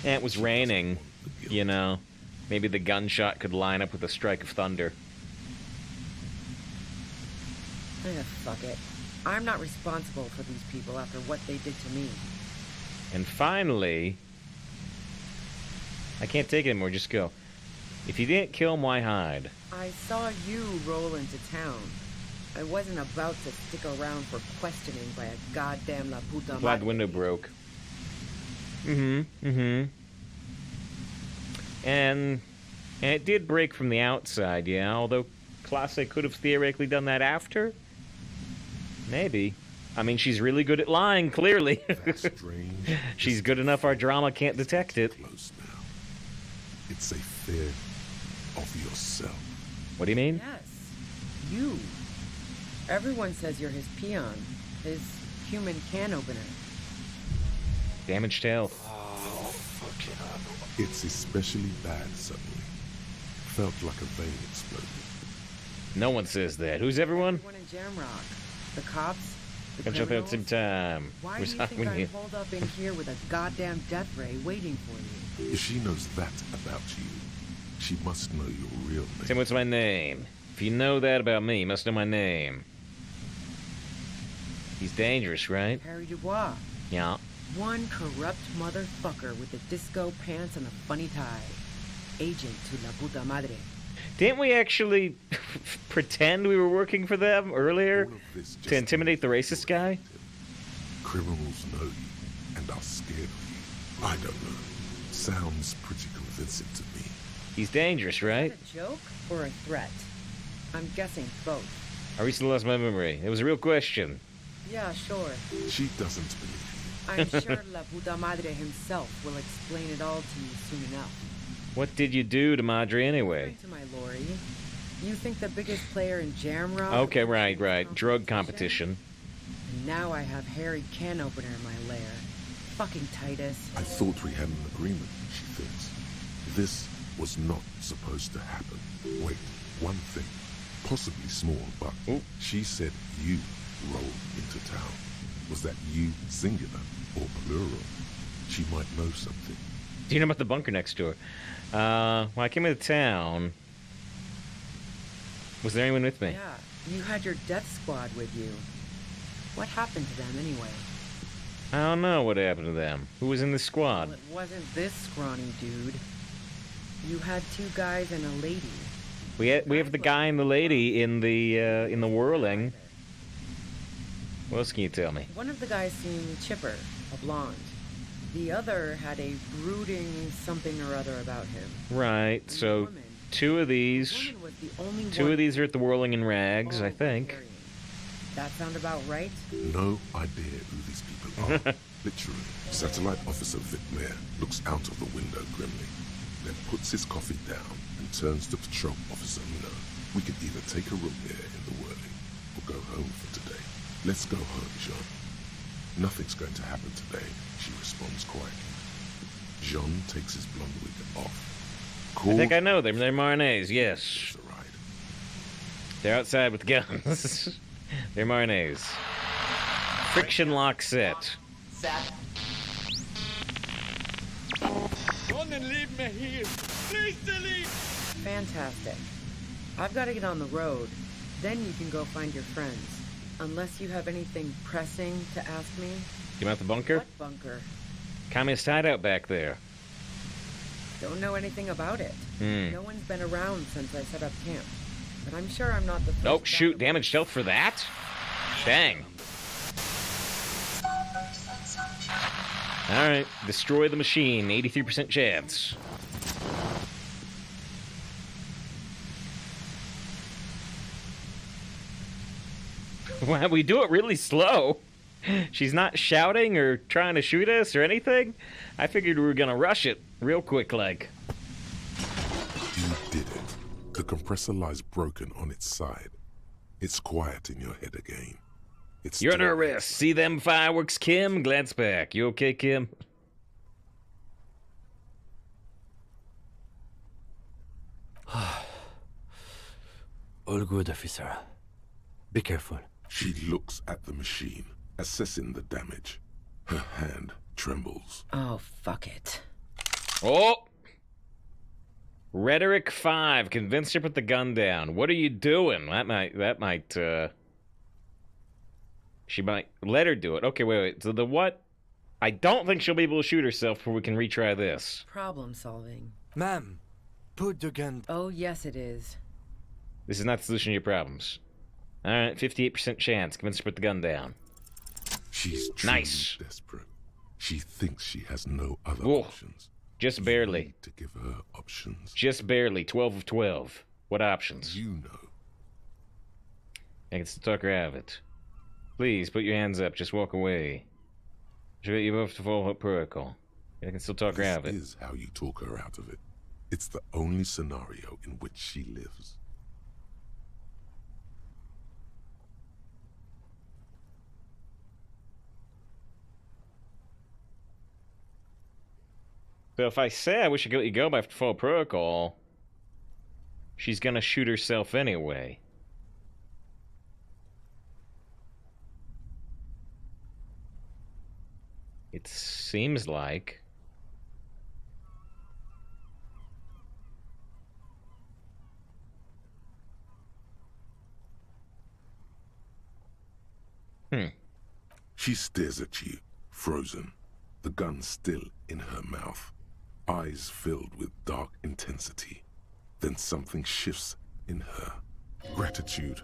And it was raining, you know. Maybe the gunshot could line up with a strike of thunder. Fuck it. I'm not responsible for these people after what they did to me. And finally... I can't take it anymore, just go. If you didn't kill him, why hide? I saw you roll into town. I wasn't about to stick around for questioning by a goddamn la puta Glad the window madre. broke. And it did break from the outside, yeah, although Classe could have theoretically done that after. Maybe. I mean, she's really good at lying, clearly. That strange She's good enough our drama can't detect it. close now. It's a fear of yourself. What do you mean? Yes. You. Everyone says you're his peon. His human can opener. Damaged health. It's especially bad suddenly. Felt like a vein exploded. No one says that. Who's everyone? Everyone in Jamrock. The cops. The Come jump out criminals. some time. Why do Where's you think when I'm you- holed up in here with a goddamn death ray waiting for you? If she knows that about you, she must know your real Tell me name. what's my name. If you know that about me, you must know my name. He's dangerous, right? Harry Dubois. Yeah. One corrupt motherfucker with the disco pants and a funny tie. Agent to la puta madre. Didn't we actually pretend we were working for them earlier All of this just to intimidate the racist guy? Criminals know you and are scared of you. I don't know. Sounds pretty convincing to me. He's dangerous, right? Is that a joke or a threat? I'm guessing both. I recently lost my memory. It was a real question. Yeah, sure. She doesn't believe I'm sure La Puta Madre himself will explain it all to you soon enough. What did you do to Madre anyway? To my lorry. You think the biggest player in Jamrock? Okay, right. Drug competition. And now I have Harry Can Opener in my lair. Fucking Titus. you. I thought we had an agreement, she thinks. This was not supposed to happen. Wait, one thing. Possibly small, but Ooh. she said you rolled into town. Was that you singular or plural? She might know something. Do you know about the bunker next door? When I came into town, was there anyone with me? Yeah, you had your death squad with you. What happened to them anyway? I don't know what happened to them. Who was in the squad? Well, it wasn't this scrawny dude. You had two guys and a lady. We have the guy and the lady in the whirling. What else can you tell me? One of the guys seemed chipper, a blonde. The other had a brooding something or other about him. Right. And the So woman- two of the these, woman was the only two one of these are at the whirling in rags, all I think. carrying. That sound about right? No idea who these people are. Literally. Satellite Officer Vic Blair looks out of the window grimly, then puts his coffee down and turns to Patrol Officer Mino. We could either take a room here in the whirling or go home for today. Let's go home, Jean. Nothing's going to happen today, she responds quietly. Jean takes his blonde wig off. I think I know them. They're Marnays, yes. It's a ride. They're outside with guns. They're Marnays. Friction lock set. Don't leave me here. Please delete. Fantastic. I've got to get on the road. Then you can go find your friends. Unless you have anything pressing to ask me. You about the bunker? What bunker? Communist hideout back there. Don't know anything about it. Hmm. No one's been around since I set up camp. But I'm sure I'm not the first. Oh, shoot. guy- Damaged health for that? Dang. Alright. Destroy the machine. 83% chance. Wow, we do it really slow. She's not shouting or trying to shoot us or anything. I figured we were gonna rush it real quick, like. You did it. The compressor lies broken on its side. It's quiet in your head again. It's You're under still- arrest. See them fireworks, Kim? Glance back. You okay, Kim? All good, officer. Be careful. She looks at the machine, assessing the damage. Her hand trembles. Oh, fuck it. Oh! Rhetoric 5. Convince her to put the gun down. What are you doing? That might, She might let her do it. Okay, wait. So the what? I don't think she'll be able to shoot herself before we can retry this. Problem solving. Ma'am, put the gun... Oh, yes, it is. This is not the solution to your problems. Alright, 58% chance. Convince her to put the gun down. She's truly Nice. desperate. She thinks she has no other Whoa. options. Just You barely. need to give her options. Just barely. 12 of 12. What options? You know. I can still talk her out of it. Please, put your hands up. Just walk away. You have to follow protocol. I can still talk her out of This it. is how you talk her out of it. It's the only scenario in which she lives. So if I say I wish I could let you go by full protocol, she's gonna shoot herself anyway. It seems like. She stares at you, frozen, the gun still in her mouth, eyes filled with dark intensity. Then something shifts in her. Gratitude,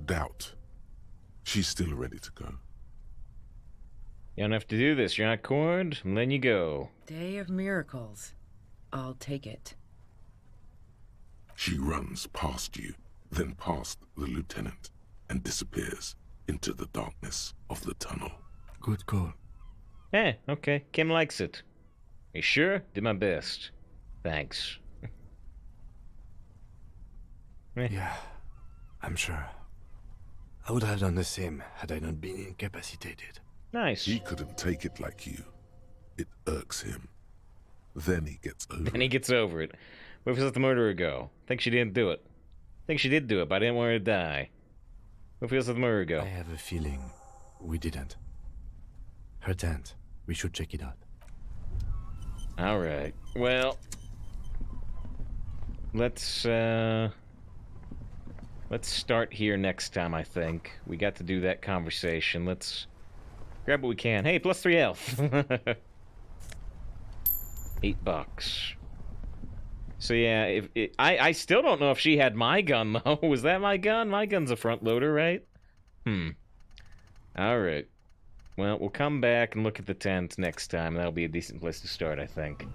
doubt. She's still ready to go. You don't have to do this. You're not cornered. I'm letting you go. Day of miracles. I'll take it. She runs past you, then past the lieutenant, and disappears into the darkness of the tunnel. Good call. Eh, okay. Kim likes it. You sure? Did my best. Thanks. Yeah, I'm sure. I would have done the same had I not been incapacitated. Nice. He couldn't take it like you. It irks him. Then he gets over Then he gets over it. Where if we let the murderer go? Think she didn't do it. Think she did do it, but I didn't want her to die. Where if we let the murderer go? I have a feeling we didn't. Her tent. We should check it out. Alright. Well, let's start here next time, I think. We got to do that conversation. Let's grab what we can. Hey, +3 health. $8. So yeah, I still don't know if she had my gun, though. Was that my gun? My gun's a front loader, right? Alright. Well, we'll come back and look at the tent next time. That'll be a decent place to start, I think.